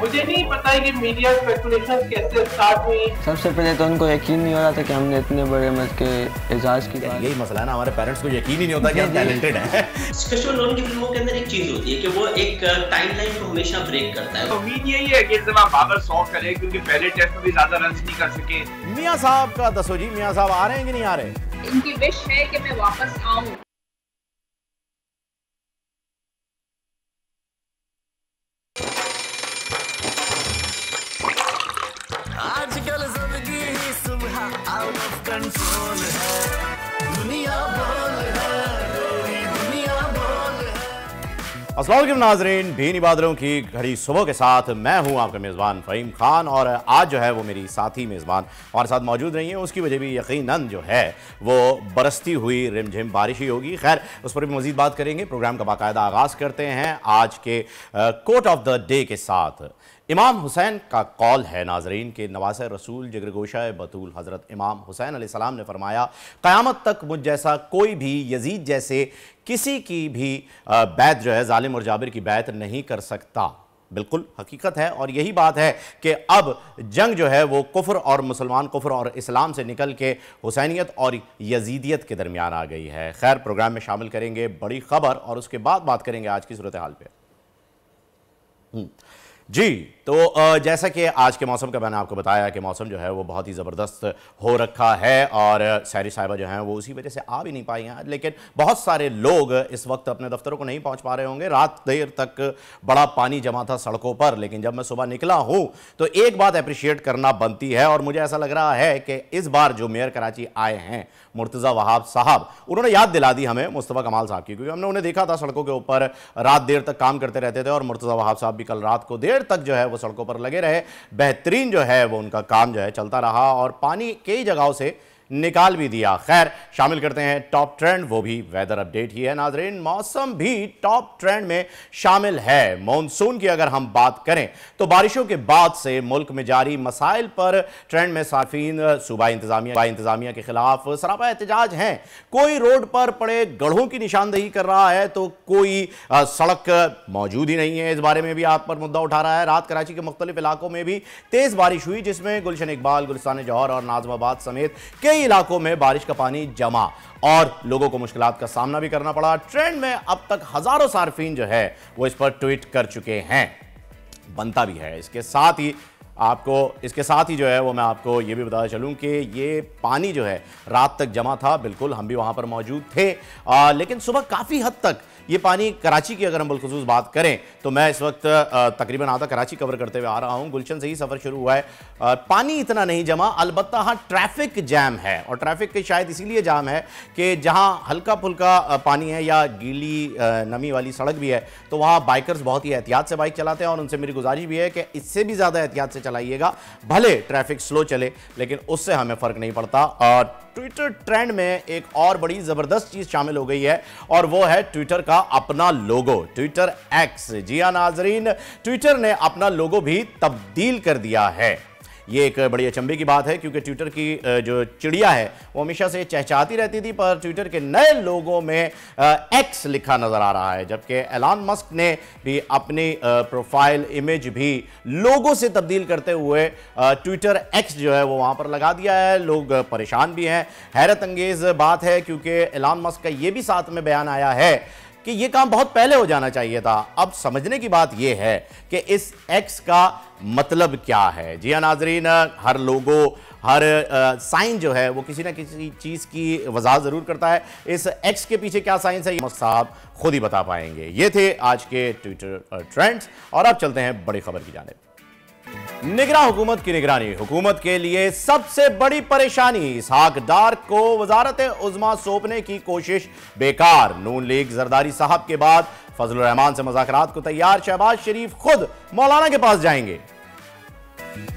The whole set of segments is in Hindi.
मुझे नहीं पता है कि मीडिया स्पेकुलेशन कैसे स्टार्ट हुई। सबसे पहले तो उनको यकीन नहीं हो रहा था कि हमने इतने बड़े मत के एजाज की बात। यही मसला है ना, हमारे पेरेंट्स को यकीन ही नहीं होता कि हम टैलेंटेड हैं। स्पेशल लोन की फिल्मों के अंदर एक चीज होती है कि वो एक टाइमलाइन को हमेशा ब्रेक करता है। उम्मीद यही है कि इस दफा बाबर 100 करे, क्योंकि पहले टेस्ट में भी ज्यादा रन नहीं कर सके। मियां साहब का दसो जी, मियां साहब आ रहे हैं कि नहीं आ रहे? इनकी विश है कि मैं वापस आऊं। आजकल जिंदगी ही सुबह आउट ऑफ कंट्रोल है, दुनिया बोल है, पूरी दुनिया बोल है। अस्सलाम वालेकुम नाज़रीन, भीनी बादलों की घड़ी सुबह के साथ मैं हूं आपका मेज़बान फ़हीम खान। और आज जो है वो मेरी साथी मेज़बान हमारे साथ मौजूद नहीं है। उसकी वजह भी यकीनन जो है वो बरसती हुई रिमझिम बारिश ही होगी। खैर, उस पर भी मज़ीद बात करेंगे। प्रोग्राम का बाकायदा आगाज़ करते हैं आज के कोट ऑफ द डे के साथ। इमाम हुसैन का कौल है नाजरीन के नवासे रसूल जिगरगोशा बतूल हज़रत इमाम हुसैन अलैहिस्सलाम ने फरमाया, क़यामत तक मुझ जैसा कोई भी यजीद जैसे किसी की भी बैत जो है जालिम और जाबिर की बैत नहीं कर सकता। बिल्कुल हकीकत है। और यही बात है कि अब जंग जो है वो कुफ्र और मुसलमान, कुफ्र और इस्लाम से निकल के हुसैनियत और यजीदियत के दरमियान आ गई है। खैर, प्रोग्राम में शामिल करेंगे बड़ी खबर और उसके बाद बात करेंगे आज की सूरत हाल पे। जी, तो जैसा कि आज के मौसम का मैंने आपको बताया कि मौसम जो है वो बहुत ही ज़बरदस्त हो रखा है और सैरी साहिबा जो हैं वो उसी वजह से आ भी नहीं पाई हैं। लेकिन बहुत सारे लोग इस वक्त अपने दफ्तरों को नहीं पहुंच पा रहे होंगे। रात देर तक बड़ा पानी जमा था सड़कों पर, लेकिन जब मैं सुबह निकला हूं तो एक बात अप्रिशिएट करना बनती है और मुझे ऐसा लग रहा है कि इस बार जो मेयर कराची आए हैं मुर्तज़ा वहाब साहब, उन्होंने याद दिला दी हमें मुस्तफ़ा कमाल साहब की, क्योंकि हमने उन्हें देखा था सड़कों के ऊपर रात देर तक काम करते रहते थे और मुर्तज़ा वहाब साहब भी कल रात को देर तक जो है वो सड़कों पर लगे रहे। बेहतरीन जो है वो उनका काम जो है चलता रहा और पानी कई जगहों से निकाल भी दिया। खैर, शामिल करते हैं टॉप ट्रेंड, वो भी वेदर अपडेट ही है नाजरीन। मौसम भी टॉप ट्रेंड में शामिल है। मॉनसून की अगर हम बात करें तो बारिशों के बाद से मुल्क में जारी मसाइल पर ट्रेंड में सार्फिन सूबाई इंतजामिया के खिलाफ सरापा एहतजाज हैं। कोई रोड पर पड़े गढ़ों की निशानदेही कर रहा है तो कोई सड़क मौजूद ही नहीं है। इस बारे में भी आप पर मुद्दा उठा रहा है। रात कराची के मुख्तलिफ इलाकों में भी तेज बारिश हुई, जिसमें गुलशन इकबाल, गुलिस्तान जौहर और नाज़िमाबाद समेत कई इलाकों में बारिश का पानी जमा और लोगों को मुश्किलात का सामना भी करना पड़ा। ट्रेंड में अब तक हजारों सार्फिन जो है वो इस पर ट्वीट कर चुके हैं। बनता भी है। इसके साथ ही जो है वो मैं आपको ये भी बताना चलूं कि ये पानी जो है रात तक जमा था। बिल्कुल, हम भी वहां पर मौजूद थे। लेकिन सुबह काफ़ी हद तक ये पानी, कराची की अगर हम बिलखुसूस बात करें तो मैं इस वक्त तकरीबन आधा कराची कवर करते हुए आ रहा हूँ। गुलशन से ही सफ़र शुरू हुआ है। पानी इतना नहीं जमा, अलबत्ता हाँ ट्रैफिक जैम है। और ट्रैफिक के शायद इसीलिए जाम है कि जहाँ हल्का फुल्का पानी है या गीली नमी वाली सड़क भी है तो वहाँ बाइकर्स बहुत ही एहतियात से बाइक चलाते हैं। और उनसे मेरी गुजारिश भी है कि इससे भी ज़्यादा एहतियात से चलाइएगा। भले ट्रैफिक स्लो चले लेकिन उससे हमें फ़र्क नहीं पड़ता। और ट्विटर ट्रेंड में एक और बड़ी ज़बरदस्त चीज़ शामिल हो गई है और वो है ट्विटर का अपना लोगो, ट्विटर एक्स। जी हाँ नाजरीन, ट्विटर ने अपना लोगो भी तब्दील कर दिया है। ये एक बड़ी अचंभे की बात है क्योंकि ट्विटर की जो चिड़िया है वो हमेशा से चहचहाती रहती थी, पर ट्विटर के नए लोगों में एक्स लिखा नजर आ रहा है। जबकि एलन मस्क ने भी अपनी प्रोफाइल इमेज भी लोगो से तब्दील करते हुए ट्विटर एक्स जो है वो वहाँ पर लगा दिया है। लोग परेशान भी हैं। हैरत अंगेज़ बात है क्योंकि एलन मस्क का ये भी साथ में बयान आया है कि ये काम बहुत पहले हो जाना चाहिए था। अब समझने की बात यह है कि इस एक्स का मतलब क्या है। जी हाँ नाजरीन, हर लोगो, हर साइन जो है वो किसी ना किसी चीज़ की वजाहत ज़रूर करता है। इस एक्स के पीछे क्या साइंस है ये मस्क साहब खुद ही बता पाएंगे। ये थे आज के ट्विटर ट्रेंड्स और अब चलते हैं बड़ी खबर की जानिब। निगरान हुकूमत की निगरानी, हुकूमत के लिए सबसे बड़ी परेशानी। इसहाक डार को वजारत उज़्मा सौंपने की कोशिश बेकार। नून लीग जरदारी साहब के बाद फजलुर रहमान से मुज़ाकरात को तैयार। शहबाज शरीफ खुद मौलाना के पास जाएंगे।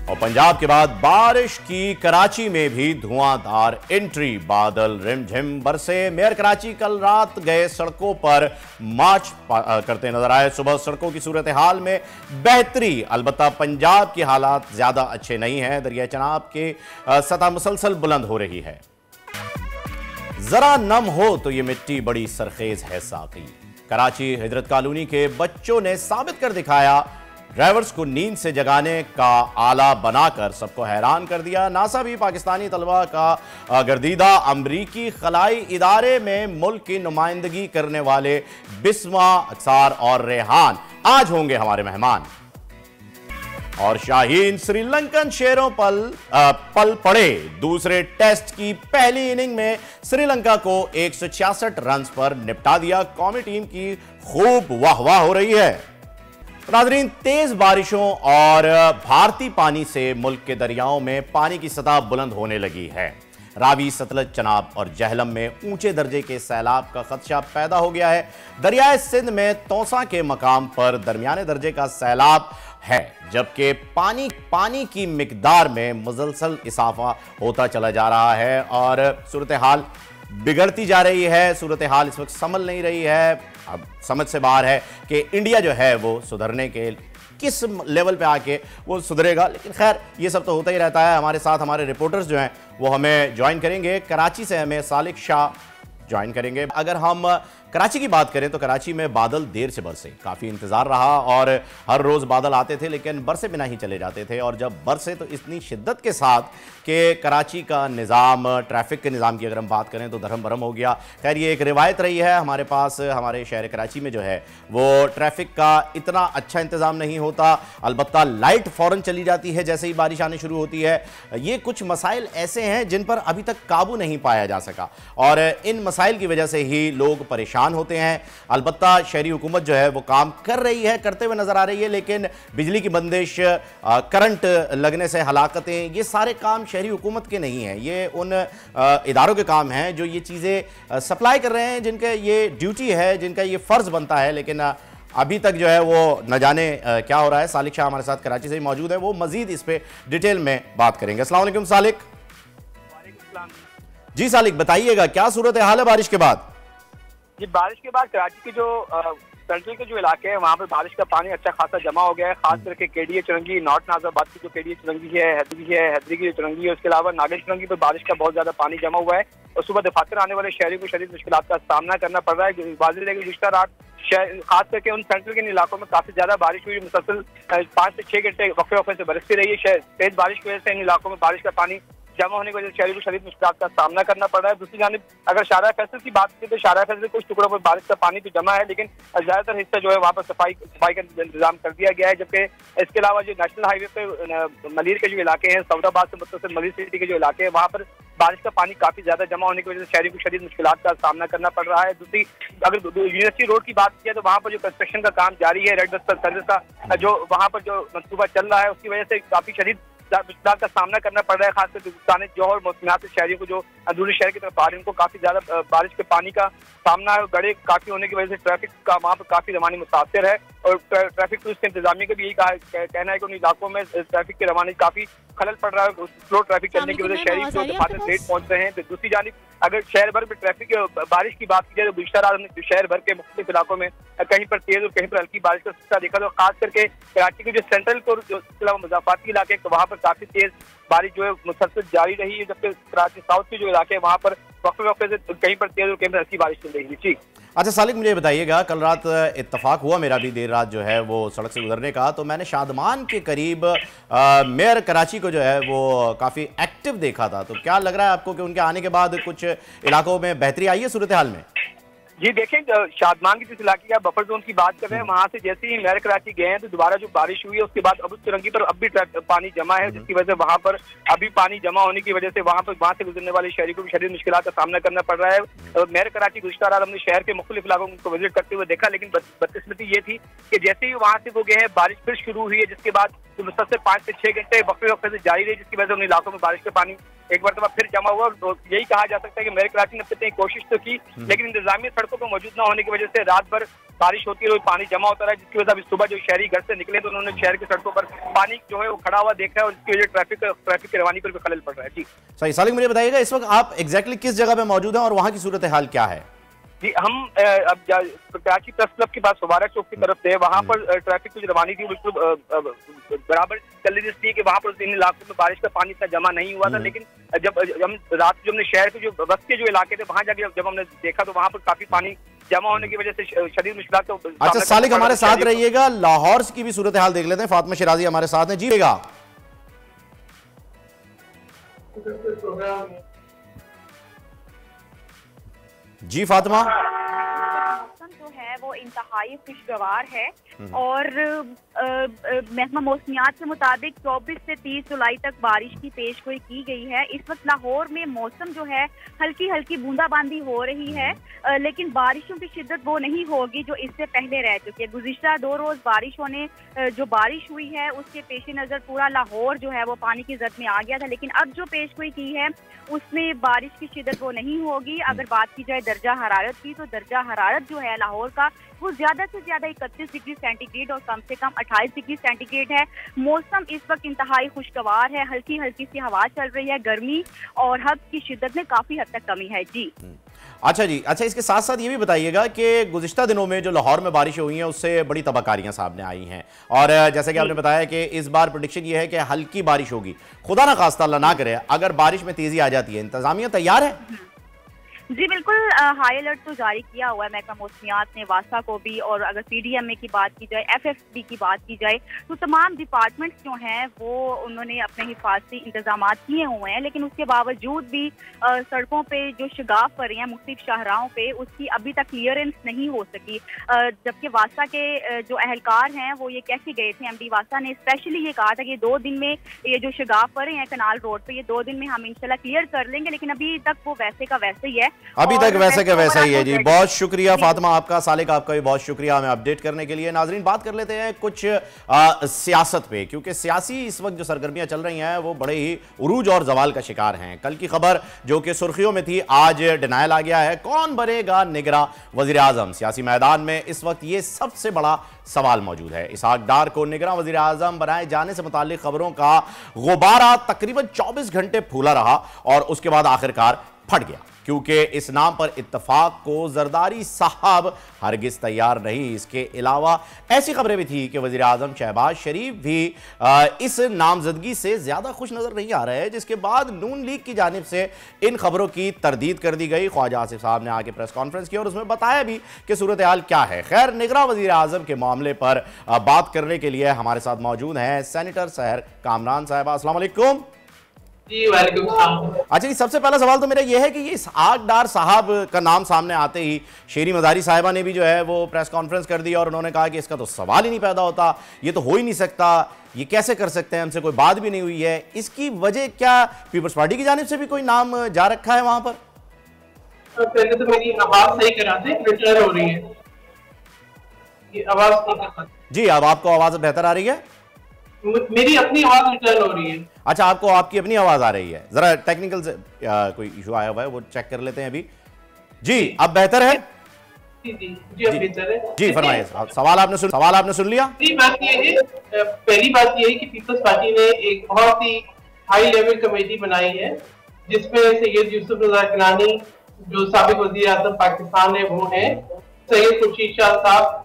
और पंजाब के बाद बारिश की कराची में भी धुआंधार एंट्री। बादल रिमझिम बरसे। मेयर कराची कल रात गए सड़कों पर मार्च करते नजर आए। सुबह सड़कों की सूरत हाल में बेहतरी, अलबत्ता पंजाब की हालात ज्यादा अच्छे नहीं हैं। दरिया चनाब के सतह मुसलसल बुलंद हो रही है। जरा नम हो तो ये मिट्टी बड़ी सरखेज है साकी। कराची हिजरत कॉलोनी के बच्चों ने साबित कर दिखाया ड्राइवर्स को नींद से जगाने का आला बनाकर सबको हैरान कर दिया। नासा भी पाकिस्तानी तलबा का गर्दीदा अमरीकी खलाई इदारे में मुल्क की नुमाइंदगी करने वाले बिस्मा, अक्सार और रेहान आज होंगे हमारे मेहमान। और शाहीन श्रीलंकन शेरों पल पड़े। दूसरे टेस्ट की पहली इनिंग में श्रीलंका को 166 रन पर निपटा दिया। कौमी टीम की खूब वाहवाह हो रही है। नाज़रीन, तेज बारिशों और भारतीय पानी से मुल्क के दरियाओं में पानी की सतह बुलंद होने लगी है। रावी, सतलज, चनाब और जहलम में ऊंचे दर्जे के सैलाब का खदशा पैदा हो गया है। दरियाए सिंध में तौसा के मकाम पर दरमियाने दर्जे का सैलाब है, जबकि पानी की मिकदार में मुसलसल इजाफा होता चला जा रहा है और सूरत हाल बिगड़ती जा रही है। सूरत हाल इस वक्त संभल नहीं रही है। अब समझ से बाहर है कि इंडिया जो है वो सुधरने के किस लेवल पे आके वो सुधरेगा, लेकिन खैर ये सब तो होता ही रहता है। हमारे साथ हमारे रिपोर्टर्स जो हैं वो हमें ज्वाइन करेंगे। कराची से हमें सालिक शाह ज्वाइन करेंगे। अगर हम कराची की बात करें तो कराची में बादल देर से बरसे, काफ़ी इंतज़ार रहा और हर रोज़ बादल आते थे लेकिन बरसे बिना ही चले जाते थे। और जब बरसे तो इतनी शिद्दत के साथ कि कराची का निज़ाम, ट्रैफिक के निज़ाम की अगर हम बात करें तो धर्म भरम हो गया। खैर ये एक रिवायत रही है हमारे पास। हमारे शहर कराची में जो है वो ट्रैफिक का इतना अच्छा इंतज़ाम नहीं होता। अलबत्ता लाइट फ़ौरन चली जाती है जैसे ही बारिश आनी शुरू होती है। ये कुछ मसाइल ऐसे हैं जिन पर अभी तक काबू नहीं पाया जा सका और इन मसाइल की वजह से ही लोग परेशान होते हैं। अलबत्ता शहरी हुकूमत जो है वो काम कर रही है, करते हुए नजर आ रही है, लेकिन बिजली की बंदिश, करंट लगने से हलाकतें, ये सारे काम शहरी हुकूमत के नहीं हैं। ये उन इदारों के काम हैं जो ये चीज़ें सप्लाई कर रहे हैं, जिनका ये ड्यूटी है, जिनका ये फ़र्ज़ बनता है। लेकिन अभी तक जो है वो न जाने क्या हो रहा है। सालिक शाह हमारे साथ कराची से ही मौजूद है, वो मजीद इस पर डिटेल में बात करेंगे। अस्सलाम वालेकुम सालिक। जी सालिक, बताइएगा क्या सूरत हाल है बारिश के बाद? जी, बारिश के बाद कराची के जो सेंट्रल के जो इलाके हैं वहाँ पर बारिश का पानी अच्छा खासा जमा हो गया है। खास करके केडीए चुरंगी, नॉर्थ नाजाबाद की जो केडीए चुरंगी है, हैदरी की जो चुरंगी है, उसके अलावा नागल चुरंगी पर बारिश का बहुत ज्यादा पानी जमा हुआ है और सुबह दफातर आने वाले शहरी को शदीद मुश्किलात का सामना करना पड़ रहा है। वाज़ेह है कि गुज़िश्ता रात खास करके उन सेंट्रल के इलाकों में काफी ज्यादा बारिश हुई। मुसलसल 5 से 6 घंटे वक्फे से बरसती रही है। तेज बारिश की वजह से इन इलाकों में बारिश का पानी जमा होने की वजह से शहरी को शदीद मुश्किलात का सामना करना पड़ रहा है। दूसरी जानिब अगर शाहराह फैसल की बात करें तो शाहराह फैसल कुछ टुकड़ों पर बारिश का पानी तो जमा है, लेकिन ज्यादातर हिस्सा जो है वहाँ पर सफाई का इंतजाम कर दिया गया है। जबकि इसके अलावा जो नेशनल हाईवे पे मलिर के जो इलाके हैं, सऊदाबाद से मुत्तसिल मलिर सिटी के जो इलाके हैं, वहाँ पर बारिश का पानी काफी ज्यादा जमा होने की वजह से शहरी को शदीद मुश्किलात का सामना करना पड़ रहा है। दूसरी अगर यूनिवर्सिटी रोड की बात की तो वहाँ पर जो कंस्ट्रक्शन का काम जारी है, रेड बस सर्विस का जो वहाँ पर जो मंसूबा चल रहा है, उसकी वजह से काफी शदीद मुश्किलात का सामना करना पड़ रहा है। खासकर गुस्तान जौहर मौसमियात से शहरियों को जो अंदरूनी शहर की तरफ आ रहे हैं उनको काफी ज्यादा बारिश के पानी का सामना है। गड़े काफी होने की वजह से ट्रैफिक का वहाँ पर काफी रवानी मुतासर है और ट्रैफिक पुलिस के इंतजामिया का भी यही कहना है कि उन इलाकों में ट्रैफिक की रवानी काफी खलल पड़ रहा है। स्लो ट्रैफिक चलने की वजह से शहरी जो दफातर लेट पहुंच रहे हैं। तो दूसरी जानिब अगर शहर भर में ट्रैफिक बारिश की बात की जाए तो गुज़िश्ता रात हमने शहर भर के मुख्तलिफ इलाकों में कहीं पर तेज और कहीं पर हल्की बारिश का सिलसिला देखा। तो खास करके कराची के जो सेंट्रल को जो मुज़ाफ़ाती इलाके तो वहाँ पर काफी तेज बारिश जो है मुसलसल जारी रही है, जबकि कराची साउथ के जो इलाके हैं वहाँ पर वक्फे से कहीं पर तेज और कहीं पर हल्की बारिश चल रही है। जी अच्छा सालिक, मुझे बताइएगा, कल रात इत्तफाक हुआ मेरा भी देर रात जो है वो सड़क से गुजरने का, तो मैंने शादमान के करीब मेयर कराची को जो है वो काफ़ी एक्टिव देखा था। तो क्या लग रहा है आपको कि उनके आने के बाद कुछ इलाकों में बेहतरी आई है सूरत हाल में? जी देखें, शादमान की जिस इलाके का बफर जोन की बात कर रहे हैं वहाँ से जैसे ही मेयर कराची गए हैं तो दोबारा जो बारिश हुई है उसके बाद अब उस चुरंगी पर अब भी पानी जमा है, जिसकी वजह से वहाँ पर अभी पानी जमा होने की वजह से वहाँ से गुजरने वाले शहरी को भी शदीद मुश्किलात का सामना करना पड़ रहा है। मेयर कराची गुज़िश्ता रात हमने शहर के मुख्तलिफ इलाकों को विजिट करते हुए देखा, लेकिन बदकिस्मती ये थी कि जैसे ही वहाँ से वो गए हैं बारिश फिर शुरू हुई है, जिसके बाद मुसलसल 5 से 6 घंटे वक्फे से जारी रही, जिसकी वजह से उन इलाकों में बारिश का पानी एक मरतबा फिर जमा हुआ। तो यही कहा जा सकता है कि मेयर कराची ने अपनी कोशिश तो की, लेकिन इंतजामिया सड़कों पर मौजूद न होने की वजह से रात भर बारिश होती है और पानी जमा होता रहा, जिसकी वजह से सुबह जो शहरी घर से निकले तो उन्होंने शहर की सड़कों पर पानी जो है वो खड़ा हुआ देखा है और जिसकी वजह ट्रैफिक की रवानी पर भी खलल पड़ रहा है। जी सही। सालिक, मुझे बताइएगा इस वक्त आप एग्जैक्टली किस जगह पे मौजूद हैं और वहाँ की सूरत हाल क्या है? जी हम अब कराची प्रेस क्लब के पास फवारा चौक की तरफ से वहाँ पर ट्रैफिक की जो रवानी थी बिल्कुल बराबर चल रही थी कि वहाँ पर इन इलाकों में बारिश का पानी इतना जमा नहीं हुआ था। लेकिन जब हम रात जो हमने शहर के जो बस के जो इलाके थे वहाँ जाके जब हमने देखा तो वहाँ पर काफी पानी जमा होने की वजह से शदीद मुश्किलात। अच्छा सालिक हमारे साथ रहिएगा, लाहौर की भी सूरत हाल देख लेते हैं। फातिमा शिराजी हमारे साथ हैं, जीएगा जी फातिमा। मौसम जो है वो इंतहाई खुशगवार है और महकमा मौसमियात के मुताबिक 24 से 30 जुलाई तक बारिश की पेशगोई की गई है। इस वक्त लाहौर में मौसम जो है हल्की हल्की बूंदाबांदी हो रही है, लेकिन बारिशों की शिद्दत वो नहीं होगी जो इससे पहले रह चुकी है। गुज़िश्ता 2 रोज जो बारिश हुई है उसके पेश नज़र पूरा लाहौर जो है वो पानी की जद में आ गया था, लेकिन अब जो पेशगोई की है उसमें बारिश की शिद्दत वो नहीं होगी। अगर बात की जाए दर्जा हरारत की, तो दर्जा हरारत जो है लाहौर का वो ज्यादा से ज्यादा 31 डिग्री सेंटीग्रेड और कम से कम 28 डिग्री सेंटीग्रेड है। मौसम इस वक्त इंतहाई खुशगवार है, हल्की हल्की सी हवा चल रही है, गर्मी और हद की शिद्दत में काफी हद तक कमी है। जी अच्छा जी, अच्छा इसके साथ साथ ये भी बताइएगा कि गुज़िश्ता दिनों में जो लाहौर में बारिशें हुई हैं उससे बड़ी तबाहकारियां सामने आई हैं, और जैसे कि आपने बताया कि इस बार प्रेडिक्शन ये है कि हल्की बारिश होगी। खुदा ना खास्ता अल्लाह ना करे अगर बारिश में तेजी आ जाती है, इंतजामिया तैयार है? जी बिल्कुल, हाई अलर्ट तो जारी किया हुआ है महकमा मौसमियात ने, वासा को भी, और अगर पीडीएमए की बात की जाए, एफएफबी की बात की जाए, तो तमाम डिपार्टमेंट्स जो हैं वो उन्होंने अपने हिफाजती इंतजाम किए हुए हैं, लेकिन उसके बावजूद भी सड़कों पे जो शगाफ कर रही हैं मुख्तलिफ शाहराहों पे, उसकी अभी तक क्लियरेंस नहीं हो सकी। जबकि वासा के जो अहलकार हैं वो ये कह के गए थे, एमडी वासा ने स्पेशली ये कहा था कि 2 दिन में ये जो शगाफ कर रहे हैं कनाल रोड पे, ये 2 दिन में हम इंशाल्लाह क्लियर कर लेंगे, लेकिन अभी तक वो वैसे का वैसे ही है, अभी तक वैसे का वैसा ही है। जी बहुत शुक्रिया फातिमा आपका, सालिक आपका भी बहुत शुक्रिया हमें अपडेट करने के लिए। नाजरीन बात कर लेते हैं कुछ सियासत पे, क्योंकि सियासी इस वक्त जो सरगर्मियां चल रही हैं वो बड़े ही उरूज और जवाल का शिकार हैं। कल की खबर जो कि सुर्खियों में थी आज डिनायल आ गया है, कौन बनेगा निगरां वजीर आजम। सियासी मैदान में इस वक्त ये सबसे बड़ा सवाल मौजूद है। इसहाक डार को निगरां वजीर आजम बनाए जाने से मुताल्लिक खबरों का गुब्बारा तकरीबन 24 घंटे फूला रहा और उसके बाद आखिरकार फट गया, क्योंकि इस नाम पर इत्तफाक को जरदारी साहब हरगिज तैयार नहीं। इसके अलावा ऐसी खबरें भी थी कि वजीर आजम शहबाज शरीफ भी इस नामजदगी से ज्यादा खुश नजर नहीं आ रहे हैं, जिसके बाद नून लीग की जानिब से इन खबरों की तरदीद कर दी गई। ख्वाजा आसिफ साहब ने आके प्रेस कॉन्फ्रेंस की और उसमें बताया भी कि सूरत हाल क्या है। खैर, निगरां वजीर आजम के मामले पर बात करने के लिए हमारे साथ मौजूद हैं सेनेटर सहर कामरान साहिबा। अस्सलाम वालेकुम। जी वालेकुम सलाम। अच्छा जी, सबसे पहला सवाल तो मेरा यह है कि ये इसहाक डार साहब का नाम सामने आते ही शेरी मजारी साहिबा ने भी जो है वो प्रेस कॉन्फ्रेंस कर दी और उन्होंने कहा कि इसका तो सवाल ही नहीं पैदा होता, ये तो हो ही नहीं सकता, ये कैसे कर सकते हैं, हमसे कोई बात भी नहीं हुई है। इसकी वजह क्या पीपल्स पार्टी की जानिब से भी कोई नाम जा रखा है वहां पर? पहले तो मेरी आवाज सही कराते, रिटर्न हो रही है ये आवाज नहीं कर पाती। जी अब आपको आवाज बेहतर आ रही है? मेरी अपनी आवाज रिटर्न हो रही है। अच्छा, आपको आपकी अपनी आवाज आ रही है, जरा टेक्निकल से कोई इशू आया हुआ है वो चेक कर लेते हैं अभी। जी अब बेहतर है? जी अब बेहतर है। जी फरमाइए, सवाल आपने सुन लिया? पहली बात ये है कि पीपल्स पार्टी ने एक बहुत ही हाई लेवल कमेटी बनाई है जिसमें सैयद यूसुफ रजा किलानी जो साबिक वजीर आज़म पाकिस्तान है वो है, सैयद खुर्शीद शाह साहब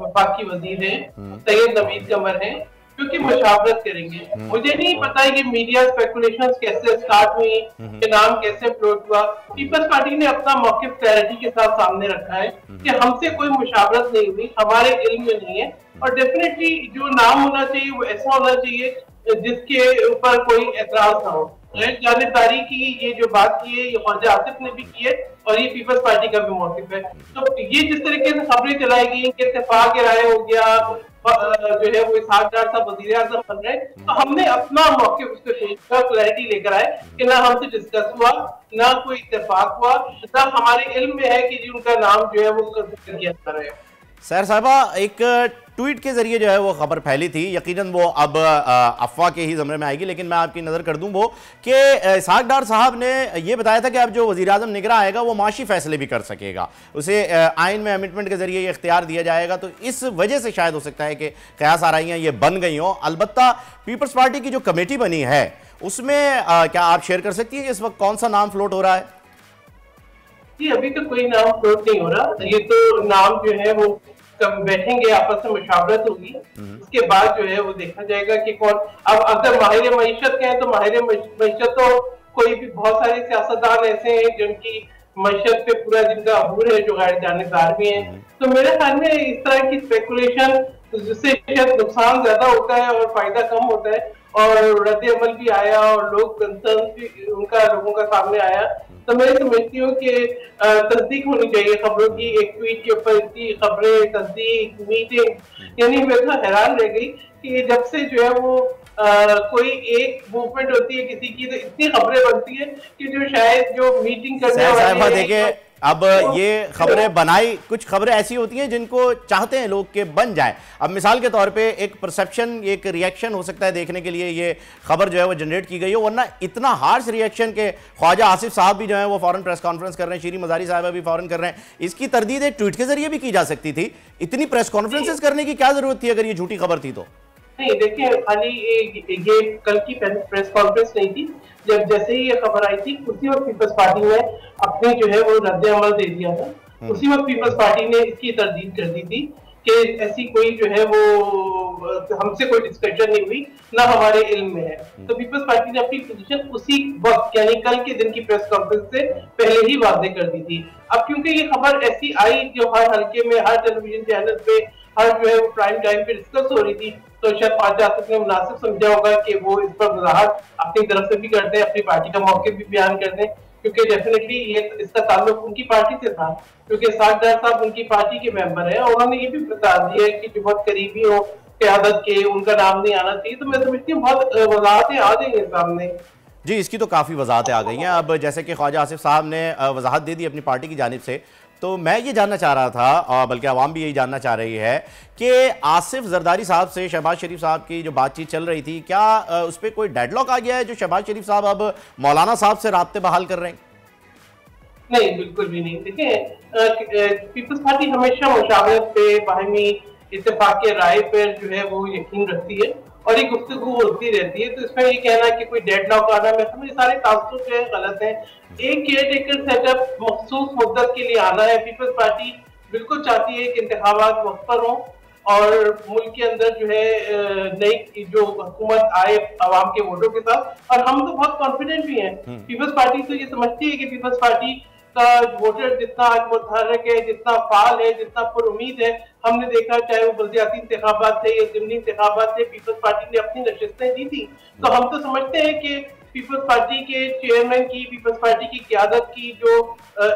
वफाकी वजीर है, सैयद नवीद कमर है, क्योंकि मुशावरत करेंगे। मुझे नहीं पता है कि मीडिया स्पेकुलेशंस कैसे स्टार्ट हुई, कि नाम कैसे फ्लोट हुआ। पीपल्स पार्टी ने अपना मौक़िफ़ क्लैरिटी के साथ सामने रखा है कि हमसे कोई मुशावरत नहीं हुई, हमारे इल्म में नहीं है, और डेफिनेटली जो नाम होना चाहिए वो ऐसा होना चाहिए जिसके ऊपर कोई एतराज ना हो। गैर जानिबदारी की ये जो बात की है ये ख्वाजा आसिफ ने भी की है और ये पीपल्स पार्टी का भी मौक़िफ़ है। तो ये जिस तरीके से खबरें चलाई गई कि इत्तेफाक राय हो गया, जो है वो इसहाक डार साहब वज़ीर आज़म बन रहे, तो हमने अपना मौक़िफ़ उसके पेश कर क्लैरिटी लेकर आए कि ना हमसे डिस्कस हुआ, ना कोई इत्तेफाक हुआ, ना हमारे इल्म में है कि उनका नाम जो है वो कंसिडर किया जा रहा है। सैर साहिबा, एक ट्वीट के जरिए जो है वो खबर फैली थी, यकीनन वो अब अफवाह के ही ज़मरे में आएगी, लेकिन मैं आपकी नज़र कर दूं वो कि इसहाक डार साहब ने ये बताया था कि अब जो वज़ीर आज़म निगरां आएगा वो माशी फैसले भी कर सकेगा, उसे आइन में अमेंडमेंट के जरिए ये इख्तियार दिया जाएगा। तो इस वजह से शायद हो सकता है कि क़यास आराइयाँ ये बन गई हों। अलबत्ता पीपल्स पार्टी की जो कमेटी बनी है उसमें क्या आप शेयर कर सकती हैं कि इस वक्त कौन सा नाम फ्लोट हो रहा है? जी अभी तो कोई नाम फ्लोट नहीं हो रहा, ये तो नाम जो है वो कब बैठेंगे आपस में मुशावरत होगी, उसके बाद जो है वो देखा जाएगा कि कौन। अब अगर माहिर मईशत के हैं तो माहिर मईशत तो कोई भी बहुत सारे सियासतदान ऐसे हैं जिनकी मशहद पे पूरा जिनका अबूर है, जो गैर जानकार भी है। तो मेरे ख्याल में इस तरह की स्पेकुलेशन जिससे शायद नुकसान ज्यादा होता है और फायदा कम होता है, और रद्द अमल भी आया और लोग कंसर्न भी उनका लोगों का सामने आया। तो मैं समझती हूँ कि तस्दीक होनी चाहिए खबरों की। एक ट्वीट के ऊपर इतनी खबरें, तस्दीक, मीटिंग, यानी मैं तो हैरान रह गई कि जब से जो है वो कोई एक मूवमेंट होती है किसी की, तो इतनी खबरें बनती है कि जो शायद जो मीटिंग करने वाले देखिए अब ये खबरें बनाई, कुछ खबरें ऐसी होती हैं जिनको चाहते हैं लोग के बन जाए। अब मिसाल के तौर पे एक परसेप्शन, एक रिएक्शन हो सकता है देखने के लिए ये खबर जो है वो जनरेट की गई हो, वरना इतना हार्श रिएक्शन के ख्वाजा आसिफ साहब भी जो है वो फौरन प्रेस कॉन्फ्रेंस कर रहे हैं, शीरी मजारी साहब भी फौरन कर रहे हैं। इसकी तरदीद एक ट्वीट के जरिए भी की जा सकती थी। इतनी प्रेस कॉन्फ्रेंसेस करने की क्या जरूरत थी अगर ये झूठी खबर थी तो? नहीं, देखिए खाली ये कल की प्रेस कॉन्फ्रेंस नहीं थी। जब जैसे ही ये खबर आई थी उसी वक्त पीपल्स पार्टी ने अपनी जो है वो रद्द अमल दे दिया था। उसी वक्त पीपल्स पार्टी ने इसकी तरदीद कर दी थी कि ऐसी कोई जो है वो हमसे कोई डिस्कशन नहीं हुई, ना हमारे इल्म में है। तो पीपल्स पार्टी ने अपनी पोजीशन उसी वक्त यानी कल के दिन की प्रेस कॉन्फ्रेंस से पहले ही वादे कर दी थी। अब क्योंकि ये खबर ऐसी आई जो हर हल्के में, हर टेलीविजन चैनल पे, हर जो है वो प्राइम टाइम पे डिस्कस हो रही थी, तो शायद ख्वाजा आसिफ ने मुनासिब समझा होगा कि वो इस पर वजाहत अपनी तरफ से भी कर दें, अपनी पार्टी का मौके भी बयान कर दें, क्योंकि डेफिनेटली ये इसका ताल्लुक उनकी पार्टी से था, क्योंकि सागदार साहब उनकी पार्टी के मेंबर हैं और उन्होंने ये भी बता दिया है कि जो बहुत करीबी हो क़यादत के, उनका नाम नहीं आना चाहिए। तो मैं समझती हूँ बहुत वजाहतें आ गई हैं सामने। जी, इसकी तो काफ़ी वजाहतें आ गई हैं। अब जैसे कि ख्वाजा आसिफ साहब ने वजाहत दे दी अपनी पार्टी की जानिब से, तो मैं ये जानना चाह रहा था, और बल्कि आवाम भी यही जानना चाह रही है कि आसिफ जरदारी साहब से शहबाज शरीफ साहब की जो बातचीत चल रही थी, क्या उस पर कोई डेडलॉक आ गया है जो शहबाज शरीफ साहब अब मौलाना साहब से राब्ते बहाल कर रहे हैं? नहीं, बिल्कुल भी नहीं। देखिए पीपल्स पार्टी हमेशा मुशावरत पे, बाहमी इत्तेफाक के राय पर जो है वो यकीन रखती है और ये गुफ्तगू होती रहती है। तो इसमें ये कहना कि कोई डेडलॉक आना, मैं समझ सारे तासुब जो है गलत है। एक केयरटेकर सेटअप मखसूस मुद्दत के लिए आना है। पीपल्स पार्टी बिल्कुल चाहती है कि इंतखाबात वक्त पर हों और मुल्क के अंदर जो है नई जो हुकूमत आए अवाम के वोटों के साथ, और हम तो बहुत कॉन्फिडेंट भी हैं। पीपल्स पार्टी तो ये समझती है कि पीपल्स पार्टी का वोटर जितना मुतहर्रिक है, जितना फाल है, जितना पुरुमीद है, हमने देखा चाहे वो बल्दियाती इंतखाबात थे या ज़िमनी इंतखाबात थे, पीपल्स पार्टी ने अपनी नशिस्तें दी थी। तो हम तो समझते हैं कि पीपल्स पार्टी के चेयरमैन की, पीपल्स पार्टी की क़यादत की जो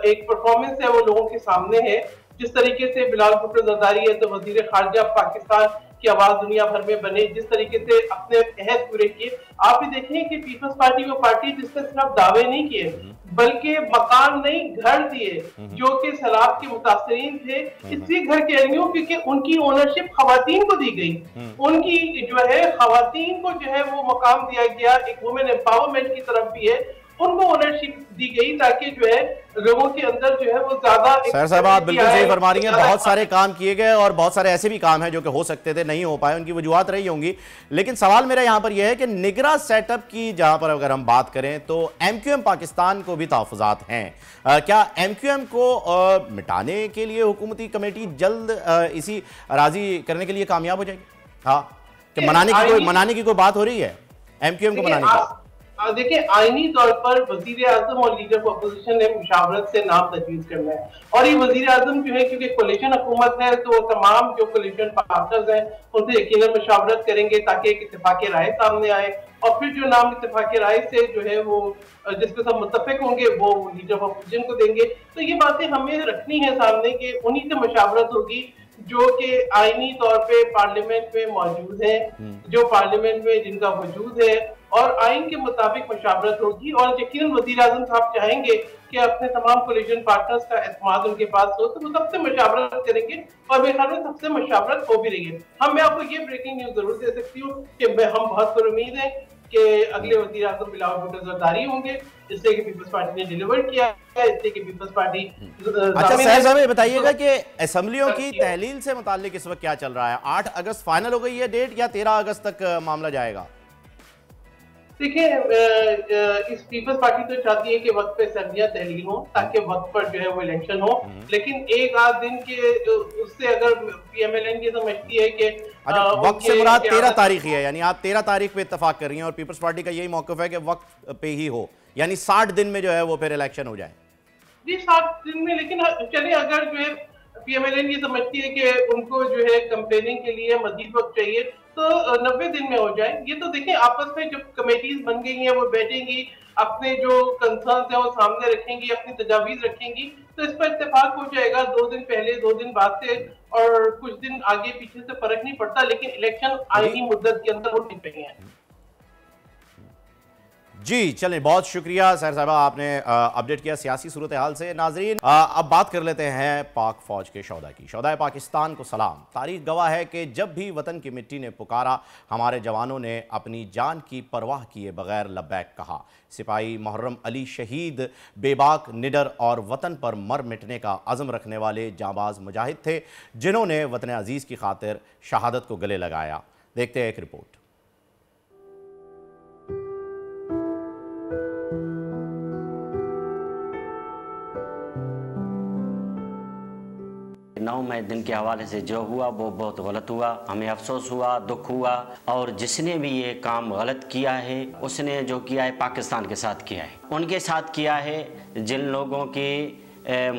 एक परफॉर्मेंस है वो लोगों के सामने है। जिस तरीके से बिलाल भुट्टो जरदारी है तो वजीर खारजा पाकिस्तान की आवाज दुनिया भर में बने, जिस तरीके से अपने अहद पूरे किए। आप भी देखें कि पीपल्स पार्टी वो पार्टी जिसने सिर्फ दावे नहीं किए बल्कि मकान नहीं घर दिए, जो कि सैलाब के मुतासरीन थे, इसलिए घर के क्यों, क्योंकि उनकी ओनरशिप खवातीन को दी गई। उनकी जो है खवातीन को जो है वो मकाम दिया गया, एक वुमेन एम्पावरमेंट की तरफ भी है, उनको ओनरशिप दी गई ताकि जो है लोगों के अंदर जो है वो ज्यादा। सर साहब आप बिल्कुल सही फरमा रही हैं, बहुत सारे काम किए गए और बहुत सारे ऐसे भी काम हैं जो कि हो सकते थे, नहीं हो पाए, उनकी वजूहात रही होंगी। लेकिन सवाल मेरा यहाँ पर यह है कि निगरां सेटअप की जहाँ पर अगर हम बात करें तो MQM पाकिस्तान को भी तहफ़्फ़ुज़ात हैं। क्या MQM को मिटाने के लिए हुकूमती कमेटी जल्द इसी राजी करने के लिए कामयाब हो जाएगी? हाँ, कि मनाने की कोई बात हो रही है MQM को मनाने की? देखिए आईनी तौर पर वजीर आजम और लीडर ऑफ अपोजिशन ने मुशावरत से नाम तजवीज़ करना है, और ये वजीर आजम जो है क्योंकि कोलिशन हुकूमत है तो तमाम जो कोलिशन पार्टनर्स हैं उनसे यकीनन मुशावरत करेंगे ताकि एक इत्तेफाक राय सामने आए, और फिर जो नाम इत्तेफाक राय से जो है वो जिस पे सब मुत्तफिक होंगे वो लीडर ऑफ अपोजिशन को देंगे। तो ये बातें हमें रखनी है सामने कि उन्हीं से मुशावरत होगी जो कि आईनी तौर पे पार्लियामेंट में मौजूद है, जो पार्लियामेंट में जिनका वजूद है, और आइन के मुताबिक मुशावरत होगी। और यकीनन वज़ीर आज़म साहब चाहेंगे कि अपने तमाम कोलिशन पार्टनर्स का एतमाद उनके पास हो, तो वो सबसे मुशावरत करेंगे और मेरे ख्याल में सबसे मुशावरत हो भी रही है। मैं आपको ये ब्रेकिंग न्यूज जरूर दे सकती हूँ कि हम बहुत उम्मीद है कि अगले वज़ीर आज़म बिलावल भुट्टो जरदारी होंगे, जिससे कि पीपल्स पार्टी ने डिलीवर किया है, इससे कि पीपल्स पार्टी। अच्छा साहब बताइएगा कि असेंबलियों की तहलील से मुताल्लिक इस वक्त क्या चल रहा है? 8 अगस्त फाइनल हो गई है डेट या 13 अगस्त तक मामला जाएगा? देखिए इस पीपल्स पार्टी तो चाहती है कि वक्त पे असम्बलियां तहलील हो ताकि वक्त पर जो है वो इलेक्शन हो, लेकिन एक आध दिन के उससे अगर PMLN ये समझती है कि वक्त से मुराद 13 तारीख ही है, यानी आप 13 तारीख पे इत्तेफाक कर रही हैं और पीपल्स पार्टी का यही मौक़िफ़ है कि वक्त पे ही हो, यानी 60 दिन में जो है वो फिर इलेक्शन हो जाए। जी 7 दिन में, लेकिन चलिए अगर जो है PMLN ये समझती है कि उनको जो है कंपेनिंग के लिए मजीद वक्त चाहिए तो 90 दिन में हो जाए। ये तो देखिए आपस में जब कमेटीज बन गई हैं वो बैठेंगी, अपने जो कंसर्न्स हैं वो सामने रखेंगी, अपनी तजावीज रखेंगी, तो इस पर इत्तेफाक हो जाएगा 2 दिन पहले 2 दिन बाद से, और कुछ दिन आगे पीछे से फर्क नहीं पड़ता, लेकिन इलेक्शन आईनी मुद्दत के अंदर होनी चाहिए। जी चलें, बहुत शुक्रिया सैर साहबा, आपने अपडेट किया सियासी सूरत हाल से। नाजरीन अब बात कर लेते हैं पाक फौज के शौदा की। शौदा पाकिस्तान को सलाम। तारीख गवाह है कि जब भी वतन की मिट्टी ने पुकारा, हमारे जवानों ने अपनी जान की परवाह किए बगैर लब्बैक कहा। सिपाही मुहर्रम अली शहीद बेबाक, निडर और वतन पर मर मिटने का अज़म रखने वाले जांबाज मुजाहिद थे, जिन्होंने वतन अजीज़ की खातिर शहादत को गले लगाया। देखते हैं एक रिपोर्ट। नौ मई दिन के हवाले से जो हुआ वो बहुत गलत हुआ, हमें अफसोस हुआ, दुख हुआ, और जिसने भी ये काम गलत किया है उसने जो किया है पाकिस्तान के साथ किया है, उनके साथ किया है जिन लोगों की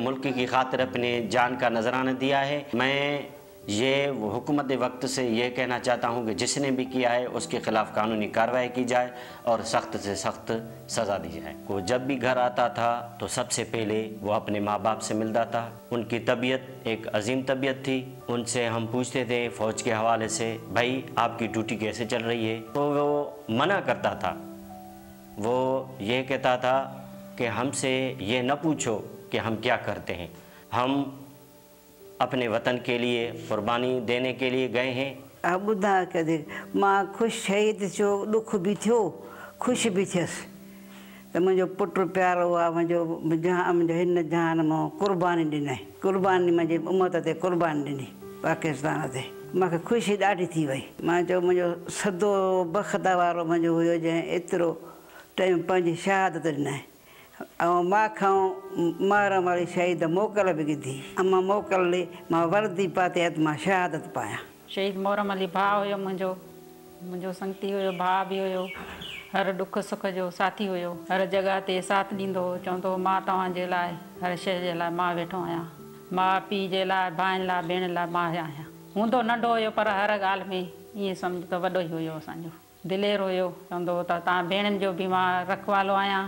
मुल्क की खातिर अपनी जान का नजराना दिया है। मैं ये हुकूमत वक्त से ये कहना चाहता हूँ कि जिसने भी किया है उसके खिलाफ कानूनी कार्रवाई की जाए और सख्त से सख्त सज़ा दी जाए। वो जब भी घर आता था तो सबसे पहले वो अपने माँ बाप से मिलता था। उनकी तबीयत एक अजीम तबीयत थी। उनसे हम पूछते थे फ़ौज के हवाले से, भाई आपकी ड्यूटी कैसे चल रही है, तो वो मना करता था। वो ये कहता था कि हमसे ये न पूछो कि हम क्या करते हैं, हम अपने वतन के लिए कुर्बानी देने के लिए गए हैं। आप ॿुधा कदे मां ख़ुशि शहीद जो दुख भी थियो, ख़ुशि भी थियसि त मुंहिंजो पुटु प्यारो आहे, मुंहिंजो हिन जहान मां कुर्बानी ॾिनई, कुर्बानी मुंहिंजी उमत ते कुर्बानी ॾिनी पाकिस्तान ते। मूंखे ख़ुशी ॾाढी थी वई। मां चयो मुंहिंजो सदो बख़्त वारो मुंहिंजो हुयो जंहिं एतिरो टाइम पंहिंजी शहादत ॾिनई। ऐं मां खां मारण वारी शहीद मोकल बि ॻिधी, मां मोकल ॾे मां वर्दी पाते मां शहादत पायां। शहीद मोहरम अली भाउ हुयो मुंहिंजो संगती हुयो, भाउ बि हुयो, हर दुख सुख जो साथी हुयो, हर जॻह ते साथ ॾींदो हो, चवंदो हो मां तव्हांजे लाइ हर शइ जे लाइ मां वेठो आहियां, माउ पीउ जे लाइ, भाइनि लाइ, भेण लाइ मां आहियां। हूंदो नंढो हुयो पर हर ॻाल्हि में ईअं सम्झ त वॾो ई हुयो असांजो, दिलेर हुयो। चवंदो हो त तव्हां भेणनि जो बि मां रखवालो आहियां,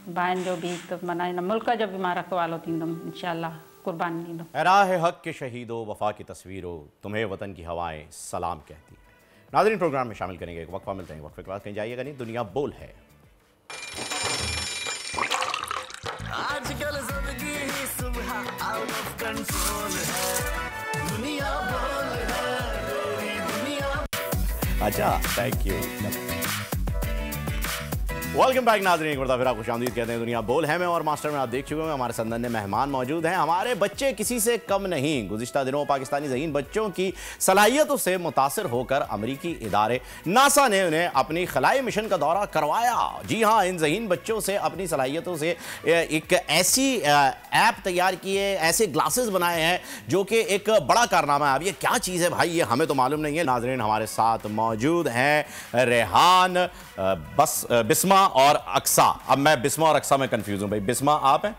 भाइनि जो भी, तो मना इन मुल्क जो भी मां रखवालो थींदुमि, इंशाअल्लाह कुर्बानी ॾींदुमि। राह हक के शहीदो, वफा की तस्वीरों, तुम्हें वतन की हवाएं सलाम कहती है। नाज़रीन प्रोग्राम में शामिल करेंगे, एक वक्फा मिलते हैं, वक्फे के बाद कहीं जाइएगा नहीं। दुनिया बोल है। आजकल जिंदगी ही सुबह आउट ऑफ कंट्रोल है, दुनिया बोल है, दुनिया। अच्छा, थैंक यू। वेलकम बैक नाज़रीन, एक बार फिर आपको खुशामदीद कहते हैं। दुनिया बोल है में और मास्टर में आप देख चुके हैं, हमारे संदन में मेहमान मौजूद हैं। हमारे बच्चे किसी से कम नहीं। गुज़िश्ता दिनों पाकिस्तानी ज़हीन बच्चों की सलाहियतों से मुतासिर होकर अमरीकी इदारे नासा ने उन्हें अपनी खलाई मिशन का दौरा करवाया। जी हाँ, इन ज़हीन बच्चों से अपनी सलाहियतों से एक ऐसी ऐप तैयार की है, ऐसे ग्लासेस बनाए हैं जो कि एक बड़ा कारनामा है। अब ये क्या चीज़ है भाई, ये हमें तो मालूम नहीं है। नाज़रीन हमारे साथ मौजूद हैं रेहान, बिस्मा और अक्सा। अब मैं बिस्मा और अक्सा में कंफ्यूज हूं भाई। बिस्मा आप हैं,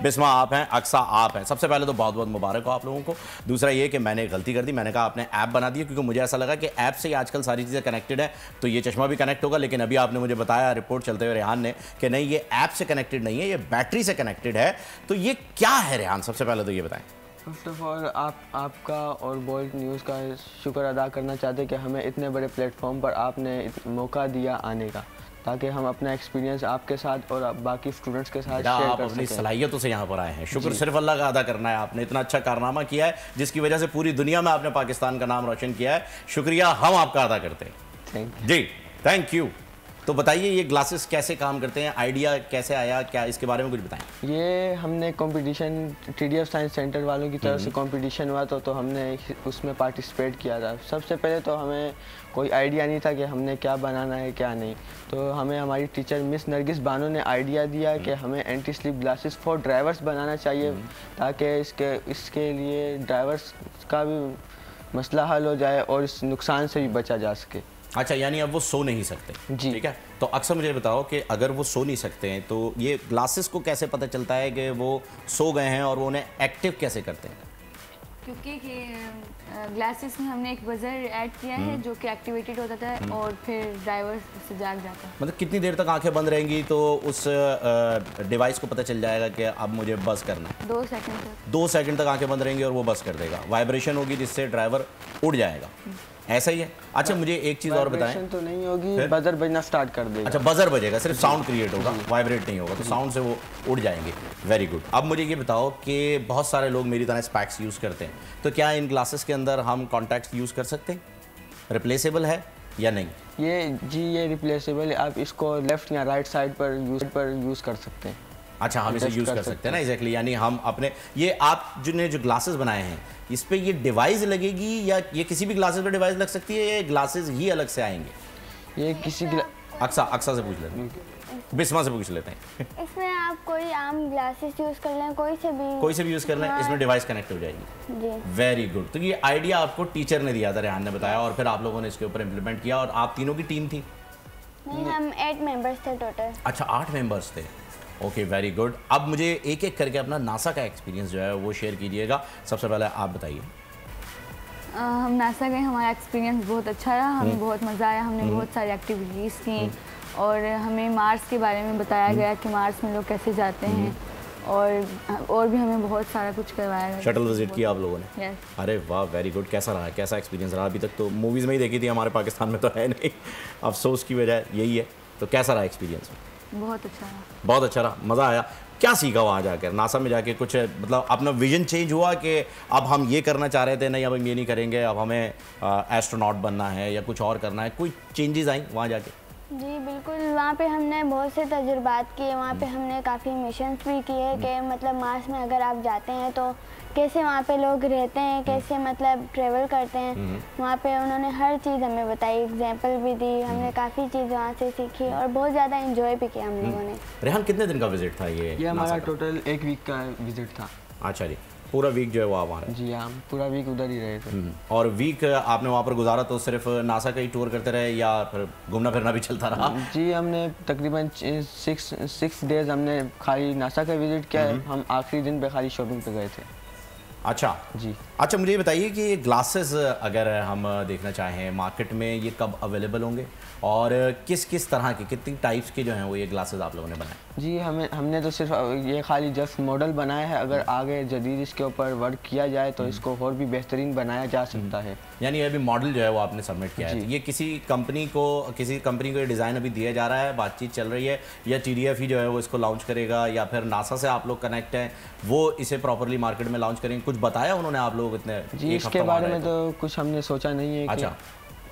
बिस्मा आप हैं, अक्सा आप हैं। सबसे पहले तो बहुत बहुत मुबारक हो आप लोगों को। दूसरा ये कि मैंने गलती कर दी, मैंने कहा आपने ऐप बना दी, क्योंकि मुझे ऐसा लगा कि ऐप से ही आजकल सारी चीज़ें कनेक्टेड है, तो ये चश्मा भी कनेक्ट होगा। लेकिन अभी आपने मुझे बताया रिपोर्ट चलते हुए रेहान ने कि नहीं, ये ऐप से कनेक्टेड नहीं है, ये बैटरी से कनेक्टेड है। तो ये क्या है रेहान, सबसे पहले तो ये बताएं। फर्स्ट ऑफ ऑल आपका और बोल्ट न्यूज़ का शुक्र अदा करना चाहते हैं कि हमें इतने बड़े प्लेटफॉर्म पर आपने मौका दिया आने का, ताकि हम अपना एक्सपीरियंस आपके साथ और बाकी स्टूडेंट्स के साथ शेयर आप कर अपनी सकें। सलाहियतों से यहाँ पर आए हैं। शुक्र सिर्फ अल्लाह का अदा करना है। आपने इतना अच्छा कारनामा किया है जिसकी वजह से पूरी दुनिया में आपने पाकिस्तान का नाम रोशन किया है। शुक्रिया हम आपका अदा करते हैं। Thank you ji, thank you. तो बताइए ये ग्लासेस कैसे काम करते हैं, आइडिया कैसे आया, क्या इसके बारे में कुछ बताएं। ये हमने कंपटीशन TDF साइंस सेंटर वालों की तरफ से कंपटीशन हुआ तो हमने उसमें पार्टिसिपेट किया था। सबसे पहले तो हमें कोई आइडिया नहीं था कि हमने क्या बनाना है क्या नहीं, तो हमें हमारी टीचर मिस नरगिस बानो ने आइडिया दिया कि हमें anti slip glasses for drivers बनाना चाहिए, ताकि इसके लिए ड्राइवर्स का भी मसला हल हो जाए और इस नुकसान से भी बचा जा सके। अच्छा, यानी अब वो सो नहीं सकते जी। ठीक है, तो अक्सर मुझे बताओ कि अगर वो सो नहीं सकते हैं तो ये ग्लासेस को कैसे पता चलता है कि वो सो गए हैं और वो उन्हें एक्टिव कैसे करते हैं? क्योंकि ग्लासेस में हमने एक बजर ऐड किया है जो कि एक्टिवेटेड होता था और फिर ड्राइवर से जाग जाता है। मतलब कितनी देर तक आंखें बंद रहेंगी तो उस डिवाइस को पता चल जाएगा कि अब मुझे बस करना है? 2 सेकंड तक। 2 सेकंड तक आंखें बंद रहेंगी और वो बस कर देगा। वाइब्रेशन होगी जिससे ड्राइवर उड़ जाएगा, ऐसा ही है? अच्छा, मुझे एक चीज़ और बताएं। तो नहीं होगी, बजर बजना स्टार्ट कर देगा। अच्छा, बजर बजेगा, सिर्फ साउंड क्रिएट होगा, वाइब्रेट नहीं होगा, तो साउंड से वो उड़ जाएंगे। Very good. अब मुझे ये बताओ कि बहुत सारे लोग मेरी तरह स्पैक्स यूज़ करते हैं, तो क्या इन ग्लासेस के अंदर हम कॉन्टैक्ट्स यूज़ कर सकते हैं? रिप्लेसेबल है या नहीं? ये रिप्लेसेबल है। आप इसको लेफ्ट या राइट साइड पर यूज़ कर सकते हैं। अच्छा, हम इसे यूज़ कर सकते हैं ना, एग्जैक्टली। यानी हम अपने ये आप जो ग्लासेस बनाए हैं इस पे ये डिवाइस लगेगी या ये किसी भी ग्लासेस पे डिवाइस लग सकती है, ये ग्लासेस ही अलग से आएंगे? ये किसी अक्सा से पूछ लेते हैं, बिस्मा से पूछ लेते हैं। इसमें आप कोई आम ग्लासेस यूज़ कर लें, कोई से भी यूज़ कर लें, इसमें डिवाइस कनेक्ट हो जाएगी जी। Very good. तो ये आइडिया आपको टीचर ने दिया था, रेहान ने बताया, और फिर आप लोगों ने इसके ऊपर इम्प्लीमेंट किया। और आप तीनों की टीम थी? नहीं, हम 8 मेंबर्स थे टोटल। अच्छा, 8 मेंबर्स थे। Okay, very good. अब मुझे एक एक करके अपना नासा का एक्सपीरियंस जो है वो शेयर कीजिएगा। सबसे पहले आप बताइए। हम नासा गए, हमारा एक्सपीरियंस बहुत अच्छा रहा, हमें बहुत मज़ा आया, हमने बहुत सारी एक्टिविटीज़ की और हमें मार्स के बारे में बताया गया कि मार्स में लोग कैसे जाते हैं और भी हमें बहुत सारा कुछ करवाया गया। शटल विजिट किया आप लोगों ने? yes. अरे वाह, वेरी गुड। कैसा रहा, कैसा एक्सपीरियंस रहा? अभी तक तो मूवीज़ में ही देखी थी, हमारे पाकिस्तान में तो है नहीं, अफसोस की वजह यही है। तो कैसा रहा एक्सपीरियंस? बहुत अच्छा रहा। बहुत अच्छा रहा, मज़ा आया। क्या सीखा वहाँ जाकर, नासा में जाके? कुछ मतलब अपना विजन चेंज हुआ कि अब हम ये करना चाह रहे थे, नहीं अब हम ये नहीं करेंगे, अब हमें एस्ट्रोनॉट बनना है या कुछ और करना है? कोई चेंजेस आई वहाँ जाके? जी बिल्कुल, वहाँ पे हमने बहुत से तजुर्बात किए, वहाँ पे हमने काफ़ी मिशंस भी किए कि मतलब मार्स में अगर आप जाते हैं तो कैसे वहाँ पे लोग रहते हैं, कैसे मतलब ट्रेवल करते हैं। वहाँ पे उन्होंने हर चीज़ हमें बताई, एग्जाम्पल भी दी, हमने काफ़ी चीज़ वहाँ से सीखी और बहुत ज़्यादा एंजॉय भी किया हम लोगों ने। रेहान, कितने दिन का विजिट था ये? हमारा टोटल 1 वीक का विजिट था। अच्छा जी, पूरा वीक जो है वो हमारा? जी हाँ, पूरा वीक उधर ही रहे थे। और वीक आपने वहाँ पर गुजारा तो सिर्फ नासा का ही टूर करते रहे या फिर घूमना फिरना भी चलता रहा? जी, हमने तकरीबन 6 डेज हमने खाली नासा का विजिट किया है। हम आखिरी दिन पे खाली शॉपिंग पे गए थे। अच्छा जी। अच्छा, मुझे ये बताइए कि ये ग्लासेस अगर हम देखना चाहें मार्केट में ये कब अवेलेबल होंगे और किस किस तरह के, कितनी टाइप्स के जो हैं वो ये ग्लासेस आप लोगों ने बनाए? जी, हमने तो सिर्फ ये खाली जस्ट मॉडल बनाया है। अगर आगे जदीद इसके ऊपर वर्क किया जाए तो इसको और भी बेहतरीन बनाया जा सकता है। यानी अभी मॉडल जो है वो आपने सबमिट किया है, ये किसी कंपनी को ये डिज़ाइन अभी दिया जा रहा है, बातचीत चल रही है, या TDF ही जो है वो इसको लॉन्च करेगा, या फिर नासा से आप लोग कनेक्ट हैं, वो इसे प्रॉपरली मार्केट में लॉन्च करेंगे? कुछ बताया उन्होंने आप लोग इतने? जी, इसके बारे में तो कुछ हमने सोचा नहीं है। अच्छा,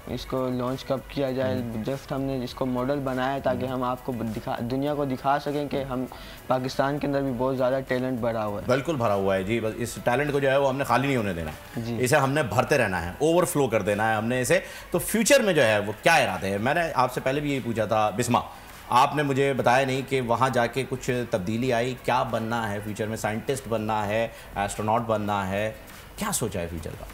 कि इसको लॉन्च कब किया जाए। जस्ट हमने इसको मॉडल बनाया ताकि हम आपको दुनिया को दिखा सकें कि हम पाकिस्तान के अंदर भी बहुत ज़्यादा टैलेंट भरा हुआ है। बिल्कुल भरा हुआ है जी, बस इस टैलेंट को जो है वो हमने खाली नहीं होने देना है, इसे हमने भरते रहना है, ओवरफ्लो कर देना है हमने इसे। तो फ्यूचर में जो है वो क्या इरादे हैं? मैंने आपसे पहले भी यही पूछा था बिस्मा, आपने मुझे बताया नहीं कि वहाँ जाके कुछ तब्दीली आई। क्या बनना है फ्यूचर में? साइंटिस्ट बनना है, एस्ट्रोनॉट बनना है, क्या सोचा है फ्यूचर का?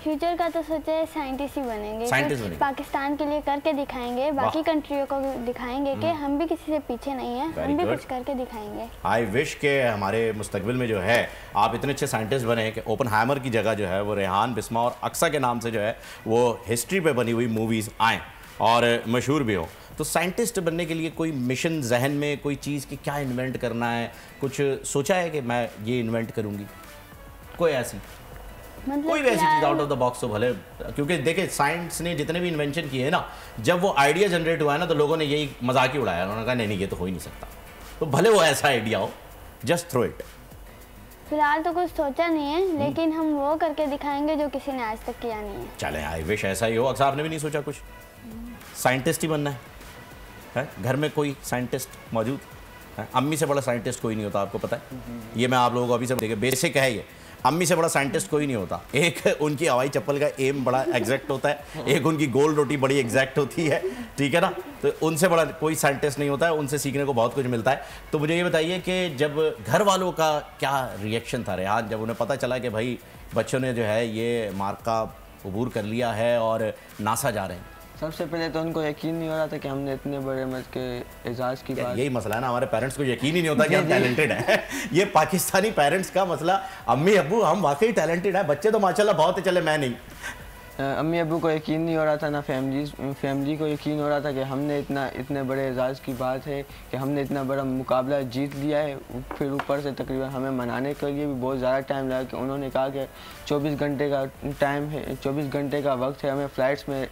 फ्यूचर का तो सोचा है साइंटिस्ट ही बनेंगे, पाकिस्तान के लिए करके दिखाएंगे, बाकी कंट्रियों को दिखाएंगे कि हम भी किसी से पीछे नहीं है, हम भी कुछ करके दिखाएंगे। आई विश के हमारे मुस्तकबिल में जो है आप इतने अच्छे साइंटिस्ट बने कि ओपनहाइमर की जगह जो है वो रेहान, बिस्मा और अक्सा के नाम से जो है वो हिस्ट्री पे बनी हुई मूवीज़ आएँ और मशहूर भी हो। तो साइंटिस्ट बनने के लिए कोई मिशन जहन में, कोई चीज़ कि क्या इन्वेंट करना है, कुछ सोचा है कि मैं ये इन्वेंट करूँगी? कोई ऐसी कोई भी ऐसी चीज़ आउट ऑफ द बॉक्स तो भले, क्योंकि देखिए साइंस ने जितने भी इन्वेंशन किए हैं ना, जब वो आइडिया जनरेट हुआ है ना तो लोगों ने यही मजाक ही उड़ाया, उन्होंने कहा नहीं ये तो हो ही नहीं सकता। तो भले वो ऐसा आइडिया हो, जस्ट थ्रो इट। फिलहाल तो कुछ सोचा नहीं है, लेकिन हम वो करके दिखाएंगे जो किसी ने आज तक किया नहीं है। चले, आई विश ऐसा ही हो। अक्सर आपने भी नहीं सोचा कुछ? साइंटिस्ट ही बनना है? घर में कोई साइंटिस्ट मौजूद है? अम्मी से बड़ा साइंटिस्ट कोई नहीं होता, आपको पता है ये, मैं आप लोगों को अभी से देखिए बेसिक है ये, अम्मी से बड़ा साइंटिस्ट कोई नहीं होता। एक उनकी हवाई चप्पल का एम बड़ा एग्जैक्ट होता है, एक उनकी गोल रोटी बड़ी एग्जैक्ट होती है, ठीक है ना? तो उनसे बड़ा कोई साइंटिस्ट नहीं होता है, उनसे सीखने को बहुत कुछ मिलता है। तो मुझे ये बताइए कि जब घर वालों का क्या रिएक्शन था रेहान, जब उन्हें पता चला कि भाई बच्चों ने जो है ये मार्क का अबूर कर लिया है और नासा जा रहे हैं? सबसे पहले तो उनको यकीन नहीं हो रहा था कि हमने इतने बड़े मत के एजाज़ की बात। यही मसला है ना, हमारे पेरेंट्स को यकीन ही नहीं होता कि हम टैलेंटेड हैं। ये पाकिस्तानी पेरेंट्स का मसला, अम्मी अब्बू हम वाकई टैलेंटेड हैं, बच्चे तो माशाल्लाह बहुत है, चले मैं नहीं। अम्मी अब्बू को यकीन नहीं हो रहा था ना फैमिली को यकीन हो रहा था कि हमने इतने बड़े एजाज़ की बात है कि हमने इतना बड़ा मुकाबला जीत लिया है। फिर ऊपर से तकरीबन हमें मनाने के लिए भी बहुत ज़्यादा टाइम लगा कि उन्होंने कहा कि 24 घंटे का टाइम है, 24 घंटे का वक्त है, हमें फ़्लाइट्स में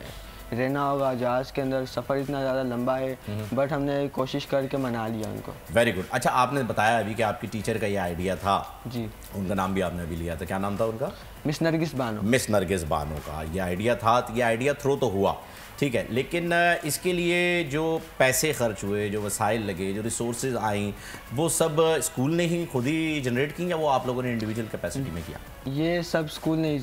रहना होगा, जहाज़ के अंदर सफ़र इतना ज़्यादा लंबा है, बट हमने कोशिश करके मना लिया उनको। Very good. अच्छा, आपने बताया अभी कि आपकी टीचर का ये आइडिया था जी, उनका नाम भी आपने अभी लिया था, क्या नाम था उनका? मिस नरगिस बानो। मिस नरगिस बानो का ये आइडिया था, तो ये आइडिया थ्रो तो हुआ, ठीक है, लेकिन इसके लिए जो पैसे खर्च हुए, जो वसाइल लगे, जो रिसोर्सेज आई, वो सब स्कूल ने ही खुद ही जनरेट की या वो आप लोगों ने इंडिविजुअल कैपेसिटी में किया? ये सब स्कूल ने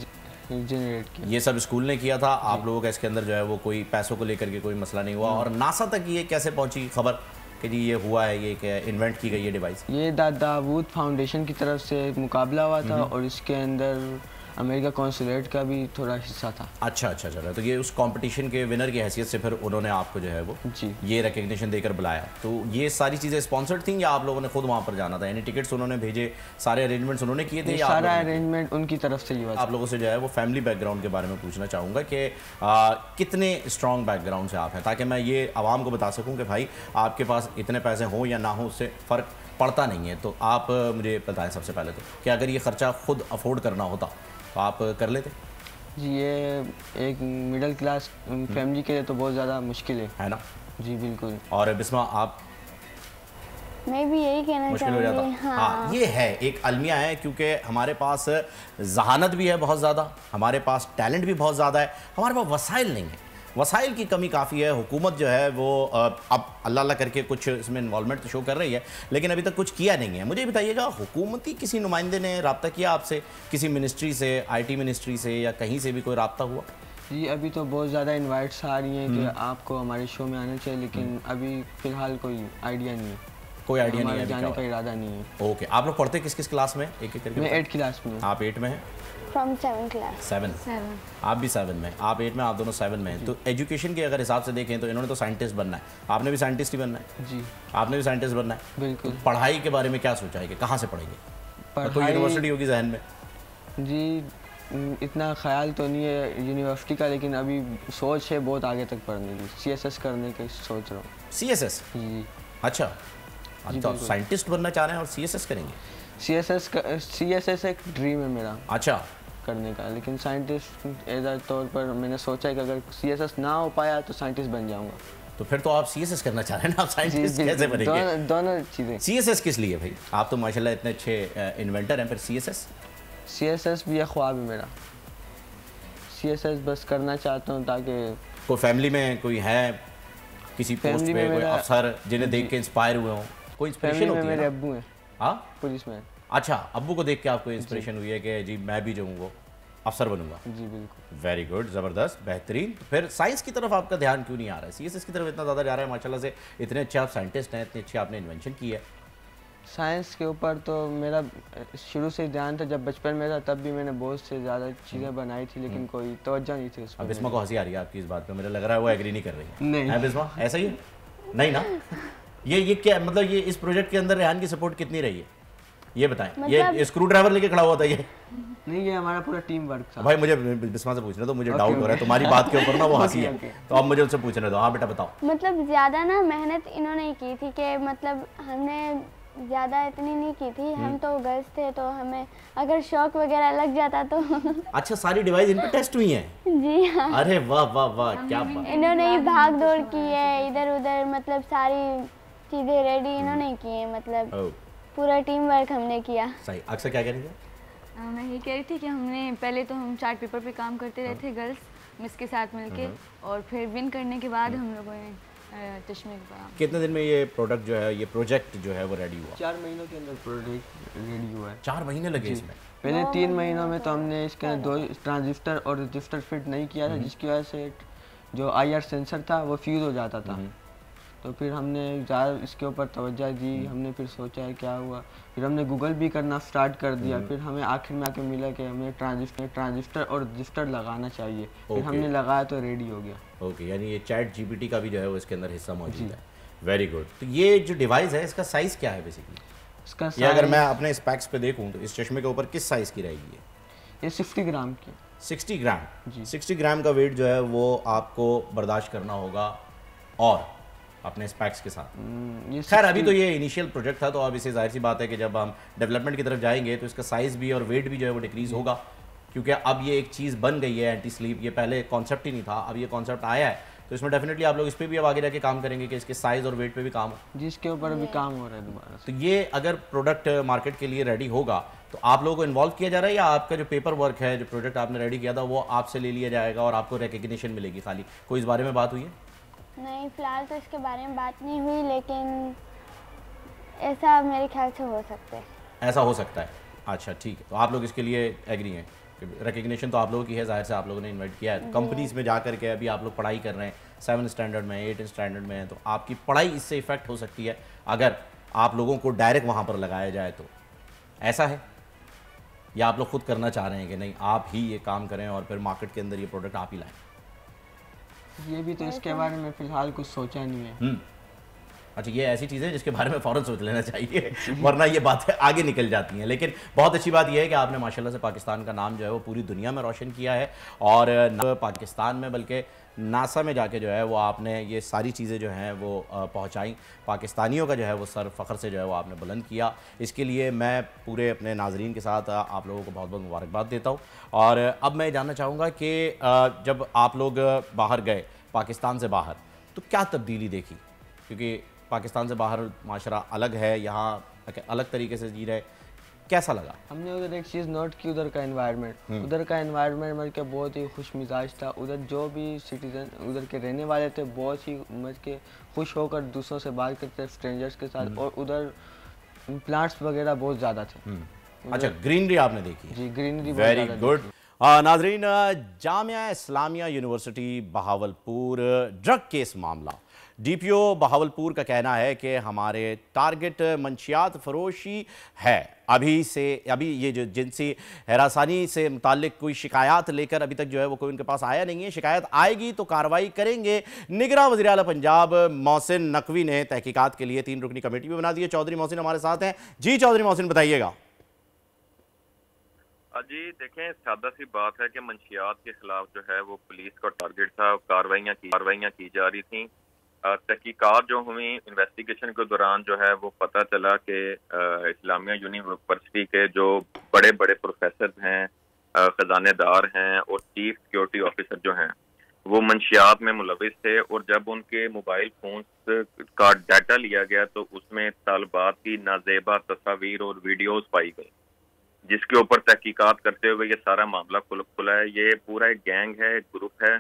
जनरेट किया। ये सब स्कूल ने किया था, आप लोगों का इसके अंदर जो है वो कोई पैसों को लेकर के कोई मसला नहीं हुआ? और नासा तक ये कैसे पहुंची खबर कि जी ये हुआ है, ये इन्वेंट की गई ये डिवाइस? ये दावूद फाउंडेशन की तरफ से मुकाबला हुआ था और इसके अंदर अमेरिका कौंसुलेट का भी थोड़ा हिस्सा था। अच्छा अच्छा चलो, तो ये उस कंपटीशन के विनर की हैसियत से फिर उन्होंने आपको जो है वो जी ये रिकग्निशन देकर बुलाया। तो ये सारी चीज़ें स्पॉन्सर्ड थी या आप लोगों ने खुद वहाँ पर जाना था? यानी टिकट्स उन्होंने भेजे, सारे अरेंजमेंट्स उन्होंने किए थे? सारा अरेंजमेंट उनकी तरफ से ही हुआ। आप लोगों से जो है वो फैमिली बैकग्राउंड के बारे में पूछना चाहूँगा कि कितने स्ट्रॉन्ग बैकग्राउंड से आप हैं, ताकि मैं ये आवाम को बता सकूँ कि भाई आपके पास इतने पैसे हों या ना हो उससे फ़र्क पड़ता नहीं है। तो आप मुझे बताएं सबसे पहले तो कि अगर ये ख़र्चा खुद अफोर्ड करना होता तो आप कर लेते? जी, ये एक मिडिल क्लास फैमिली के लिए तो बहुत ज़्यादा मुश्किल है ना? जी बिल्कुल। और बिस्मा आप? मैं भी यही कहना चाहूँगी। हाँ, ये है एक अलमिया है, क्योंकि हमारे पास जहानत भी है बहुत ज़्यादा, हमारे पास टैलेंट भी बहुत ज़्यादा है, हमारे पास वसाइल नहीं है, वसाइल की कमी काफ़ी है। हुकूमत जो है वो अब अल्लाह अल्लाह करके कुछ इसमें इन्वॉल्वमेंट तो शो कर रही है, लेकिन अभी तक कुछ किया नहीं है। मुझे बताइएगा, हुकूमती किसी नुमाइंदे ने रब्ता किया आपसे, किसी मिनिस्ट्री से, IT मिनिस्ट्री से या कहीं से भी कोई रब्ता हुआ? जी, अभी तो बहुत ज़्यादा इन्वाइट्स आ रही हैं कि आपको हमारे शो में आना चाहिए, लेकिन अभी फ़िलहाल कोई आइडिया नहीं है, कोई आइडिया नहीं है, जाने का इरादा नहीं है। ओके, आप लोग पढ़ते किस किस क्लास में? एक एक करके। मैं 8th क्लास में। आप 8 में हैं? From 7th class. 7। आप भी 7 में, आप 8 में, आप दोनों 7 में हैं। तो एजुकेशन के अगर हिसाब से देखें तो इन्होंने तो साइंटिस्ट बनना है, आपने भी साइंटिस्ट ही बनना है? जी, आपने भी साइंटिस्ट बनना है। बिल्कुल। तो पढ़ाई के बारे में क्या सोचा है कि कहाँ से पढ़ेंगे? कोई यूनिवर्सिटी होगी जहन में? जी, इतना ख्याल तो नहीं है यूनिवर्सिटी का, लेकिन अभी सोच है बहुत आगे तक पढ़ने की, CSS करने की सोच रहा हूँ। CSS? जी। अच्छा, तो साइंटिस्ट बनना चाह रहे हैं और CSS करेंगे? CSS एक ड्रीम है मेरा। अच्छा, करने का, लेकिन साइंटिस्ट एज तौर पर मैंने सोचा है कि अगर CSS ना हो पाया तो साइंटिस्ट बन जाऊंगा। तो फिर तो आप CSS करना चाह रहे हैं ना, आप साइंटिस्ट कैसे बनेंगे? दोनों चीज़ें। CSS किस लिए भाई? आप तो माशाल्लाह इतने अच्छे इन्वेंटर हैं, फिर CSS भी एक ख्वाब है मेरा। CSS बस करना चाहता हूँ ताकि कोई फैमिली में कोई है किसी पोस्ट पे कोई अफसर जिन्हें देख के इंस्पायर हुए हों, कोई इंस्पिरेशन होती है? मेरे अब्बू हैं। हाँ, पुलिस में। अच्छा, अब्बू को देख के आपको इंस्पिरेशन हुई है कि जी मैं भी जो हूँ वो अफसर बनूंगा? जी बिल्कुल। वेरी गुड, ज़बरदस्त, बेहतरीन। तो फिर साइंस की तरफ आपका ध्यान क्यों नहीं आ रहा है? CSS की तरफ इतना ज़्यादा जा रहा है, माशाल्लाह से इतने अच्छे आप साइंटिस्ट हैं, इतने अच्छे आपने इन्वेंशन की है। साइंस के ऊपर तो मेरा शुरू से ध्यान था, जब बचपन में था तब भी मैंने बहुत से ज़्यादा चीज़ें बनाई थी, लेकिन कोई तवज्जो नहीं थी उसमें। अब बिस्मा को हंसी आ रही है आपकी इस बात पे, मुझे लग रहा है वो एग्री नहीं कर रही है। नहीं है बिस्मा, ऐसा ही है? नहीं ना? ये क्या मतलब, ये इस प्रोजेक्ट के अंदर रेहान की सपोर्ट कितनी रही है ये बताएं? मतलब ये स्क्रू ड्राइवर लेके खड़ा हुआ था ये? नहीं, ये हमारा पूरा टीम वर्क था। भाई मुझे बिस्मा से पूछना, तो मुझे डाउट हो रहा है तुम्हारी बात के ऊपर ना, वो हंसी है, तो अब मुझे उनसे पूछने दो। हाँ बेटा बताओ। मतलब ज़्यादा ना मेहनत इन्होंने की थी कि मतलब हमने ज़्यादा इतनी नहीं की थी, हम तो गर्ल्स थे तो हमें अगर शौक वगैरह लग जाता तो। अच्छा, सारी डिवाइस इन पे टेस्ट हुई हैं? जी हाँ। अरे वाह वाह वाह, क्या बात। इन्होंने ही भाग दौड़ की है इधर उधर, मतलब सारी चीज़ें रेडी इन्होंने की है, मतलब पूरा टीम वर्क हमने किया। सही। अक्सर क्या करेंगे? मैं ये कह रही थी कि हमने पहले तो हम चार्ट पेपर पे काम करते रहे थे गर्ल्स मिस के साथ मिलके, और फिर विन करने के बाद हम लोगों ने चश्मे का। कितने दिन में ये प्रोडक्ट जो है, ये प्रोजेक्ट जो है वो रेडी हुआ? 4 महीनों के अंदर प्रोजेक्ट रेडी हुआ है। 4 महीने लगे इसमें? पहले 3 महीनों में तो हमने इसके अंदर 2 ट्रांजिस्टर और रजिस्टर फिट नहीं किया था, जिसकी वजह से जो IR सेंसर था वो फ्यूज़ हो जाता था। तो फिर हमने ज़्यादा इसके ऊपर तवज्जो दी, हमने फिर सोचा है क्या हुआ, फिर हमने गूगल भी करना स्टार्ट कर दिया। फिर हमें आखिर में आके मिला कि हमें ट्रांजिस्टर और रजिस्टर लगाना चाहिए। फिर हमने लगाया तो रेडी हो गया। ओके, यानी ये चैट जीपीटी का भी जो है वो इसके अंदर हिस्सा मौजूद है। Very good. तो ये जो डिवाइस है इसका साइज़ क्या है बेसिकली? इसका ये अगर मैं अपने स्पेक्स पे देखूं तो इस चश्मे के ऊपर किस साइज़ की रहेगी? ये 60 ग्राम की। 60 ग्राम जी। 60 ग्राम का वेट जो है वो आपको बर्दाश्त करना होगा और अपने स्पेक्स के साथ। खैर अभी तो ये इनिशियल प्रोजेक्ट था, तो अब इसे जाहिर सी बात है कि जब हम डेवलपमेंट की तरफ जाएंगे तो इसका साइज़ भी और वेट भी जो है वो डिक्रीज़ होगा, क्योंकि अब ये एक चीज़ बन गई है एंटी स्लीप। ये पहले कॉन्सेप्ट ही नहीं था, अब ये कॉन्सेप्ट आया है, तो इसमें डेफिनेटली आप लोग इस पर भी अब आगे जाके काम करेंगे कि इसके साइज़ और वेट पे भी काम हो, जिसके ऊपर भी काम हो रहा है दोबारा। तो ये अगर प्रोडक्ट मार्केट के लिए रेडी होगा तो आप लोगों को इन्वॉल्व किया जा रहा है, या आपका जो पेपर वर्क है, जो प्रोजेक्ट आपने रेडी किया था, वो आपसे ले लिया जाएगा और आपको रिकग्निशन मिलेगी खाली? कोई इस बारे में बात हुई है? नहीं, फिलहाल तो इसके बारे में बात नहीं हुई, लेकिन ऐसा मेरे ख्याल से हो सकता है। ऐसा हो सकता है, अच्छा ठीक है। तो आप लोग इसके लिए एग्री हैं? रिकग्निशन तो आप लोगों की है, जाहिर से आप लोगों ने इन्वाइट किया है। कंपनीज में जा करके अभी आप लोग पढ़ाई कर रहे हैं, 7 स्टैंडर्ड में, 8 स्टैंडर्ड में, तो आपकी पढ़ाई इससे इफेक्ट हो सकती है अगर आप लोगों को डायरेक्ट वहाँ पर लगाया जाए तो। ऐसा है, या आप लोग खुद करना चाह रहे हैं कि नहीं आप ही ये काम करें और फिर मार्केट के अंदर ये प्रोडक्ट आप ही लाएं? ये भी तो इसके बारे में फ़िलहाल कुछ सोचा नहीं है। अच्छा, ये ऐसी चीज़ें जिसके बारे में फ़ौरन सोच लेना चाहिए, वरना ये बातें आगे निकल जाती हैं। लेकिन बहुत अच्छी बात यह है कि आपने माशाल्लाह से पाकिस्तान का नाम जो है वो पूरी दुनिया में रोशन किया है, और न पाकिस्तान में बल्कि नासा में जाके जो है वो आपने ये सारी चीज़ें जो हैं वो पहुंचाई। पाकिस्तानियों का जो है वो सर फ़ख्र से जो है वो आपने बुलंद किया। इसके लिए मैं पूरे अपने नाजरीन के साथ आप लोगों को बहुत बहुत मुबारकबाद देता हूँ। और अब मैं जानना चाहूँगा कि जब आप लोग बाहर गए, पाकिस्तान से बाहर, तो क्या तब्दीली देखी? क्योंकि पाकिस्तान से बाहर माशरा अलग है, यहाँ अलग तरीके से जी रहे, कैसा लगा? हमने उधर एक चीज़ नोट की, उधर का एनवायरनमेंट। उधर का एनवायरनमेंट मतलब के बहुत ही खुश मिजाज था। उधर जो भी सिटीजन उधर के रहने वाले थे बहुत ही मतलब के खुश होकर दूसरों से बात करते थे, स्ट्रेंजर्स के साथ। और उधर प्लांट्स वगैरह बहुत ज़्यादा थे। अच्छा, ग्रीनरी आपने देखी? जी, ग्रीनरी वेरी गुड। नाजरीन, Jamia Islamia university Bahawalpur drug case मामला। डीपीओ बहावलपुर का कहना है कि हमारे टारगेट मंशियात फरोशी है। अभी ये जो जिनसी हरासानी से मुताल्लिक कोई शिकायत लेकर अभी तक जो है वो कोई उनके पास आया नहीं है। शिकायत आएगी तो कार्रवाई करेंगे। निगरां वज़ीर आला पंजाब मोहसिन नकवी ने तहकीकात के लिए 3 रुकनी कमेटी भी बना दी है। चौधरी मोहसिन हमारे साथ हैं। जी चौधरी मोहसिन, बताइएगा। जी देखें, सादा सी बात है कि मंशियात के खिलाफ जो है वो पुलिस का टारगेट था, कार्रवाइयाँ की जा रही थी। तहकीकात जो हुई, इन्वेस्टिगेशन के दौरान जो है वो पता चला कि इस्लामिया यूनिवर्सिटी के जो बड़े बड़े प्रोफेसर हैं, खजानेदार हैं और चीफ सिक्योरिटी ऑफिसर जो हैं, वो मंशियात में मुलविस थे। और जब उनके मोबाइल फोन का डाटा लिया गया तो उसमें तालबात की नाजेबा तस्वीर और वीडियोस पाई गई, जिसके ऊपर तहकीकात करते हुए ये सारा मामला खुला है। ये पूरा एक गैंग है, एक ग्रुप है,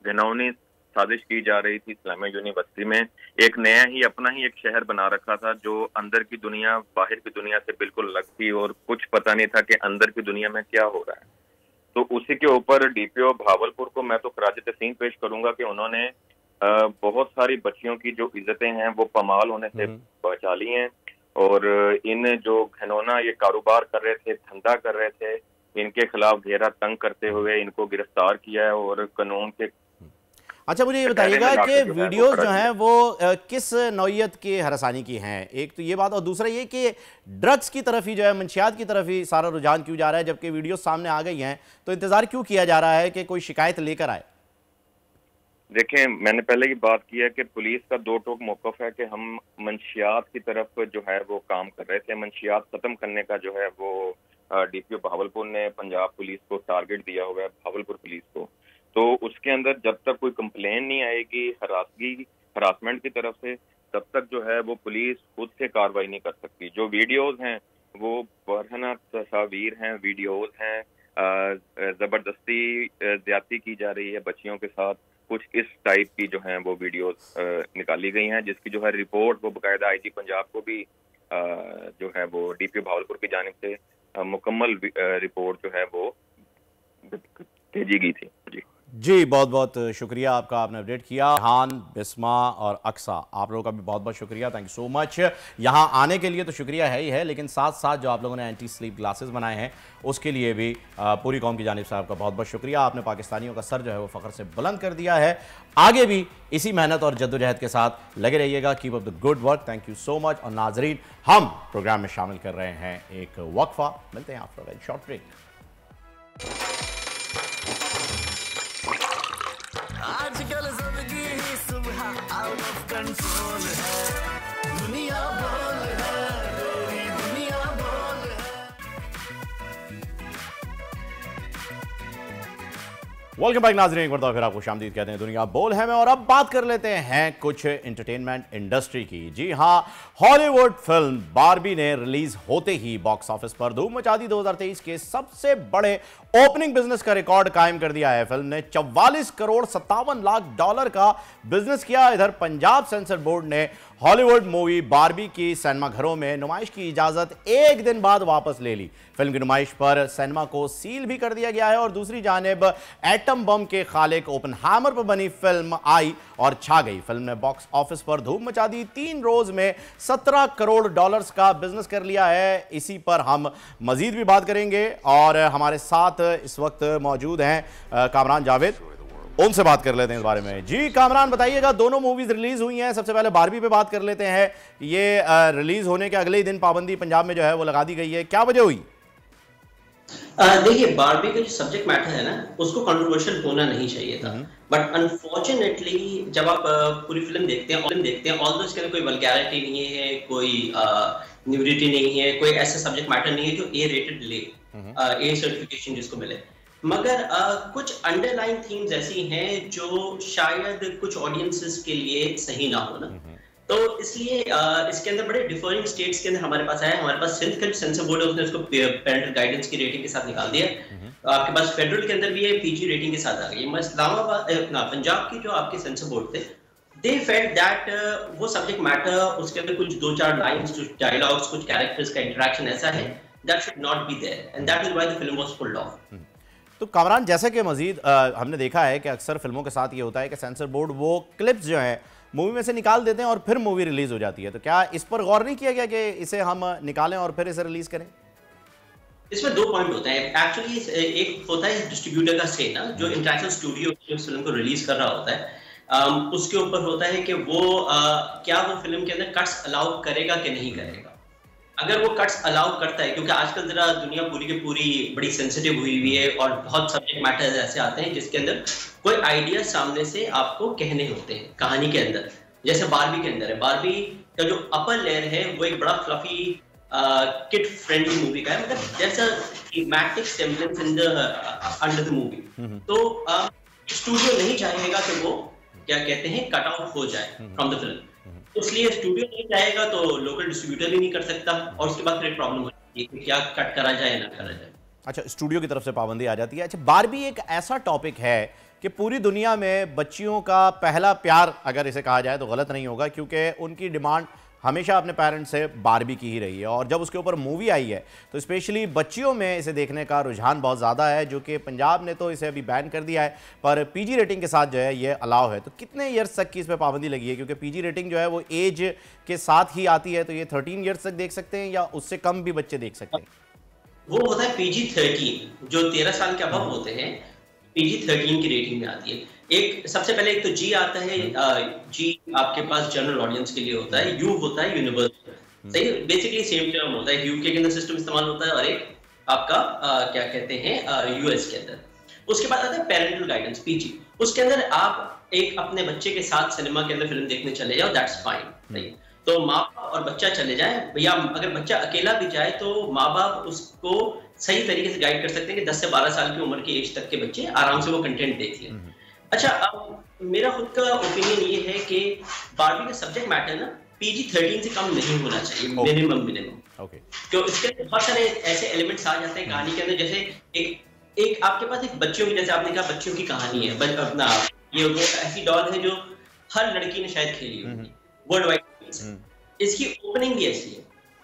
घिनौनी साजिश की जा रही थी इस्लामिया यूनिवर्सिटी में। एक नया ही अपना ही एक शहर बना रखा था जो अंदर की दुनिया बाहर की दुनिया से बिल्कुल अलग थी और कुछ पता नहीं था कि अंदर की दुनिया में क्या हो रहा है। तो उसी के ऊपर डीपीओ भावलपुर को मैं तो खराज तहसीन पेश करूंगा कि उन्होंने बहुत सारी बच्चियों की जो इज्जतें हैं वो पमाल होने से बचा ली हैं। और इन जो घिनौना ये कारोबार कर रहे थे, धंधा कर रहे थे, इनके खिलाफ घेरा तंग करते हुए इनको गिरफ्तार किया है और कानून के। अच्छा, मुझे ये बताइएगा कि वीडियोस जो हैं वो किस नौइयत की हरासानी की हैं? एक तो ये बात, और दूसरा ये कि ड्रग्स की तरफ ही जो है, मंशियात की तरफ ही सारा रुझान क्यों जा रहा है? जबकि वीडियोस सामने आ गई हैं तो इंतजार क्यों किया जा रहा है कि कोई शिकायत लेकर आए? देखें, मैंने पहले ही बात की है कि पुलिस का दो टोक मौक़िफ़ है कि हम मंशियात की तरफ जो है वो काम कर रहे थे। मंशियात खत्म करने का जो है वो डीपीओ भावलपुर ने पंजाब पुलिस को टारगेट दिया हुआ है, भावलपुर पुलिस को। तो उसके अंदर जब तक कोई कंप्लेन नहीं आएगी हरासमेंट की तरफ से, तब तक जो है वो पुलिस खुद से कार्रवाई नहीं कर सकती। जो वीडियोस हैं वो बरहना तस्वीर हैं, वीडियोस हैं, जबरदस्ती ज्यादती की जा रही है बच्चियों के साथ। कुछ इस टाइप की जो हैं वो वीडियोस निकाली गई हैं, जिसकी जो है रिपोर्ट वो बाकायदा आईजी पंजाब को भी जो है वो डीपीओ भावलपुर की जानिब से मुकम्मल रिपोर्ट जो है वो भेजी गई थी। जी जी बहुत बहुत शुक्रिया आपका, आपने अपडेट किया। हान, बिस्मा और अक्सा, आप लोगों का भी बहुत बहुत शुक्रिया, थैंक यू सो मच। यहाँ आने के लिए तो शुक्रिया है ही है, लेकिन साथ साथ जो आप लोगों ने एंटी स्लीप ग्लासेस बनाए हैं उसके लिए भी पूरी कौम की जानिब से आपका बहुत बहुत शुक्रिया। आपने पाकिस्तानियों का सर जो है वो फ़ख्र से बुलंद कर दिया है। आगे भी इसी मेहनत और जद्दोजहद के साथ लगे रहिएगा। Keep up the good work, thank you so much. और नाजरीन, हम प्रोग्राम में शामिल कर रहे हैं एक वक्फा, मिलते हैं आफ्टर अ शॉर्ट ब्रेक। आजकल जिंदगी ही सुबह आउट ऑफ कंट्रोल है, दुनिया बोल है, तेरी दुनिया बोल है। वेलकम बैक नाज़रीन, एक बार फिर आपको शामदीद कहते हैं दुनिया बोल है में। और अब बात कर लेते हैं कुछ एंटरटेनमेंट इंडस्ट्री की। जी हाँ, हॉलीवुड फिल्म बारबी ने रिलीज होते ही बॉक्स ऑफिस पर धूम मचा दी। 2023 के सबसे बड़े ओपनिंग बिजनेस का रिकॉर्ड कायम कर दिया है। फिल्म ने 44 करोड़ 57 लाख डॉलर का बिजनेस किया। इधर पंजाब सेंसर बोर्ड ने हॉलीवुड मूवी बारबी की सिनेमा घरों में नुमाइश की इजाजत एक दिन बाद वापस ले ली। फिल्म की नुमाइश पर सिनेमा को सील भी कर दिया गया है। और दूसरी जानिब एटम बम के खालिक ओपनहाइमर पर बनी फिल्म आई और छा गई। फिल्म ने बॉक्स ऑफिस पर धूम मचा दी। 3 रोज में 17 करोड़ डॉलर्स का बिजनेस कर लिया है। इसी पर हम मजीद भी बात करेंगे और हमारे साथ इस वक्त मौजूद हैं कामरान जावेद, उनसे बात कर लेते हैं इस बारे में। जी कामरान, बताइएगा, दोनों मूवीज रिलीज हुई हैं। सबसे पहले बारबी पे बात कर लेते हैं। ये रिलीज होने के अगले ही दिन पाबंदी पंजाब में जो है वो लगा दी गई है, क्या वजह हुई? देखिए, बारबी का जो सब्जेक्ट मैटर है ना, उसको कंट्रोवर्शियल होना नहीं चाहिए था, बट अनफॉर्चुनेटली जब आप पूरी फिल्म देखते हैं ऑल्दो इसके अंदर कोई वल्गैरिटी नहीं है, कोई न्यूडिटी नहीं है, कोई ऐसा सब्जेक्ट मैटर नहीं है जो ए रेटेड ले, ए सर्टिफिकेशन जिसको मिले, मगर कुछ अंडरलाइन थीम्स ऐसी हैं जो शायद कुछ ऑडियंसेस के लिए सही ना हो ना, तो इसलिए इसके अंदर बड़े डिफरिंग स्टेट्स के अंदर हमारे पास आया। हमारे पास सिंध का सेंसर बोर्ड है, उसने उसको पेरेंटल गाइडेंस की रेटिंग के साथ निकाल दिया। आपके पास फेडरल के अंदर भी है, पीजी रेटिंग के साथ आ गई। इस्लामाबाद पंजाब की जो आपके सेंसर बोर्ड थे, दे फेल्ट दैट वो सब्जेक्ट मैटर, उसके अंदर कुछ 2-4 लाइंस, कुछ डायलॉग्स, कुछ कैरेक्टर्स का इंटरेक्शन ऐसा है that should not be there, and that is why the film was pulled off. तो कामरान, जैसे कि मजीद हमने देखा है कि अक्सर फिल्मों के साथ ये होता है कि सेंसर बोर्ड वो क्लिप्स जो हैं मूवी में से निकाल देते हैं और फिर मूवी रिलीज हो जाती है, तो क्या इस पर गौर नहीं किया गया कि इसे हम निकालें और फिर इसे रिलीज करें? इसमें 2 पॉइंट होते हैं एक्चुअली। एक होता है डिस्ट्रीब्यूटर का से ना, जो इंटरनेशनल स्टूडियो उस फिल्म को रिलीज कर रहा होता है, उसके ऊपर होता है कि वो क्या वो फिल्म के अंदर कट्स अलाउ करेगा कि नहीं करेगा। अगर वो कट्स अलाउ करता है, क्योंकि आजकल जरा दुनिया पूरी की पूरी बड़ी सेंसिटिव हुई है और बहुत सब्जेक्ट मैटर्स ऐसे आते हैं जिसके अंदर कोई आइडिया सामने से आपको कहने होते हैं कहानी के अंदर, जैसे बारबी के अंदर है। बारबी का जो अपर लेयर है वो एक बड़ा फ्लफी किड फ्रेंडली मूवी का है, मतलब जैसा thematic semblance in the under the movie. तो स्टूडियो नहीं चाहेगा कि वो क्या कहते हैं कट आउट हो जाए फ्रॉम द फिल्म, इसलिए स्टूडियो नहीं चाहेगा तो लोकल डिस्ट्रीब्यूटर भी नहीं कर सकता, और उसके बाद फिर प्रॉब्लम होती है कि क्या कट करा जाए ना करा जाए। अच्छा, स्टूडियो की तरफ से पाबंदी आ जाती है। अच्छा, बारबी एक ऐसा टॉपिक है कि पूरी दुनिया में बच्चियों का पहला प्यार अगर इसे कहा जाए तो गलत नहीं होगा, क्योंकि उनकी डिमांड हमेशा अपने पेरेंट्स से बारबी की ही रही है। और जब उसके ऊपर मूवी आई है तो स्पेशली बच्चियों में इसे देखने का रुझान बहुत ज़्यादा है, जो कि पंजाब ने तो इसे अभी बैन कर दिया है, पर पीजी रेटिंग के साथ जो है ये अलाउ है। तो कितने ईयर्स तक की इस पर पाबंदी लगी है? क्योंकि पीजी रेटिंग जो है वो एज के साथ ही आती है, तो ये 13 ईयर्स तक देख सकते हैं या उससे कम भी बच्चे देख सकते हैं? वो होता है PG-13, जो 13 साल के अबव होते हैं, PG-13 की रेटिंग में आती है। एक सबसे पहले एक तो जी आता है, जी आपके पास जनरल ऑडियंस के लिए होता है, यू होता है यूनिवर्सल, सही, बेसिकली सेम टर्म होता है, यूके के अंदर सिस्टम इस्तेमाल होता है और एक आपका क्या कहते हैं यूएस के अंदर। उसके बाद आता है पेरेंटल गाइडेंस पीजी, उसके अंदर आप एक अपने बच्चे के साथ सिनेमा के अंदर फिल्म देखने चले जाओ, दैट्स फाइन, सही। तो माँ और बच्चा चले जाए, या अगर बच्चा अकेला भी जाए तो माँ बाप उसको सही तरीके से गाइड कर सकते हैं कि 10 से 12 साल की उम्र की एज तक के बच्चे आराम से वो कंटेंट देख लें। अच्छा, अब मेरा खुद का ओपिनियन ये है कि बारबी का सब्जेक्ट मैटर ना PG-13 से कम नहीं होना चाहिए, मिनिमम। तो इसके बहुत सारे ऐसे एलिमेंट्स आ जाते हैं कहानी के अंदर, जैसे एक आपके पास एक बच्चों की, जैसे आपने कहा बच्चों की कहानी है, अपना ये वो ऐसी डॉल है जो हर लड़की ने शायद खेली होगी वर्ल्ड वाइड। इसकी ओपनिंग भी ऐसी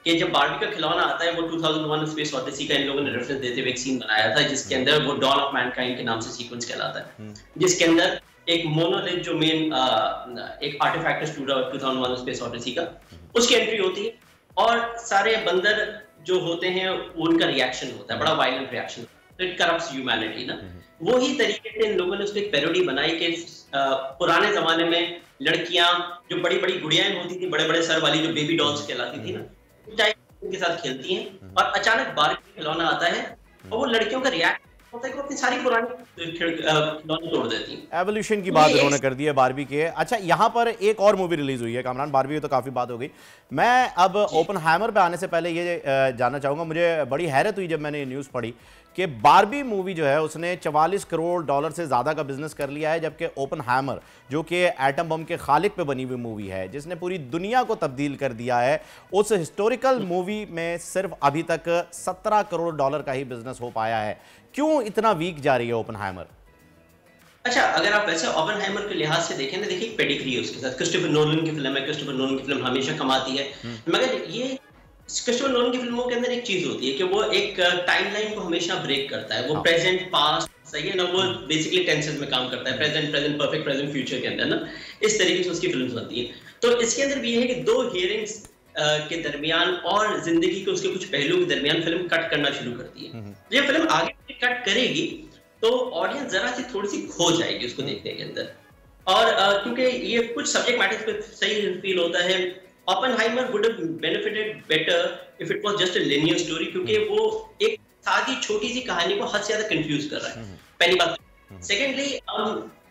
है कि जब बार्बी का खिलौना आता है, वो 2001 स्पेस ऑडिसी का इन लोगों ने रेफरेंस देते हुए एक सीन बनाया था, जिसके अंदर वो डॉन ऑफ मैनकाइंड के नाम से सीक्वेंस कहलाता है, जिसके अंदर एक मोनोलिथ जो मेन एक आर्टिफैक्ट है 2001 स्पेस ऑडिसी का, उसकी एंट्री होती है और सारे बंदर जो होते हैं उनका रिएक्शन होता है, बड़ा वायलेंट रिएक्शन, तो इट करप्ट्स ह्यूमैनिटी ना। वही तरीके से इन लोगों ने उसको एक पैरोडी बनाई कि पुराने जमाने में लड़कियां जो बड़ी बड़ी गुड़ियाएं होती थी, बड़े बड़े सर वाली जो बेबी डॉल्स कहलाती थी ना, उनके साथ खेलती हैं और अचानक बार्बी खिलौना आता है और वो लड़कियों का रिएक्ट होता है कि अपनी सारी पुरानी खिलौने तोड़ देती हैं। एवोल्यूशन की बात उन्होंने कर दी है बार्बी के। अच्छा, यहाँ पर एक और मूवी रिलीज हुई है कामरान, बार्बी की तो काफी बात हो गई। मैं अब ओपनहाइमर पे आने से पहले ये जानना चाहूंगा, मुझे बड़ी हैरत हुई जब मैंने ये न्यूज़ पढ़ी कि बार्बी मूवी जो है उसने 44 करोड़ डॉलर से ज़्यादा का बिजनेस कर लिया है, जबकि ओपनहाइमर जो कि एटम बम के खालिक पे बनी हुई मूवी है, जिसने पूरी दुनिया को तब्दील कर दिया है, उस हिस्टोरिकल मूवी में सिर्फ अभी तक 17 करोड़ डॉलर का ही बिजनेस हो पाया है। क्यों इतना वीक जा रही है ओपनहाइमर? अच्छा, अगर आप वैसे ओपनहाइमर के लिहाज से देखें ना, देखिए पेडिग्री है उसके साथ, क्रिस्टोफर नोलन की फिल्म है, क्रिस्टोफर नोलन की फिल्म हमेशा कमाती है, मगर ये क्रिस्टोफर नोलन की फिल्मों के अंदर एक चीज होती है कि वो एक टाइमलाइन को हमेशा ब्रेक करता है, वो प्रेजेंट पास्ट, सही है ना, वो बेसिकली टेंसेस में काम करता है, present present perfect present future के अंदर ना, इस तरीके से उसकी फिल्म्स बनती है। तो इसके अंदर भी ये है कि दो हियरिंग्स के दरमियान और जिंदगी के उसके कुछ पहलुओं के दरमियान फिल्म कट करना शुरू करती है। ये फिल्म आगे कट करेगी तो ऑडियंस जरा सी थोड़ी सी खो जाएगी उसको देखने के अंदर, और क्योंकि ये कुछ सब्जेक्ट मैटर्स पे सही फील होता है। Oppenheimer would have benefited better if it was just a linear story, क्योंकि वो एक सादी छोटी सी कहानी को हद से ज्यादा कंफ्यूज कर रहा है, पहली बात। सेकेंडली,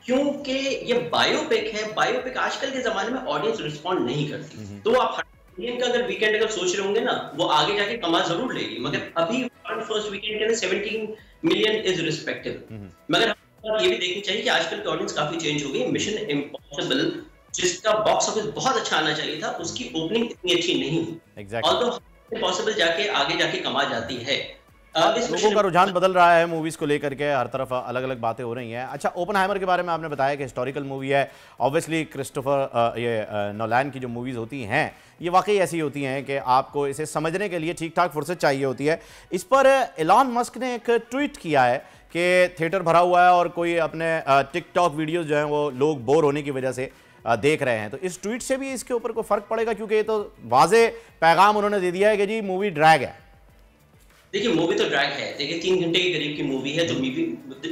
क्योंकि ये बायोपिक है, बायोपिक आजकल के जमाने में ऑडियंस रिस्पॉन्ड नहीं करती, तो आप का अगर वीकेंड अगर सोच रहे होंगे ना, वो आगे जाके कमा जरूर लेगी, मगर अभी फर्स्ट वीकेंड के अंदर 17 मिलियन इज रिस्पेक्टिव। मगर ये भी देखनी चाहिए कि आजकल की ऑडियंस काफी चेंज हो गई। मिशन इम्पॉसिबल जिसका बॉक्स ऑफिस बहुत अच्छा आना चाहिए था, उसकी ओपनिंग इतनी अच्छी नहीं हुई, ऑल्दो इम्पॉसिबल जाके आगे जाके कमा जाती है। लोगों का रुझान बदल रहा है मूवीज को लेकर के, हर तरफ अलग अलग बातें हो रही हैं। अच्छा, ओपनहाइमर के बारे में आपने बताया कि हिस्टोरिकल मूवी है, ऑब्वियसली क्रिस्टोफर नोलन की जो मूवीज होती हैं ये वाकई ऐसी होती हैं कि आपको इसे समझने के लिए ठीक ठाक फुर्सत चाहिए होती है। इस पर एलॉन मस्क ने एक ट्वीट किया है कि थिएटर भरा हुआ है और कोई अपने टिकटॉक वीडियोज जो हैं वो लोग बोर होने की वजह से देख रहे हैं, तो इस ट्वीट से भी इसके ऊपर कोई फर्क पड़ेगा? क्योंकि ये तो वाजे पैगाम उन्होंने दे दिया है कि जी मूवी ड्रैग है। देखिए, मूवी तो ड्रैग है, देखिए 3 घंटे के करीब की मूवी है, तो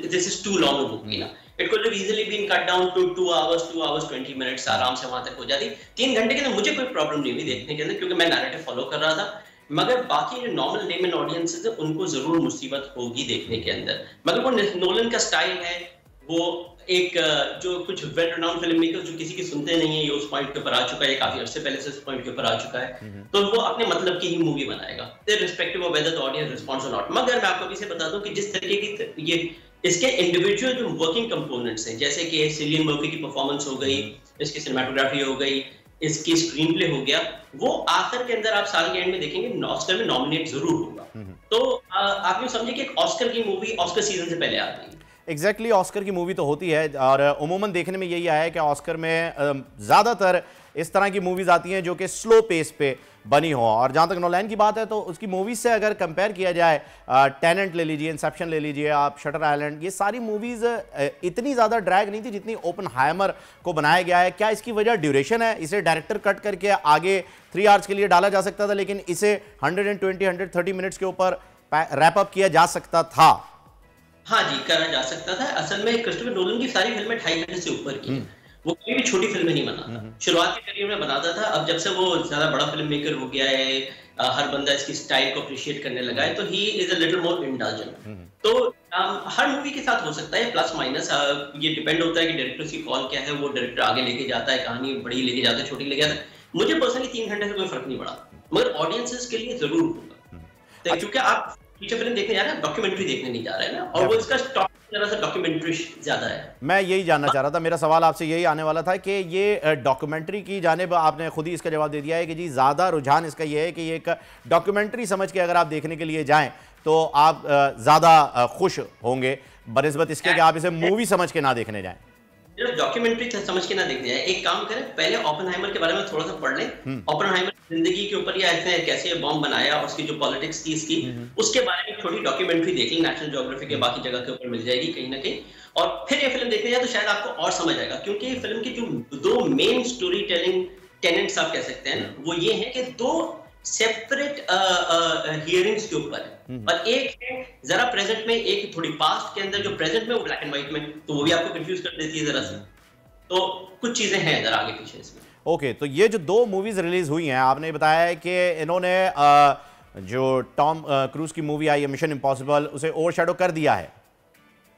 this is too long movie ना, it could have easily been cut down to 2 hours 20 minutes, आराम से वहां तक हो जाती। 3 घंटे के अंदर मुझे कोई प्रॉब्लम नहीं हुई देखने के अंदर, क्योंकि मैं नैरेटिव फॉलो कर रहा था, मगर बाकी जो नॉर्मल लेमन ऑडियंसेस है उनको जरूर मुसीबत होगी देखने के अंदर। मगर वो नोलन का स्टाइल है, वो एक जो कुछ वेल रिनाउंड फिल्म मेकर जो किसी की सुनते नहीं है, ये उस पॉइंट के ऊपर आ चुका है, काफी अर्से पहले से उस पॉइंट के ऊपर आ चुका है, तो वो अपने मतलब की ही मूवी बनाएगा, irrespective of whether the audience responds और नॉट। मगर मैं आपको इसे बता दूं कि जिस तरीके की ये इसके इंडिविजुअल जो वर्किंग कंपोनेंट्स हैं, जैसे कि सिलियन मर्फी की परफॉर्मेंस हो गई, इसकी सिनेमेटोग्राफी हो गई, इसकी स्क्रीन प्ले हो गया, वो आखिर के अंदर आप साल के एंड में देखेंगे ऑस्कर में नॉमिनेट जरूर होगा। तो आप यूं समझिए कि एक ऑस्कर की मूवी ऑस्कर सीजन से पहले आ गई। एग्जैक्टली, ऑस्कर की मूवी तो होती है और उमूमन देखने में यही आया है कि ऑस्कर में ज़्यादातर इस तरह की मूवीज़ आती हैं जो कि स्लो पेस पे बनी हो। और जहाँ तक नोलन की बात है तो उसकी मूवीज़ से अगर कंपेयर किया जाए, टेनेंट ले लीजिए, इंसेप्शन ले लीजिए आप, शटर आइलैंड, ये सारी मूवीज़ इतनी ज़्यादा ड्रैग नहीं थी जितनी ओपनहाइमर को बनाया गया है। क्या इसकी वजह ड्यूरेशन है? इसे डायरेक्टर कट करके आगे 3 hours के लिए डाला जा सकता था, लेकिन इसे 120-130 मिनट्स के ऊपर रैप अप किया जा सकता था। हाँ जी, करा जा सकता था। असल में क्रिस्टोफर नोलन की सारी फिल्में 2.5 घंटे से ऊपर की, वो कोई भी छोटी फिल्में नहीं बनाता। शुरुआत के करियर में बनाता था, अब जब से वो ज्यादा बड़ा फिल्म मेकर हो गया है, हर बंदा इसकी स्टाइल को अप्रिशिएट करने लगा है, तो he is a little more indulgent. तो हर मूवी के साथ हो सकता है प्लस माइनस, ये डिपेंड होता है कि डायरेक्टर की कॉल क्या है, वो डायरेक्टर आगे लेके जाता है, कहानी बड़ी लेके जाता है, छोटी लेके जाता है। मुझे पर्सनली 3 घंटे से कोई फर्क नहीं पड़ा, मगर ऑडियंसेस के लिए जरूर होगा, क्योंकि आप फीचर फिल्म देखने जा रहे हैं, डॉक्यूमेंट्री देखने नहीं जा रहे हैं ना, और वो इसका स्टॉक जरा सा डॉक्यूमेंट्री ज्यादा है। मैं यही जानना चाह रहा था, मेरा सवाल आपसे यही आने वाला था कि ये डॉक्यूमेंट्री की जानिब आपने खुद ही इसका जवाब दे दिया है कि जी ज़्यादा रुझान इसका ये है कि ये एक डॉक्यूमेंट्री समझ के अगर आप देखने के लिए जाएं तो आप ज़्यादा खुश होंगे, बनिस्बत इसके कि आप इसे मूवी समझ के ना देखने जाएं। सिर्फ डॉक्यूमेंट्री समझ के ना देखने जाए, एक काम करें, पहले ओपेनहाइमर के बारे में थोड़ा सा पढ़ लें। ओपेनहाइमर जिंदगी के ऊपर या ऐसे कैसे बॉम्ब बनाया, उसकी जो पॉलिटिक्स थी इसकी, उसके बारे में छोटी डॉक्यूमेंट्री देख ली, नेशनल ज्योग्राफी के बाकी जगह के ऊपर मिल जाएगी कहीं ना कहीं, और फिर ये फिल्म देखने जाए तो शायद आपको और समझ आएगा। क्योंकि फिल्म की जो दो मेन स्टोरी टेलिंग टेनेंट्स आप कह सकते हैं, वो ये है कि दो सेपरेट हियरिंग्स के ऊपर है, और एक है जरा प्रेजेंट में, एक थोड़ी पास्ट के अंदर, जो प्रेजेंट में वो ब्लैक एंड व्हाइट में, तो वो भी आपको कंफ्यूज कर देती है जरा सी। तो कुछ चीजें हैं जरा आगे पीछे इसमें। ओके, तो ये जो दो मूवीज रिलीज हुई हैं, आपने बताया है कि इन्होंने जो टॉम क्रूज की मूवी आई है मिशन इम्पॉसिबल, उसे ओवरशैडो कर दिया है।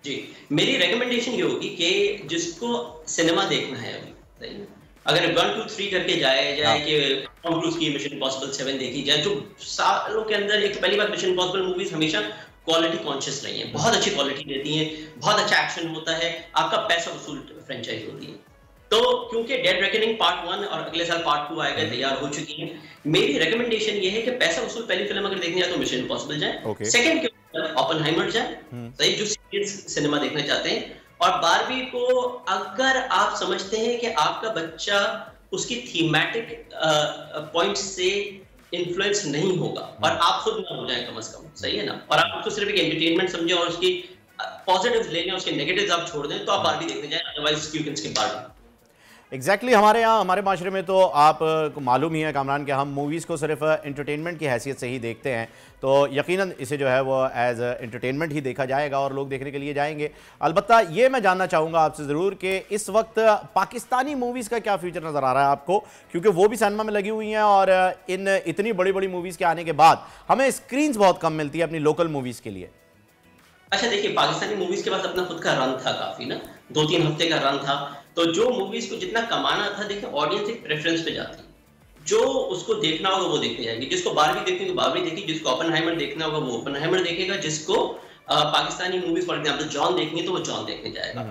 जी, मेरी रिकमेंडेशन ये होगी कि जिसको सिनेमा देखना है अभी, अगर 1 2 3 करके जाए कि टॉम क्रूज की मिशन इम्पॉसिबल 7 देखी जाए, जो सालों के अंदर, एक पहली बार मिशन इम्पॉसिबल मूवीज हमेशा क्वालिटी कॉन्शियस रही है, बहुत अच्छी क्वालिटी देती हैं, बहुत अच्छा एक्शन होता है, आपका पैसा वसूल फ्रेंचाइज होती है। तो क्योंकि डेड रेकनिंग पार्ट 1 और अगले साल पार्ट 2 आएगा, तैयार हो चुकी है, मेरी रिकमेंडेशन ये है कि पैसा वसूल पहली फिल्म अगर देखनी है तो मिशन इम्पॉसिबल जाए, सेकंड के ऊपर ओपेनहाइमर जाए, सही, जो सीरियस सिनेमा देखना चाहते हैं। और बारबी को अगर आप समझते हैं कि आपका बच्चा उसकी थीमेटिक पॉइंट से इन्फ्लुएंस नहीं होगा, और आप खुद ना हो जाए कम से कम, सही है ना, और आप उसको सिर्फ एक एंटरटेनमेंट समझे और उसकी पॉजिटिव्स ले लें, उसके नेगेटिव्स आप छोड़ दें, तो आप बारबी देखने जाएं, otherwise you can skip Barbie. Exactly हमारे यहाँ, हमारे माशरे में तो आपको मालूम ही है कामरान कि हम मूवीज़ को सिर्फ एंटरटेनमेंट की हैसियत से ही देखते हैं, तो यकीनन इसे जो है वो एज एंटरटेनमेंट ही देखा जाएगा और लोग देखने के लिए जाएंगे। अलबत्ता ये मैं जानना चाहूँगा आपसे ज़रूर कि इस वक्त पाकिस्तानी मूवीज़ का क्या फ्यूचर नज़र आ रहा है आपको, क्योंकि वो भी सिनेमा में लगी हुई हैं और इन इतनी बड़ी बड़ी मूवीज़ के आने के बाद हमें स्क्रीन्स बहुत कम मिलती है अपनी लोकल मूवीज़ के लिए। अच्छा देखिए, पाकिस्तानी मूवीज़ के पास अपना खुद का रन था काफ़ी ना, 2-3 हफ्ते का रन था, तो जो मूवीज को जितना कमाना था, देखिए ऑडियंस एक प्रेफरेंस पे जाती है, जो उसको देखना होगा वो देखने जाएगी, जिसको बारबी देखनी तो बारबी देखी, जिसको ओपेनहाइमर देखना होगा वो ओपेनहाइमर देखेगा, जिसको Pakistani movies for example John देखनी है तो वो जॉन देखने जाएगा।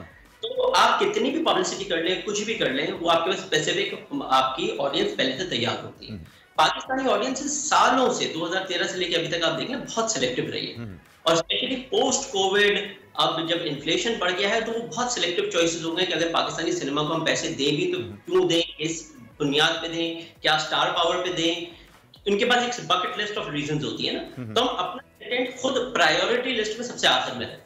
तो आप कितनी भी पब्लिसिटी कर लें, कुछ भी कर लें, वो आपके पास स्पेसिफिक आपकी ऑडियंस पहले से तैयार होती है। पाकिस्तानी ऑडियंस सालों से 2013 से लेकर अभी तक आप देखें बहुत सिलेक्टिव रही है, और स्पेशली पोस्ट कोविड अब जब इन्फ्लेशन बढ़ गया है तो वो बहुत सिलेक्टिव चॉइसेस हो गए कि अगर पाकिस्तानी सिनेमा को हम पैसे दें भी तो क्यों दें, इस बुनियाद पे दें, क्या स्टार पावर पे दें, उनके पास एक बकेट लिस्ट ऑफ रीजंस होती है ना, तो हम अपना कंटेंट खुद प्रायोरिटी लिस्ट में सबसे आखिर में रखते हैं।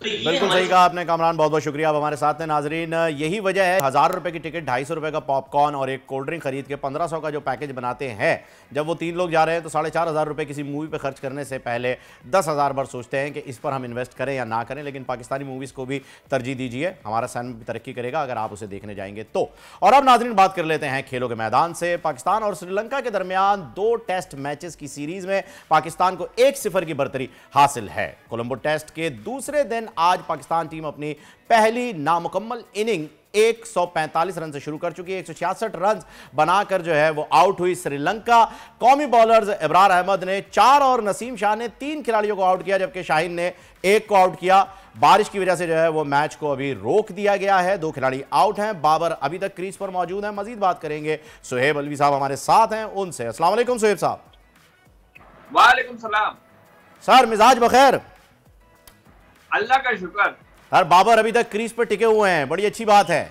तो बिल्कुल सही कहा आपने कामरान, बहुत बहुत शुक्रिया आप हमारे साथ हैं। नाजरीन, यही वजह है 1000 रुपए की टिकट, 250 रुपए का पॉपकॉर्न और एक कोल्ड ड्रिंक खरीद के 1500 का जो पैकेज बनाते हैं, जब वो 3 लोग जा रहे हैं तो 4500 रुपए किसी मूवी पे खर्च करने से पहले 10,000 बार सोचते हैं कि इस पर हम इन्वेस्ट करें या ना करें। लेकिन पाकिस्तानी मूवीज़ को भी तरजीह दीजिए, हमारा सिनेमा भी तरक्की करेगा अगर आप उसे देखने जाएंगे तो। और अब नाजरीन बात कर लेते हैं खेलों के मैदान से। पाकिस्तान और श्रीलंका के दरमियान 2 टेस्ट मैचेस की सीरीज में पाकिस्तान को 1-0 की बढ़तरी हासिल है। कोलंबो टेस्ट के दूसरे दिन आज पाकिस्तान टीम अपनी पहली नामुकम्मल इनिंग 145 रन से शुरू कर चुकी है। 166 रन बनाकर जो है वो आउट हुई श्रीलंका। कौमी बॉलर्स इब्रार अहमद ने 4 और नसीम शाह ने 3 खिलाड़ियों को आउट किया, जबकि शाहीन ने 1 को आउट किया। बारिश की वजह से जो है वो मैच को अभी रोक दिया गया है। 2 खिलाड़ी आउट हैं। बाबर अभी तक क्रीज पर मौजूद हैं। मजीद बात करेंगे, सुहेब अलवी साहब हमारे साथ हैं, उनसे। अस्सलाम वालेकुम सुहेब साहब। वालेकुम सलाम सर, मिजाज बखैर? अल्लाह का शुक्र। सर, बाबर अभी तक क्रीज पर टिके हुए हैं, बड़ी अच्छी बात है।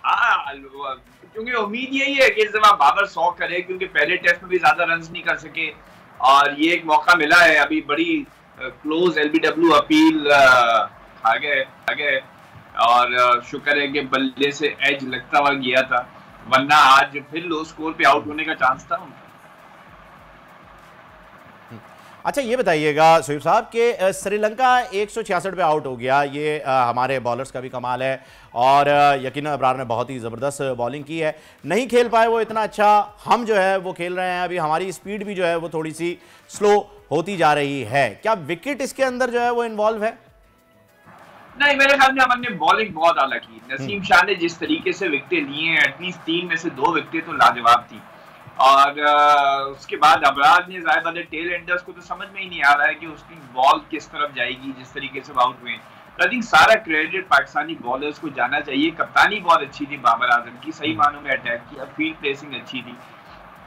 क्योंकि उम्मीद यही है कि इस दफा बाबर 100 करे, क्योंकि पहले टेस्ट में भी ज्यादा रन नहीं कर सके और ये एक मौका मिला है। अभी बड़ी क्लोज एलबीडब्ल्यू अपील आ गए और शुक्र है कि बल्ले से एज लगता हुआ गया था, वरना आज फिर लो स्कोर पे आउट होने का चांस था। अच्छा ये बताइएगा सुहेब साहब कि श्रीलंका 166 पे आउट हो गया, ये हमारे बॉलर्स का भी कमाल है और यकीनन इब्रार ने बहुत ही ज़बरदस्त बॉलिंग की है। नहीं खेल पाए वो इतना अच्छा, हम जो है वो खेल रहे हैं। अभी हमारी स्पीड भी जो है वो थोड़ी सी स्लो होती जा रही है। क्या विकेट इसके अंदर जो है वो इन्वॉल्व है? नहीं, मेरे ख्याल में हमने बॉलिंग बहुत आला की। नसीम शाह ने जिस तरीके से विकेट लिए हैं, एटलीस्ट 3 में से 2 विकेट तो लाजवाब थी। और उसके बाद अबरार ने जाहिर बात है टेल एंडर्स को तो समझ में ही नहीं आ रहा है कि उसकी बॉल किस तरफ जाएगी, जिस तरीके से आउट हुए। आई थिंक सारा क्रेडिट पाकिस्तानी बॉलर्स को जाना चाहिए। कप्तानी बहुत अच्छी थी बाबर आजम की, सही मानों में अटैक किया, फील्ड प्लेसिंग अच्छी थी,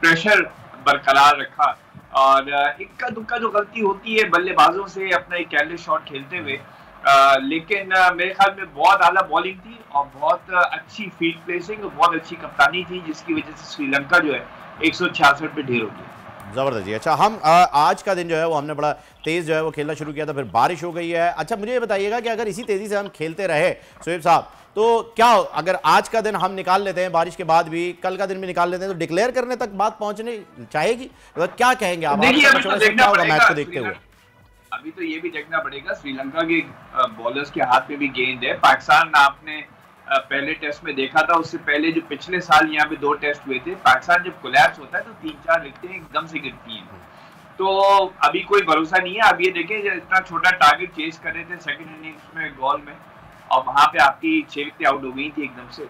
प्रेशर बरकरार रखा और इक्का दुक्का जो गलती होती है बल्लेबाजों से अपना एक केयरलेस शॉट खेलते हुए, लेकिन मेरे ख्याल में बहुत आला बॉलिंग थी और बहुत अच्छी फील्ड प्लेसिंग और बहुत अच्छी कप्तानी थी, जिसकी वजह से श्रीलंका जो है 166 पे ढेर हो गया। जबरदस्त जी। अच्छा, हम आज का दिन जो है वो हमने बड़ा तेज जो है वो खेलना शुरू किया था, फिर बारिश हो गई है। अच्छा, मुझे ये बताइएगा कि अगर इसी तेजी से हम खेलते रहे शोएब साहब, तो क्या अगर आज का दिन हम निकाल लेते हैं बारिश के बाद भी, कल का दिन भी निकाल लेते हैं, तो डिक्लेयर करने तक बात पहुंचने चाहेगी? तो क्या कहेंगे आप? मैच को देखते हुए अभी तो ये भी देखना पड़ेगा, श्रीलंका के बॉलर्स के हाथ में भी गेंद है। पाकिस्तान आपने पहले टेस्ट में देखा था, उससे पहले जो पिछले साल यहाँ पे 2 टेस्ट हुए थे, पाकिस्तान जब कोलैप्स होता है तो 3-4 विकेटें एकदम से गिरती हैं। तो अभी कोई भरोसा नहीं है। अब ये देखें, इतना छोटा टारगेट चेज कर रहे थे सेकंड इनिंग्स में गोल में, और वहां पे आपकी 6 विकेटें आउट हो गई थी एकदम से।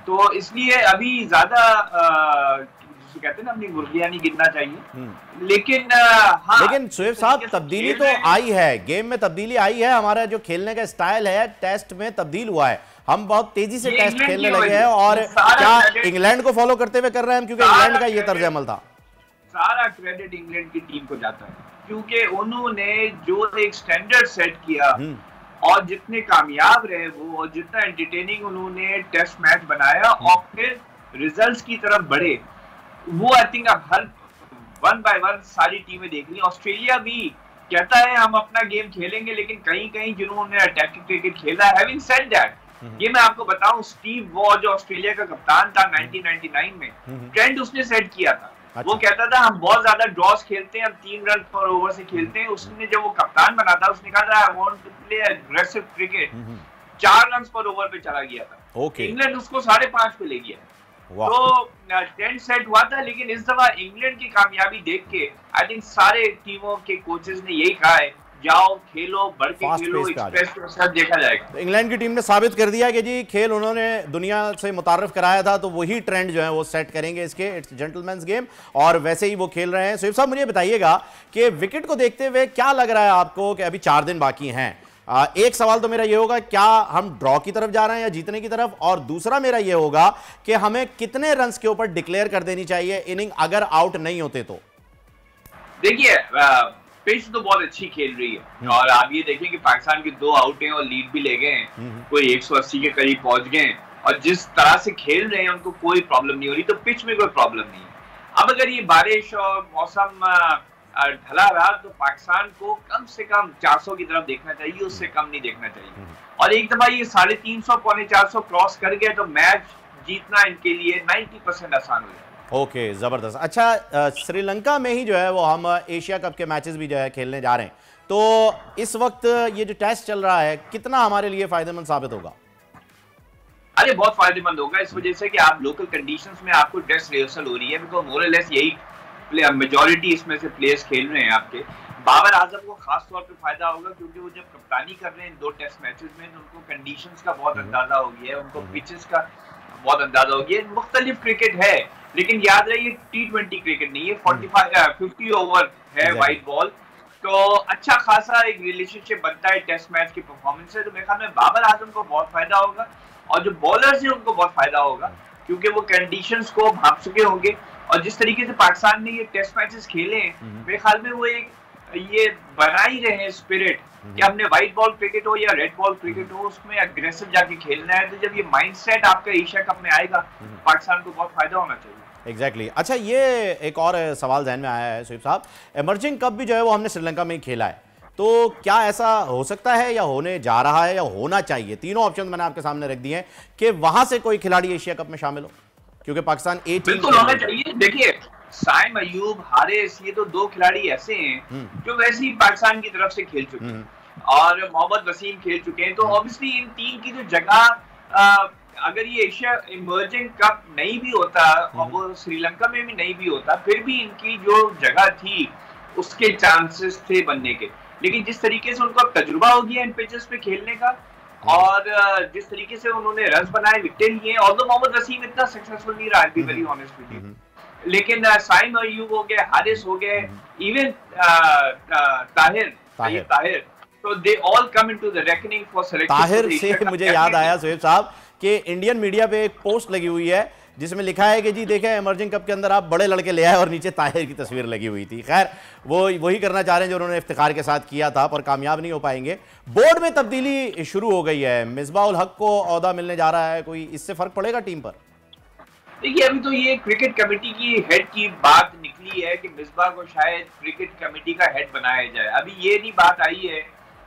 तो इसलिए अभी ज्यादा जिसे कहते हैं ना, अपनी मुर्गियां नहीं गिनना चाहिए। लेकिन हाँ, लेकिन शोएब साहब, तब्दीली तो आई है, गेम में तब्दीली आई है, हमारा जो खेलने का स्टाइल है टेस्ट में तब्दील हुआ है, हम बहुत तेजी से टेस्ट खेलने लगे हैं। और क्या इंग्लैंड को फॉलो करते हुए कर रहे हैं हम, क्योंकि इंग्लैंड का ये तर्ज अमल था? सारा क्रेडिट इंग्लैंड की टीम को जाता है, क्योंकि उन्होंने जो एक स्टैंडर्ड सेट किया और जितने कामयाब रहे वो, और जितना एंटरटेनिंग उन्होंने टेस्ट मैच बनाया और फिर रिजल्ट्स की तरफ बढ़े, वो आई थिंक अब हर 1 by 1 सारी टीमें देख ली। ऑस्ट्रेलिया भी कहता है हम अपना गेम खेलेंगे, लेकिन कहीं कहीं जिन्होंने अटैकिंग क्रिकेट खेला, हैविंग सेड दैट, ये मैं आपको बताऊं, स्टीव वॉ जो ऑस्ट्रेलिया का कप्तान था 1999 में, ट्रेंड उसने सेट किया था। वो कहता था हम बहुत ज्यादा ड्रॉस खेलते हैं, हम 3 रन पर ओवर से खेलते हैं। उसने जब वो कप्तान बना था, उसने कहा था I want to play aggressive cricket. 4 run पर ओवर पे चला गया था। इंग्लैंड उसको 5.5 पे ले गया। तो ट्रेंड सेट हुआ था, लेकिन इस दफा इंग्लैंड की कामयाबी देख के आई थिंक सारे टीमों के कोचेस ने यही कहा है, जाओ खेलो, बढ़ के खेलो, एक्सप्रेस के साथ देखा जाएगा। इंग्लैंड की टीम ने साबित कर दिया कि जी खेल उन्होंने दुनिया से मुतारफ कराया था, तो वही ट्रेंड जो है वो सेट करेंगे इसके। इट्स जेंटलमैन्स गेम, और वैसे ही वो खेल रहे हैं। शोएब साहब, मुझे बताइएगा कि विकेट को देखते हुए क्या लग रहा है आपको कि अभी 4 दिन बाकी हैं? एक सवाल तो मेरा ये होगा, क्या हम ड्रॉ की तरफ जा रहे हैं या जीतने की तरफ? और दूसरा मेरा ये होगा कि हमें कितने रन्स के ऊपर डिक्लेयर कर देनी चाहिए इनिंग अगर आउट नहीं होते तो? देखिए, पिच तो बहुत अच्छी खेल रही है, और आप ये देखिए कि पाकिस्तान के 2 आउट हैं और लीड भी ले गए हैं, कोई 180 के करीब पहुंच गए, और जिस तरह से खेल रहे हैं उनको कोई प्रॉब्लम नहीं हो रही, तो पिच में कोई प्रॉब्लम नहीं है। अब अगर ये बारिश और मौसम ढला रहा तो पाकिस्तान को कम से कम 400 की तरफ देखना चाहिए, उससे कम नहीं देखना चाहिए। और एक दफा ये 350 पौने 400 क्रॉस कर गए तो मैच जीतना इनके लिए 90% आसान हो जाए। ओके, जबरदस्त। अच्छा, श्रीलंका में ही जो है वो हम एशिया कप के मैचेस भी जो है खेलने जा रहे हैं, तो इस वक्त ये जो टेस्ट चल रहा है कितना हमारे लिए फायदेमंद साबित होगा? अरे बहुत फायदेमंद होगा, इस वजह से कि आप लोकल कंडीशंस में आपको टेस्ट रिहर्सल हो रही है, बिकॉज मोर और लेस यही मेजॉरिटी इसमें से प्लेयर्स खेल रहे हैं आपके। बाबर आजम को खास तौर पे फायदा होगा, क्योंकि वो जब कप्तानी कर रहे हैं 2 टेस्ट मैचेस में, तो उनको कंडीशंस का बहुत अंदाजा हो गया है, उनको पिचेस का बहुत अंदाजा हो गया है। मुख्तलिफ क्रिकेट है, लेकिन याद रहिए T20 क्रिकेट नहीं है, 50 ओवर है वाइड बॉल, तो अच्छा खासा एक रिलेशनशिप बनता है टेस्ट मैच की परफॉर्मेंस से। तो मेरे ख्याल में बाबर आजम को बहुत फायदा होगा, और जो बॉलर्स हैं उनको बहुत फायदा होगा, क्योंकि वो कंडीशंस को भाप चुके होंगे। और जिस तरीके से पाकिस्तान ने ये टेस्ट मैचेस खेले हैं, मेरे ख्याल में वो एक ये बना ही रहे हैं स्पिरिट कि हमने व्हाइट बॉल क्रिकेट हो या रेड बॉल क्रिकेट हो, उसमें अग्रेसिव जाके खेलना है। तो जब ये माइंडसेट आपका एशिया कप में आएगा, पाकिस्तान को बहुत फायदा होना चाहिए। एग्जैक्टली। अच्छा, ये एक और सवाल जहन में आया है शोएब साहब, इमर्जिंग कप भी जो है वो हमने श्रीलंका में ही खेला है, तो क्या ऐसा हो सकता है या होने जा रहा है या होना चाहिए? तीनों ऑप्शन मैंने आपके सामने रख दिए हैं कि वहां से कोई खिलाड़ी एशिया कप में शामिल हो, क्योंकि पाकिस्तान ए टीम बिल्कुल होना चाहिए। देखिए, साइम अयूब, हारिस, ये तो 2 खिलाड़ी ऐसे हैं जो वैसे ही पाकिस्तान की तरफ से खेल चुके हैं, और मोहम्मद वसीम खेल चुके हैं। तो ऑब्वियसली इन 3 की जो जगह, अगर ये एशिया इमर्जिंग कप नहीं भी होता और वो श्रीलंका में भी नहीं भी होता, फिर भी इनकी जो जगह थी उसके चांसेस थे बनने के। लेकिन जिस तरीके से उनको तजुर्बा हो गया इन पिचेस पे खेलने का, और जिस तरीके से उन्होंने रन बनाए, विकेट लिए, और मोहम्मद वसीम इतना सक्सेसफुल नहीं रहा, be very honest with you, लेकिन साइम अयूब हो गए, हारिस हो गए, इवन ताहिर, तो they all come into the reckoning for selection. Tahir से मुझे याद आया शोएब साहब कि इंडियन मीडिया पे एक पोस्ट लगी हुई है जिसमें लिखा है कि जी देखें इमर्जिंग कप के अंदर आप बड़े लड़के ले आए और नीचे ताहिर की तस्वीर लगी हुई थी। खैर वो वही करना चाह रहे हैं जो उन्होंने इफ्तिखार के साथ किया था, पर कामयाब नहीं हो पाएंगे। बोर्ड में तब्दीली शुरू हो गई है, मिसबाह उल हक को ओहदा मिलने जा रहा है, कोई इससे फर्क पड़ेगा टीम पर? देखिए अभी तो ये क्रिकेट कमेटी की हेड की बात निकली है कि मिसबाह को शायद क्रिकेट कमेटी का हेड बनाया जाए। अभी ये नहीं बात आई है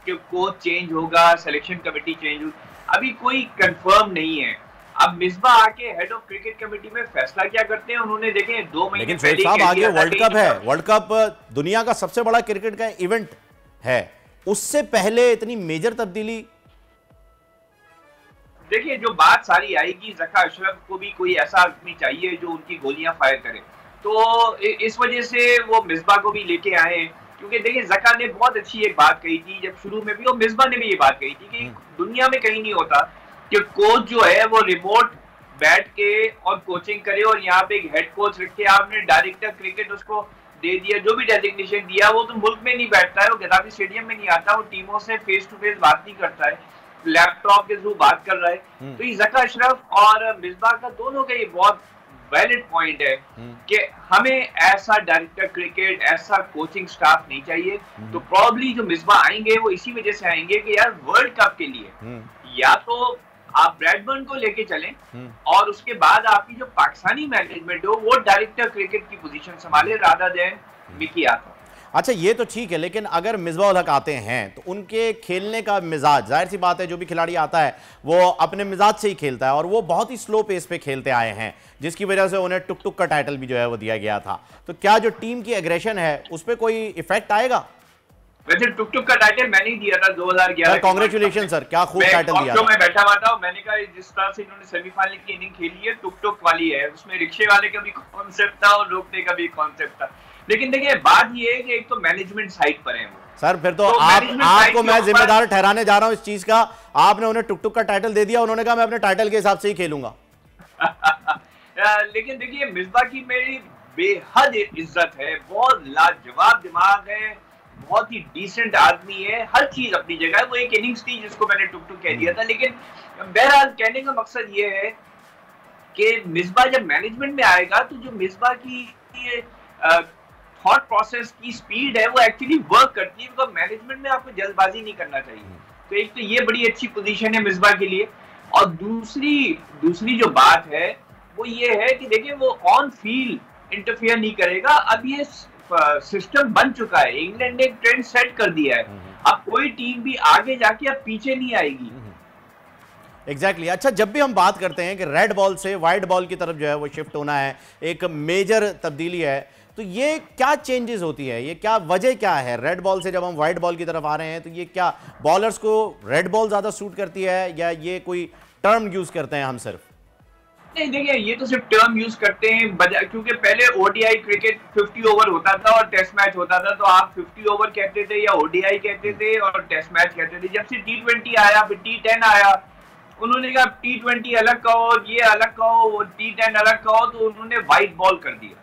कि कोच चेंज होगा, सिलेक्शन कमेटी चेंज होगी, अभी कोई कंफर्म नहीं है। अब मिसबाह आके हेड ऑफ क्रिकेट कमेटी में फैसला क्या करते हैं, उन्होंने देखे 2 महीने लेकिन शोएब साहब आगे वर्ल्ड कप है, वर्ल्ड कप दुनिया का सबसे बड़ा क्रिकेट का इवेंट है, उससे पहले इतनी मेजर तब्दीली। देखिए जो बात सारी आएगी, ज़का अशरफ को भी कोई ऐसा आदमी चाहिए जो उनकी गोलियां फायर करे, तो इस वजह से वो मिसबाह को भी लेके आए। क्योंकि देखिए ज़का ने बहुत अच्छी एक बात कही थी जब शुरू में भी, और मिसबाह ने भी ये बात कही थी कि दुनिया में कहीं नहीं होता कि कोच जो है वो रिमोट बैठ के और कोचिंग करे और यहाँ पे एक हेड कोच रख के आपने डायरेक्टर क्रिकेट उसको दे दिया, जो भी डेजिग्नेशन दिया, वो तो मुल्क में नहीं बैठता है, वो गद्दाफी स्टेडियम में नहीं आता, वो टीमों से फेस टू फेस बात नहीं करता है, लैपटॉप के थ्रू बात कर रहा है। तो ये ज़का अशरफ और मिसबाह का दोनों का ये बहुत वैलिड पॉइंट है कि हमें ऐसा डायरेक्टर क्रिकेट, ऐसा कोचिंग स्टाफ नहीं चाहिए। तो प्रॉब्ली जो मिसबाह आएंगे वो इसी वजह से आएंगे कि यार वर्ल्ड कप के लिए या तो आप ब्रैडबर्न को लेके चलें और उसके बाद आपकी जो पाकिस्तानी मैनेजमेंट हो वो डायरेक्टर क्रिकेट की पोजीशन संभाले राधा देन मिकी आता। अच्छा ये तो ठीक है, लेकिन अगर मिसबाह उल हक आते हैं तो उनके खेलने का मिजाज, जाहिर सी बात है जो भी खिलाड़ी आता है वो अपने मिजाज से ही खेलता है, और वो बहुत ही स्लो पेस पे खेलते आए हैं, जिसकी वजह से उन्हें टुक टुक का टाइटल भी जो है वो दिया गया था। तो क्या जो टीम की एग्रेशन है उस पर कोई इफेक्ट आएगा? वैसे टुक टुक का टाइटल मैंने ही दिया था 2011। कांग्रेचुलेशन सर, क्या खूब टाइटल दिया था। मैं बैठा हुआ था, मैंने कहा जिस तरह से इन्होंने सेमीफाइनल की इनिंग खेली है टुक टुक वाली है, उसमें रिक्शे वाले का भी कॉन्सेप्ट था और रोकने का भी कॉन्सेप्ट था। लेकिन देखिए बात ये है कि एक तो मैनेजमेंट साइड पर है वो सर, फिर तो आपको मैं जिम्मेदार ठहराने जा रहा हूं इस चीज का। आपने उन्हें टुक टुक का टाइटल दे दिया, उन्होंने कहा मैं अपने टाइटल के हिसाब से ही खेलूंगा। लेकिन देखिए मिसबाह की मेरी बेहद इज्जत है, बहुत लाजवाब दिमाग है, बहुत ही डिसेंट आदमी है, हर चीज अपनी जगह है। वो एक इनिंग्स थी जिसको मैंने टुक टुक कह दिया था, लेकिन बहरहाल कहने का मकसद ये है कि मिसबाह जब मैनेजमेंट में आएगा तो जो मिसबाह की थॉट प्रोसेस की स्पीड है वो एक्चुअली वर्क करती है, बिकॉज मैनेजमेंट में आपको जल्दबाजी नहीं करना चाहिए। तो एक तो ये बड़ी अच्छी पोजीशन है मिसबाह के लिए, और दूसरी जो बात है वो ये है कि देखिए वो ऑन फील्ड इंटरफेयर नहीं करेगा। अब ये सिस्टम बन चुका है, इंग्लैंड ने एक ट्रेंड सेट कर दिया है, अब कोई टीम भी आगे जाके अब पीछे नहीं आएगी। एग्जैक्टली अच्छा, जब भी हम बात करते हैं कि रेड बॉल से वाइट बॉल की तरफ जो है वो शिफ्ट होना है, एक मेजर तब्दीली है, तो ये क्या चेंजेस होती है, ये क्या वजह क्या है? रेड बॉल से जब हम वाइट बॉल की तरफ आ रहे हैं तो ये क्या बॉलर्स को रेड बॉल ज्यादा सूट करती है या ये कोई टर्म यूज करते हैं हम सिर्फ? नहीं देखिए ये तो सिर्फ टर्म यूज करते हैं, क्योंकि पहले ओडीआई क्रिकेट 50 ओवर होता था और टेस्ट मैच होता था, तो आप 50 ओवर कहते थे या ओडीआई कहते थे और टेस्ट मैच कहते थे। जब से T20 आया, फिर T10 आया, उन्होंने कहा T20 अलग कहो, ये अलग कहो, T10 अलग कहो, तो उन्होंने व्हाइट बॉल कर दिया।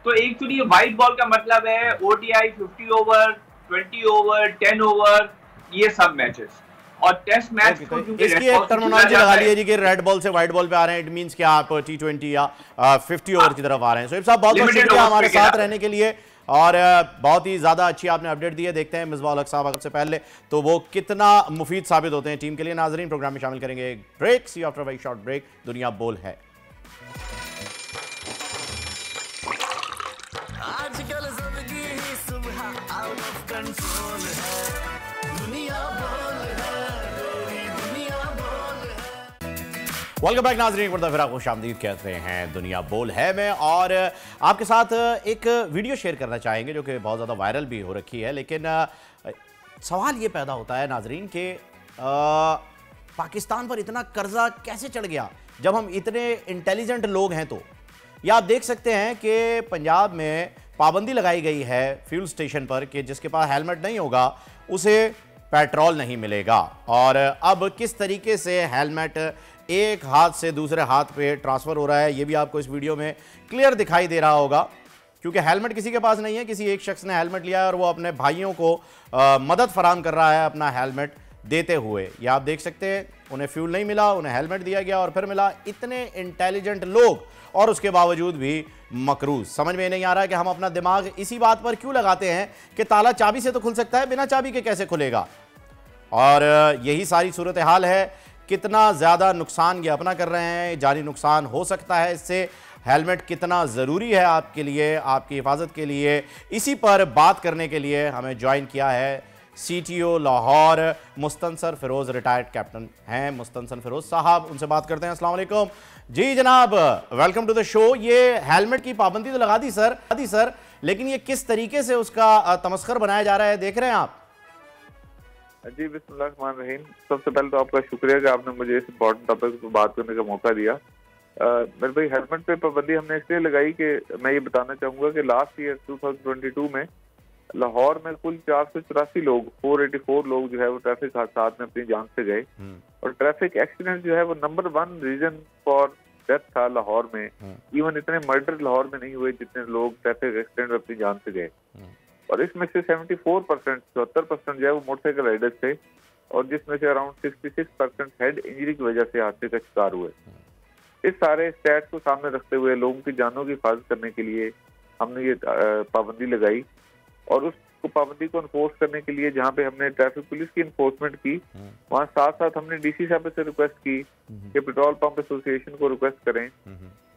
तो एक्चुअली व्हाइट बॉल का मतलब है ओडीआई 50 ओवर, 20 ओवर, 10 ओवर, ये सब मैचेस, और टेस्ट मैच को इसकी एक टर्मिनोलॉजी लगा ली है जी कि रेड बॉल से व्हाइट बॉल पे आ रहे हैं, इट मींस कि आप T20 या 50 ओवर की तरफ आ रहे हैं। शोएब साहब बहुत बहुत शुक्रिया हमारे साथ रहने के लिए, और बहुत ही ज्यादा अच्छी आपने अपडेट दी है। देखते हैं मिसबाह उल हक साहब से पहले तो वो कितना मुफीद साबित होते हैं टीम के लिए। नाजरीन प्रोग्राम में शामिल करेंगे ब्रेक, सी आफ्टर वेरी शॉर्ट ब्रेक। दुनिया बोल है। आजकल जिंदगी ही सुबह आउट ऑफ कंट्रोल है, दुनिया बोल है, दुनिया बोल है। वेलकम बैक नाजरीन, एक बार फिर आपको खुशामदीद कहते हैं दुनिया बोल है में, और आपके साथ एक वीडियो शेयर करना चाहेंगे जो कि बहुत ज़्यादा वायरल भी हो रखी है। लेकिन सवाल ये पैदा होता है नाजरीन कि पाकिस्तान पर इतना कर्जा कैसे चढ़ गया जब हम इतने इंटेलिजेंट लोग हैं। तो या आप देख सकते हैं कि पंजाब में पाबंदी लगाई गई है फ्यूल स्टेशन पर कि जिसके पास हेलमेट नहीं होगा उसे पेट्रोल नहीं मिलेगा, और अब किस तरीके से हेलमेट एक हाथ से दूसरे हाथ पे ट्रांसफ़र हो रहा है ये भी आपको इस वीडियो में क्लियर दिखाई दे रहा होगा। क्योंकि हेलमेट किसी के पास नहीं है, किसी एक शख्स ने हेलमेट लिया है और वो अपने भाइयों को मदद फराहम कर रहा है अपना हेलमेट देते हुए। ये आप देख सकते हैं, उन्हें फ्यूल नहीं मिला, उन्हें हेलमेट दिया गया और फिर मिला। इतने इंटेलिजेंट लोग और उसके बावजूद भी मकरूज। समझ में नहीं आ रहा है कि हम अपना दिमाग इसी बात पर क्यों लगाते हैं कि ताला चाबी से तो खुल सकता है, बिना चाबी के कैसे खुलेगा। और यही सारी सूरत हाल है। कितना ज़्यादा नुकसान ये अपना कर रहे हैं, जानी नुकसान हो सकता है इससे। हेलमेट कितना ज़रूरी है आपके लिए, आपकी हिफाजत के लिए, इसी पर बात करने के लिए हमें ज्वाइन किया है CTO Lahore Mustansar Firoz, retired captain हैं मुस्तनसर फिरोज़ साहब। उनसे बात करते हैं। अस्सलाम वालेकुम जी जनाब, वेलकम टू द शो। ये हेलमेट की पाबंदी तो लगा दी सर, लेकिन ये किस तरीके से उसका तमस्खर बनाया जा रहा है, देख रहे हैं आप? जी बिस्मिल्लाहिर्रहमानिर्रहीम। सबसे पहले तो आपका शुक्रिया कि आपने मुझे इस इम्पोर्टेंट टॉपिक पर बात करने का मौका दिया। मेरे भाई, हेलमेट पे पाबंदी हमने इसलिए लगाई कि मैं ये बताना चाहूँगा कि लास्ट ईयर 2022 में लाहौर में कुल 484 लोग, 484 लोग जो है वो ट्रैफिक हादसा में अपनी जान से गए। और ट्रैफिक एक्सीडेंट जो है वो नंबर 1 रीजन फॉर डेथ था लाहौर में। इवन इतने मर्डर लाहौर में नहीं हुए जितने लोग ट्रैफिक एक्सीडेंट में अपनी जान से गए। और इसमें से 74%, 74% जो है वो मोटरसाइकिल राइडर्स थे, और जिसमें से अराउंड 66% हेड इंजरी की वजह से हादसे का शिकार हुए। इस सारे स्टैट्स को सामने रखते हुए लोगों की जानों की हिफाजत करने के लिए हमने ये पाबंदी लगाई। और उस पाबंदी को इन्फोर्स करने के लिए जहाँ पे हमने ट्रैफिक पुलिस की इन्फोर्समेंट की, वहाँ साथ साथ हमने DC साहब से रिक्वेस्ट की कि पेट्रोल पंप एसोसिएशन को रिक्वेस्ट करें,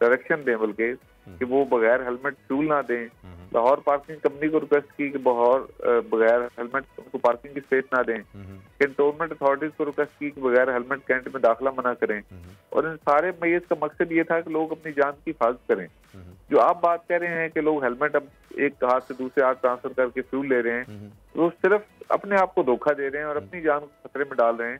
डायरेक्शन दें बल्कि कि वो बगैर हेलमेट फ्यूल ना दें। लाहौर पार्किंग कंपनी को रिक्वेस्ट की कि बगैर हेलमेट उनको पार्किंग की स्पेस ना दें। कैंटोनमेंट अथॉरिटीज को रिक्वेस्ट की कि बगैर हेलमेट कैंट में दाखिला मना करें। और इन सारे मैयस का मकसद ये था कि लोग अपनी जान की हिफाजत करें। जो आप बात कह रहे हैं कि लोग हेलमेट अब एक हाथ से दूसरे हाथ ट्रांसफर करके फ्यूल ले रहे हैं, वो सिर्फ अपने आप को धोखा दे रहे हैं और अपनी जान को खतरे में डाल रहे हैं।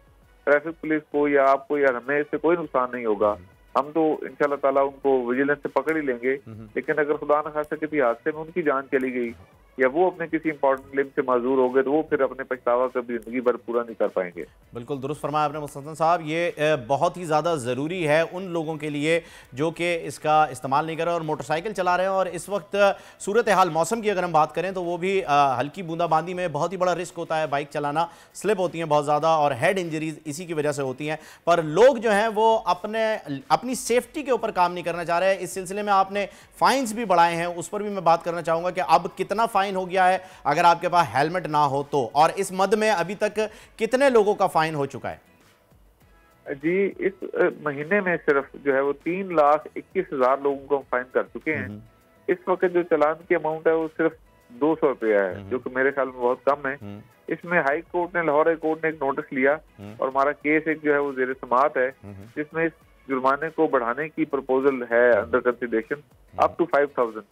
ट्रैफिक पुलिस को या आपको या हमें इससे कोई नुकसान नहीं होगा। हम तो इंशाल्लाह ताला उनको विजिलेंस से पकड़ ही लेंगे, लेकिन अगर खुदा न खास्ता किसी हादसे में उनकी जान चली गई या वो अपने किसी इंपॉर्टेंट लिंक से माजूर हो गए तो वो फिर अपने पछतावा कभी जिंदगी भर पूरा नहीं कर पाएंगे। बिल्कुल दुरुस्त फरमाया आपने मुस्तफा साहब। ये बहुत ही ज़्यादा ज़रूरी है उन लोगों के लिए जो कि इसका इस्तेमाल नहीं कर रहे और मोटरसाइकिल चला रहे हैं। और इस वक्त सूरत हाल मौसम की अगर हम बात करें तो वो भी हल्की बूंदाबांदी में बहुत ही बड़ा रिस्क होता है। बाइक चलाना, स्लिप होती हैं बहुत ज़्यादा और हेड इंजरीज इसी की वजह से होती हैं। पर लोग जो हैं वो अपनी सेफ्टी के ऊपर काम नहीं करना चाह रहे हैं। इस सिलसिले में आपने फाइन्स भी बढ़ाए हैं, उस पर भी मैं बात करना चाहूँगा कि अब कितना फाइन हो गया है अगर आपके पास हेलमेट ना हो तो, और इस मद में अभी तक कितने लोगों का फाइन हो चुका है? जी, इस महीने में सिर्फ जो है वो 3,21,000 लोगों को हम फाइन कर चुके हैं। इस वक्त जो चालान की अमाउंट है वो सिर्फ 200 रुपया है, जो कि मेरे ख्याल में बहुत कम है। इसमें हाई कोर्ट ने, लाहौर हाई कोर्ट ने एक नोटिस लिया और हमारा केस एक जो है वो जेर समाअत है, जिसमें इस जुर्माने को बढ़ाने की प्रपोजल है अंडर कंसिडरेशन अप टू 5,000।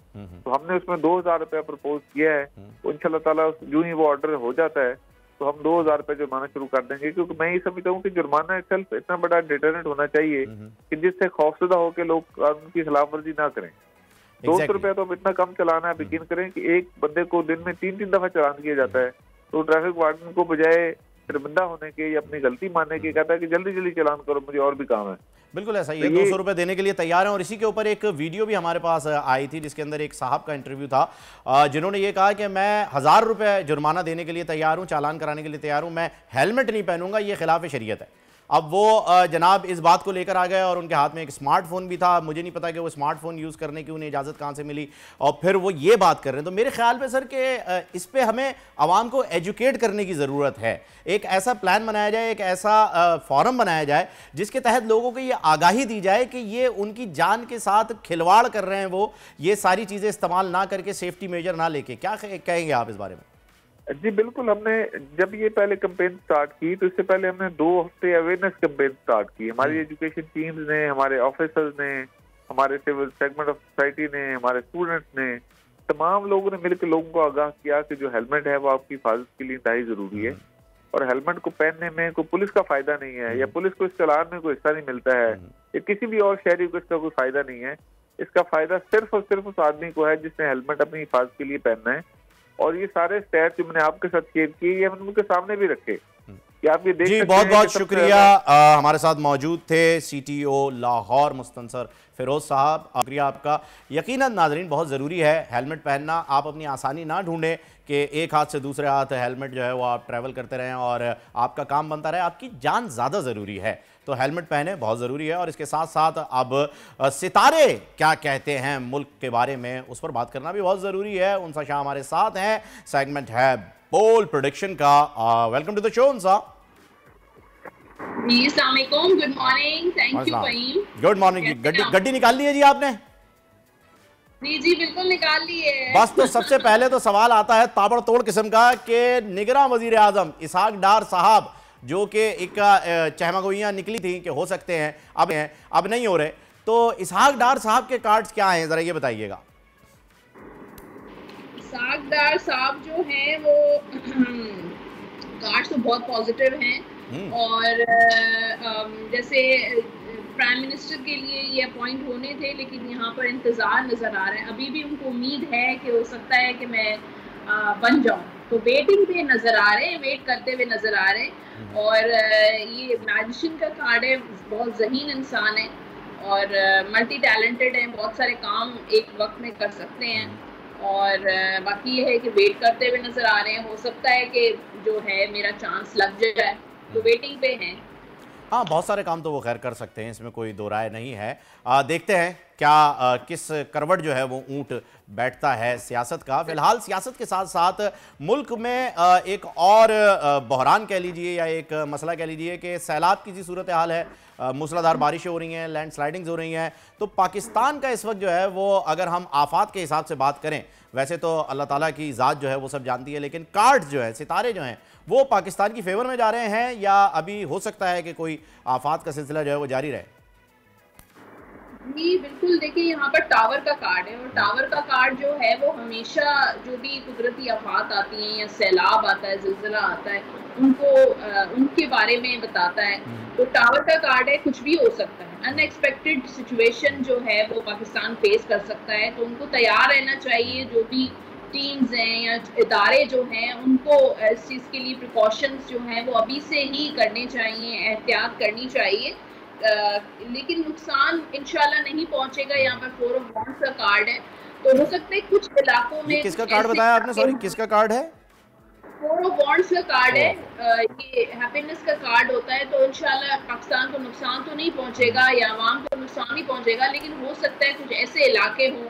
तो हमने उसमें 2,000 रुपया प्रपोज किया है। तो इंशाल्लाह ताला यूं ही वो ऑर्डर हो जाता है तो हम 2,000 रुपये जुर्माना शुरू कर देंगे, क्योंकि मैं ये समझता हूँ कि जुर्माना सेल्फ इतना बड़ा डिटरेंट होना चाहिए कि जिससे खौफजदा होकर लोग कानून की खिलाफ वर्जी ना करें। 200 रुपया तो अब इतना कम चलाना है। यकीन करें कि एक बंदे को दिन में 3-3 दफा चालान किया जाता है, तो ट्रैफिक वार्डन को बजाय शर्मिंदा होने के या अपनी गलती मानने के कहता है कि जल्दी जल्दी चालान करो, मुझे और भी काम है। बिल्कुल ऐसा ही है। 200 रुपये देने के लिए तैयार हैं। और इसी के ऊपर एक वीडियो भी हमारे पास आई थी जिसके अंदर एक साहब का इंटरव्यू था जिन्होंने ये कहा कि मैं 1,000 रुपये जुर्माना देने के लिए तैयार हूँ, चालान कराने के लिए तैयार हूँ, मैं हेलमेट नहीं पहनूंगा, ये खिलाफ शरीयत है। अब वो जनाब इस बात को लेकर आ गए और उनके हाथ में एक स्मार्टफोन भी था। मुझे नहीं पता कि वो स्मार्टफोन यूज़ करने की उन्हें इजाज़त कहाँ से मिली, और फिर वो ये बात कर रहे हैं। तो मेरे ख्याल में सर कि इस पे हमें आवाम को एजुकेट करने की ज़रूरत है। एक ऐसा प्लान बनाया जाए, एक ऐसा फोरम बनाया जाए जिसके तहत लोगों को ये आगाही दी जाए कि ये उनकी जान के साथ खिलवाड़ कर रहे हैं, वो ये सारी चीज़ें इस्तेमाल ना करके, सेफ्टी मेजर ना लेके। क्या कहेंगे आप इस बारे में? जी बिल्कुल, हमने जब ये पहले कैंपेन स्टार्ट की तो इससे पहले हमने 2 हफ्ते अवेयरनेस कैंपेन स्टार्ट की। हमारी एजुकेशन टीम्स ने, हमारे ऑफिसर्स ने, हमारे सिविल सेगमेंट ऑफ सोसाइटी ने, हमारे स्टूडेंट्स ने, तमाम लोगों ने मिलकर लोगों को आगाह किया कि जो हेलमेट है वो आपकी हिफाजत के लिए इंतहाई जरूरी है और हेलमेट को पहनने में कोई पुलिस का फायदा नहीं है या पुलिस को इस चालान में कोई हिस्सा नहीं मिलता है या किसी भी और शहरी को इसका कोई फायदा नहीं है। इसका फायदा सिर्फ और सिर्फ उस आदमी को है जिसने हेलमेट अपनी हिफाजत के लिए पहनना है। और ये सारे स्टैट्स जो मैंने आपके साथ शेयर किए ये हमने उनके सामने भी रखे कि आप ये देख जी, सकते बहुत हैं बहुत कि सबसे शुक्रिया। ज्यादा- हमारे साथ मौजूद थे CTO लाहौर मुस्तनसर फिरोज साहब, शुक्रिया आपका। यकीनन नाजरीन, बहुत ज़रूरी है हेलमेट पहनना। आप अपनी आसानी ना ढूंढें कि एक हाथ से दूसरे हाथ हेलमेट जो है वो आप ट्रैवल करते रहें और आपका काम बनता रहे। आपकी जान ज़्यादा ज़रूरी है, तो हेलमेट पहने बहुत ज़रूरी है। और इसके साथ साथ अब सितारे क्या कहते हैं मुल्क के बारे में, उस पर बात करना भी बहुत ज़रूरी है। उनसा शाह हमारे साथ हैं, सेगमेंट है पोल प्रेडिक्शन का। वेलकम टू द शो उनसा। Good morning, thank you Faheem. Good morning जी। गड्डी निकाल ली है जी आपने? जी बिल्कुल निकाल ली है। बस, तो सबसे पहले तो सवाल आता है ताबड़तोड़ किस्म का कि निगरान वजीर आजम इसहाक डार साहब, जो कि एक चहमगोइयाँ निकली थी कि हो सकते हैं, अब नहीं हो रहे, तो इसहाक डार साहब के कार्ड्स क्या हैं, जरा ये बताइएगा। इसहाक डार साहब जो हैं वो कार्ड्स तो बहुत पॉजिटिव हैं और जैसे प्राइम मिनिस्टर के लिए ये अपॉइंट होने थे, लेकिन यहाँ पर इंतज़ार नज़र आ रहा है। अभी भी उनको उम्मीद है कि हो सकता है कि मैं बन जाऊँ, तो वेटिंग पे नज़र आ रहे हैं, वेट करते हुए नज़र आ रहे हैं। और ये मैजिशियन का कार्ड है, बहुत ज़हीन इंसान है और मल्टी टैलेंटेड है, बहुत सारे काम एक वक्त में कर सकते हैं। और बाकी ये है कि वेट करते हुए नज़र आ रहे हैं, हो सकता है कि जो है मेरा चांस लग जाए, तो वेटिंग पे हैं। हाँ, बहुत सारे काम तो वो खैर कर सकते हैं, इसमें कोई दो राय नहीं है। देखते हैं क्या किस करवट जो है वो ऊंट बैठता है सियासत का। फिलहाल सियासत के साथ साथ मुल्क में एक और बहरान कह लीजिए या एक मसला कह लीजिए कि सैलाब की सी सूरत हाल है, मूसलाधार बारिशें हो रही हैं, लैंड स्लाइडिंग्स हो रही हैं। तो पाकिस्तान का इस वक्त जो है वो, अगर हम आफात के हिसाब से बात करें, वैसे तो अल्लाह ताला की ज़ात जो है वो सब जानती है, लेकिन कार्ड्स जो है, सितारे जो हैं, वो पाकिस्तान की फेवर में जा रहे हैं या अभी हो सकता है कि कोई आफात का सिलसिला जो है वो जारी रहे? जी बिल्कुल, देखिए यहाँ पर टावर का कार्ड है और टावर का कार्ड जो है वो हमेशा जो भी कुदरती आफात आती हैं या सैलाब आता है, जिल्जिला आता है, उनको उनके बारे में बताता है। तो टावर का कार्ड है, कुछ भी हो सकता है, अनएक्सपेक्टेड सिचुएशन जो है वो पाकिस्तान फेस कर सकता है, तो उनको तैयार रहना चाहिए। जो भी टीम्स हैं या इदारे जो हैं, उनको इस चीज़ के लिए प्रिकॉशंस जो हैं वो अभी से ही करने चाहिए, एहतियात करनी चाहिए। लेकिन नुकसान इंशाल्लाह नहीं पहुंचेगा। यहाँ पर 4 ऑफ वॉन्ड्स का कार्ड है, तो हो सकता है कुछ इलाकों में। किसका कार्ड बताया आपने, सॉरी, किसका कार्ड है? 4 ऑफ वॉन्ड्स का कार्ड है, ये हैप्पीनेस का कार्ड होता है। तो इंशाल्लाह पाकिस्तान को नुकसान तो नहीं पहुंचेगा या आवाम को नुकसान नहीं पहुंचेगा, लेकिन हो सकता है कुछ ऐसे इलाके हों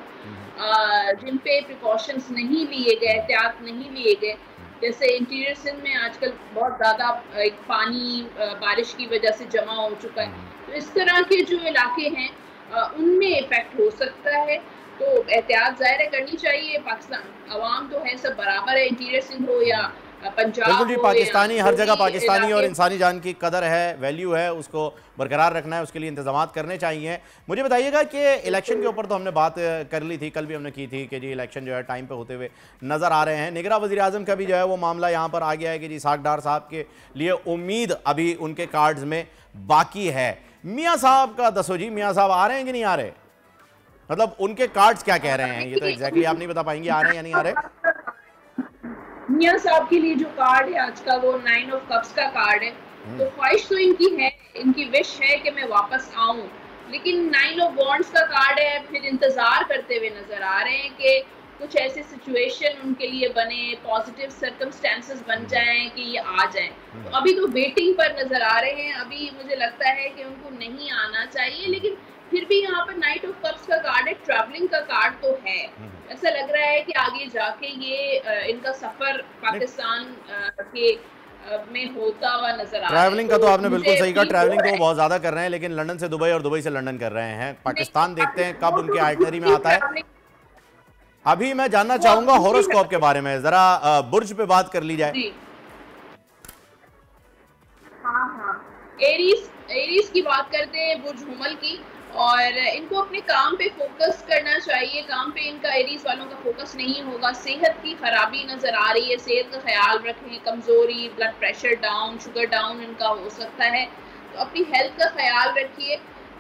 जिन पे प्रिकॉशंस नहीं लिए गए, एहतियात नहीं लिए गए। जैसे इंटीरियर सिंध में आजकल बहुत ज़्यादा एक पानी बारिश की वजह से जमा हो चुका है, तो इस तरह के जो इलाके हैं उनमें इफेक्ट हो सकता है। तो एहतियात ज़ाहिर है करनी चाहिए। पाकिस्तान अवाम तो है सब बराबर है, इंटीरियर सिंध हो या पंजाब। बिल्कुल जी, पाकिस्तानी हर जगह पाकिस्तानी और इंसानी जान की कदर है, वैल्यू है, उसको बरकरार रखना है, उसके लिए इंतजाम करने चाहिए। मुझे बताइएगा कि इलेक्शन के ऊपर तो हमने बात कर ली थी, कल भी हमने की थी कि जी इलेक्शन जो है टाइम पे होते हुए नज़र आ रहे हैं। निगरान वज़ीर आज़म का भी जो है वो मामला यहाँ पर आ गया है कि जी इसहाक डार साहब के लिए उम्मीद अभी उनके कार्ड्स में बाकी है। मियाँ साहब का दसो जी, मियाँ साहब आ रहे हैं कि नहीं आ रहे, मतलब उनके कार्ड्स क्या कह रहे हैं? ये तो एग्जैक्टली आप नहीं बता पाएंगे आ रहे हैं या नहीं आ रहे। मियाँ साहब के लिए जो कार्ड है आज का, वो 9 ऑफ कप्स का कार्ड है। तो ख्वाहिश तो इनकी है, इनकी विश है कि मैं वापस आऊं, लेकिन 9 ऑफ वॉन्ड्स का कार्ड है, फिर इंतजार करते हुए नजर आ रहे हैं कि कुछ ऐसे सिचुएशन उनके लिए बने, पॉजिटिव सर्कमस्टेंसेस बन जाएं कि ये आ जाएं। तो अभी तो वेटिंग पर नजर आ रहे हैं। अभी मुझे लगता है कि उनको नहीं आना चाहिए, लेकिन फिर भी यहाँ पर 9 ऑफ कप्स का कार्ड है, ट्रैवलिंग का कार्ड तो है। ऐसा लग रहा है कि आगे जाके ये इनका सफर पाकिस्तान के में होता हुआ नजर आ रहा है। ट्रैवलिंग का तो आपने बिल्कुल सही कहा, ट्रैवलिंग तो वो बहुत ज्यादा कर रहे हैं, लेकिन लंदन से दुबई और दुबई से लंदन कर रहे हैं। पाकिस्तान देखते हैं कब उनके आइटनरी में आता है। अभी मैं जानना चाहूंगा होरोस्कोप के बारे में, जरा बुर्ज पे बात कर ली जाए। हाँ, एरीज की बात करते हैं, बुर्ज हुमल की, और इनको अपने काम पे फोकस करना चाहिए। काम पे इनका एरीज वालों का फोकस नहीं होगा। सेहत की खराबी नजर आ रही है, सेहत का ख्याल रखें। कमजोरी, blood pressure down, sugar down इनका हो सकता है, तो अपनी हेल्थ का ख्याल रखिए।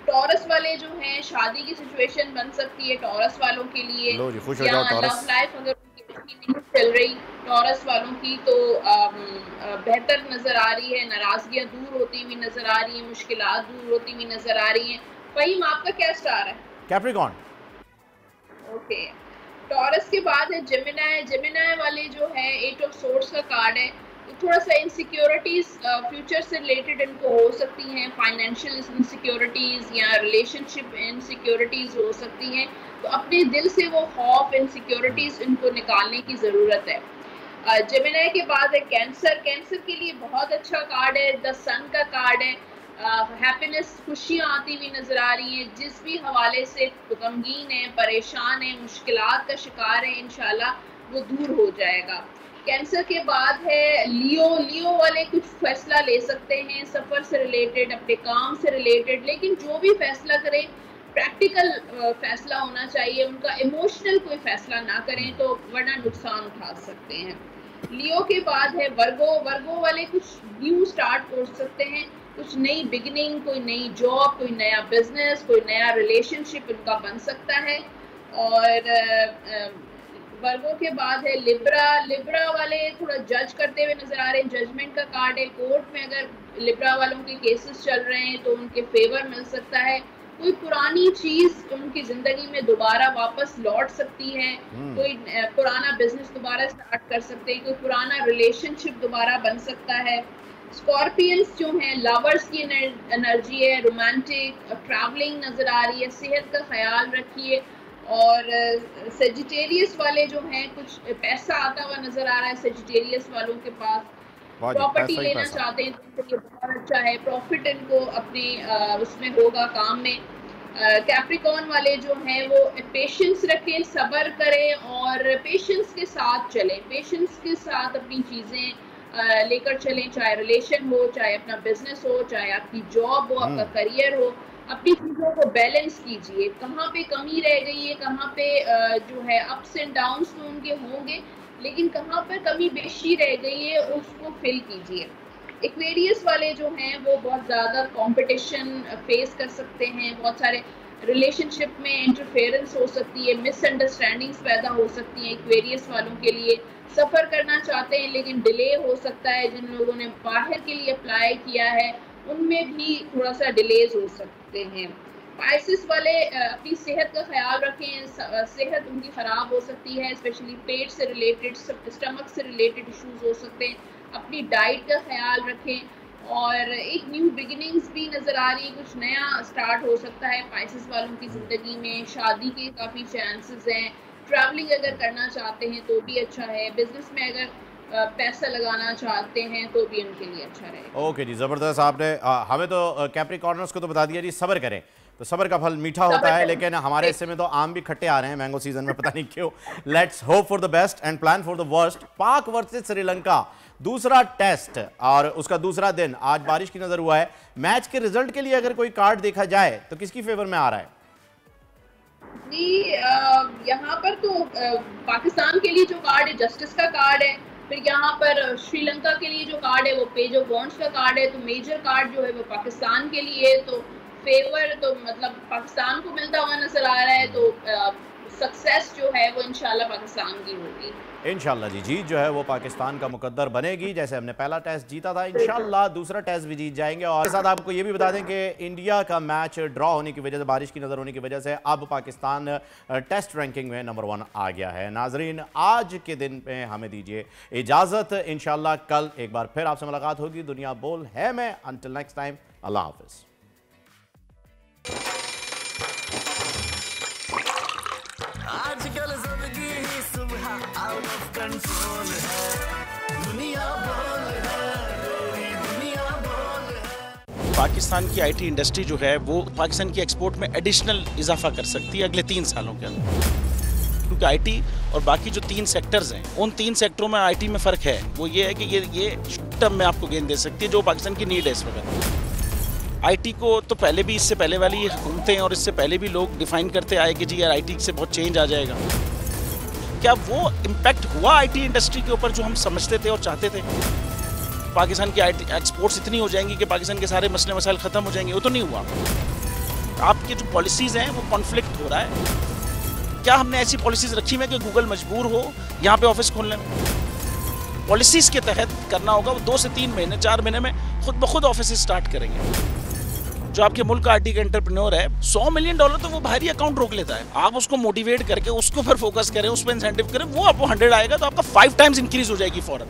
टॉरस वाले जो हैं, शादी की सिचुएशन बन सकती है टॉरस वालों के लिए, या लव लाइफ अगर नहीं चल रही टॉरस वालों की, तो बेहतर नजर आ रही है, नाराजगियां दूर होती हुई नजर आ रही हैं, मुश्किलात दूर होती हुई नजर आ रही हैं। फहीम, आपका क्या स्टार है? कैप्रिकॉर्न। ओके, टॉरस के बाद है जेमिनाई। जेमिनाई वाले जो है 8 ऑफ सोर्ड्स का कार्ड है, तो थोड़ा सा इनसिक्योरिटीज फ्यूचर से रिलेटेड इनको हो सकती हैं, फाइनेंशियल इनसिक्योरिटीज या रिलेशनशिप इनसिक्योरिटीज हो सकती हैं, तो अपने दिल से वो खौफ इनसिक्योरिटीज इनको निकालने की ज़रूरत है। जेमिनाई के बाद है कैंसर। कैंसर के लिए बहुत अच्छा कार्ड है, द सन का कार्ड है। हैप्पीनेस, खुशियाँ आती हुई नज़र आ रही हैं, जिस भी हवाले से गमगीन है, परेशान है, मुश्किलात का शिकार है, इंशाल्लाह वो दूर हो जाएगा। कैंसर के बाद है लियो। लियो वाले कुछ फैसला ले सकते हैं सफ़र से रिलेटेड, अपने काम से रिलेटेड, लेकिन जो भी फैसला करें प्रैक्टिकल फैसला होना चाहिए, उनका इमोशनल कोई फैसला ना करें, तो वरना नुकसान उठा सकते हैं। लियो के बाद है वर्गो। वर्गो वाले कुछ न्यू स्टार्ट कर सकते हैं, कुछ नई बिगिनिंग, कोई नई जॉब, कोई नया बिजनेस, कोई नया रिलेशनशिप उनका बन सकता है। और वर्गो के बाद है लिब्रा। लिब्रा वाले थोड़ा जज करते हुए नजर आ रहे हैं, जजमेंट का कार्ड है। कोर्ट में अगर लिब्रा वालों के केसेस चल रहे हैं तो उनके फेवर मिल सकता है। कोई पुरानी चीज उनकी जिंदगी में दोबारा वापस लौट सकती है, कोई पुराना बिजनेस दोबारा स्टार्ट कर सकते हैं, कोई पुराना रिलेशनशिप दोबारा बन सकता है। स्कॉर्पियंस जो हैं, लवर्स की एनर्जी है, रोमांटिक, ट्रैवलिंग नजर आ रही है, सेहत का ख्याल रखिए। और सेजिटेरियस वाले जो हैं, कुछ पैसा आता हुआ नजर आ रहा है सेजिटेरियस वालों के पास, प्रॉपर्टी लेना चाहते हैं तो ये बहुत अच्छा है, प्रॉफिट इनको अपने उसमें होगा काम में। कैप्रिकॉर्न वाले जो हैं वो पेशेंस रखें, सब्र करें और पेशेंस के साथ चलें, पेशेंस के साथ अपनी चीज़ें लेकर चलें, चाहे रिलेशन हो, चाहे अपना बिजनेस हो, चाहे आपकी जॉब हो, आपका करियर हो। अपनी चीज़ों को बैलेंस कीजिए, कहाँ पे कमी रह गई है, कहाँ पे जो है अप्स एंड डाउन्स तो उनके होंगे, लेकिन कहाँ पर कमी बेशी रह गई है उसको फिल कीजिए। एक्वेरियस वाले जो हैं वो बहुत ज़्यादा कंपटीशन फेस कर सकते हैं, बहुत सारे रिलेशनशिप में इंटरफेरेंस हो सकती है, मिसअंडरस्टैंडिंग्स पैदा हो सकती हैं। एक्वेरियस वालों के लिए सफ़र करना चाहते हैं लेकिन डिले हो सकता है, जिन लोगों ने बाहर के लिए अप्लाई किया है उनमें भी थोड़ा सा डिलेज हो सकते हैं। पाइसेस वाले अपनी सेहत का ख्याल रखें, सेहत उनकी ख़राब हो सकती है, स्पेशली पेट से रिलेटेड, स्टमक से रिलेटेड इश्यूज हो सकते हैं। अपनी डाइट का ख्याल रखें और एक न्यू बिगिनिंग्स भी नज़र आ रही है, कुछ नया स्टार्ट हो सकता है पाइसेस वालों की ज़िंदगी में। शादी के काफ़ी चांसेस हैं, ट्रैवलिंग अगर करना चाहते हैं तो भी अच्छा है, बिजनेस में अगर पैसा लगाना चाहते हैं तो भी उनके लिए अच्छा रहेगा। ओके जी, ज़बरदस्त। आपने हमें तो कैप्रिकॉर्नर्स को तो बता दिया जी सब्र करें, तो सब्र का फल मीठा होता है, लेकिन हमारे हिस्से में तो आम भी खट्टे आ रहे हैं मैंगो सीजन में, पता नहीं क्यों। Let's hope for the best and plan for the worst. पाक वर्सेस श्रीलंका दूसरा टेस्ट और उसका दूसरा दिन, आज बारिश की नजर हुआ है। मैच के रिजल्ट के लिए अगर कोई कार्ड देखा जाए तो किसकी फेवर में आ रहा है? जी, यहाँ पर तो पाकिस्तान के लिए जो कार्ड है जस्टिस का कार्ड है, फिर यहाँ पर श्रीलंका के लिए जो कार्ड है वो पेज ऑफ वॉन्ड्स का कार्ड है। तो मेजर कार्ड जो है वो पाकिस्तान के लिए, तो फेवर तो मतलब पाकिस्तान को मिलता हुआ नजर आ रहा है, तो सक्सेस जो है वो इंशाल्लाह पाकिस्तान की होगी। इंशाल्लाह जी, जीत जो है वो पाकिस्तान का मुकद्दर बनेगी। जैसे हमने पहला टेस्ट जीता था, इंशाल्लाह दूसरा टेस्ट भी जीत जाएंगे। और साथ आपको ये भी बता दें कि इंडिया का मैच ड्रॉ होने की वजह से, बारिश की नज़र होने की वजह से अब पाकिस्तान टेस्ट रैंकिंग में नंबर 1 आ गया है। नाजरीन, आज के दिन में हमें दीजिए इजाज़त, इंशाल्लाह कल एक बार फिर आपसे मुलाकात होगी। दुनिया बोल है मैं, अंटिल नेक्स्ट टाइम, अल्लाह हाफिज़। आजकल जिंदगी ही सुबह आउट ऑफ कंट्रोल है, दुनिया बोल है, तेरी दुनिया बोल है। पाकिस्तान की आईटी इंडस्ट्री जो है वो पाकिस्तान की एक्सपोर्ट में एडिशनल इजाफा कर सकती है अगले 3 सालों के अंदर, क्योंकि आईटी और बाकी जो 3 सेक्टर्स हैं, उन 3 सेक्टरों में आईटी में फ़र्क है। वो ये है कि ये टर्म में आपको गेन दे सकती है जो पाकिस्तान की नीड है इस वक्त। आईटी को तो पहले भी, इससे पहले वाली हुकूमतें और इससे पहले भी लोग डिफाइन करते आए कि जी यार आईटी से बहुत चेंज आ जाएगा। क्या वो इम्पैक्ट हुआ आईटी इंडस्ट्री के ऊपर जो हम समझते थे और चाहते थे? पाकिस्तान की आईटी एक्सपोर्ट्स इतनी हो जाएंगी कि पाकिस्तान के सारे मसले मसाइल ख़त्म हो जाएंगे, वो तो नहीं हुआ। आपकी जो पॉलिसीज़ हैं वो कॉन्फ्लिक्ट हो रहा है। क्या हमने ऐसी पॉलिसीज रखी हुई है कि गूगल मजबूर हो यहाँ पे ऑफिस खोलने में? पॉलिसीज के तहत करना होगा। वो 2 से 3 महीने 4 महीने में खुद ब खुद ऑफिस स्टार्ट करेंगे। जो आपके मुल्क का आरटी का एंटरप्रेन्योर है, $100 मिलियन तो वो बाहरी अकाउंट रोक लेता है। आप उसको मोटिवेट करके उसको फिर फोकस करें, उस पर इंसेंटिव करें, वो आपको 100 आएगा तो आपका 5 टाइम्स इंक्रीज हो जाएगी फौरन।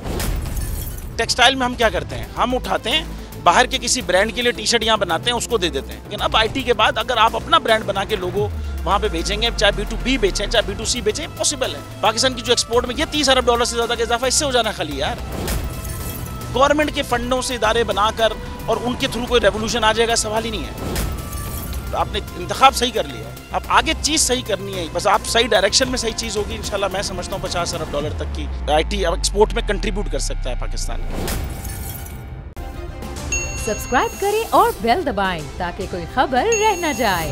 टेक्सटाइल में हम क्या करते हैं, हम उठाते हैं बाहर के किसी ब्रांड के लिए टी-शर्ट यहाँ बनाते हैं, उसको दे देते हैं। लेकिन अब आईटी के बाद अगर आप अपना ब्रांड बना के लोगो वहाँ पे बेचेंगे, चाहे B2B बेचें चाहे B2C बेचें, पॉसिबल है। पाकिस्तान की जो एक्सपोर्ट में ये $30 अरब से ज़्यादा का इजाफा इससे हो जाना खाली यार। गवर्नमेंट के फंडों से इदारे बनाकर और उनके थ्रू कोई रेवोल्यूशन आ जाएगा, सवाल ही नहीं है। तो आपने इंतखाब सही कर लिया, अब आगे चीज़ सही करनी है, बस आप सही डायरेक्शन में सही चीज़ होगी इंशाल्लाह। मैं समझता हूँ $50 अरब तक की आईटी एक्सपोर्ट में कंट्रीब्यूट कर सकता है पाकिस्तान। सब्सक्राइब करें और बेल दबाएं ताकि कोई खबर रह न जाए।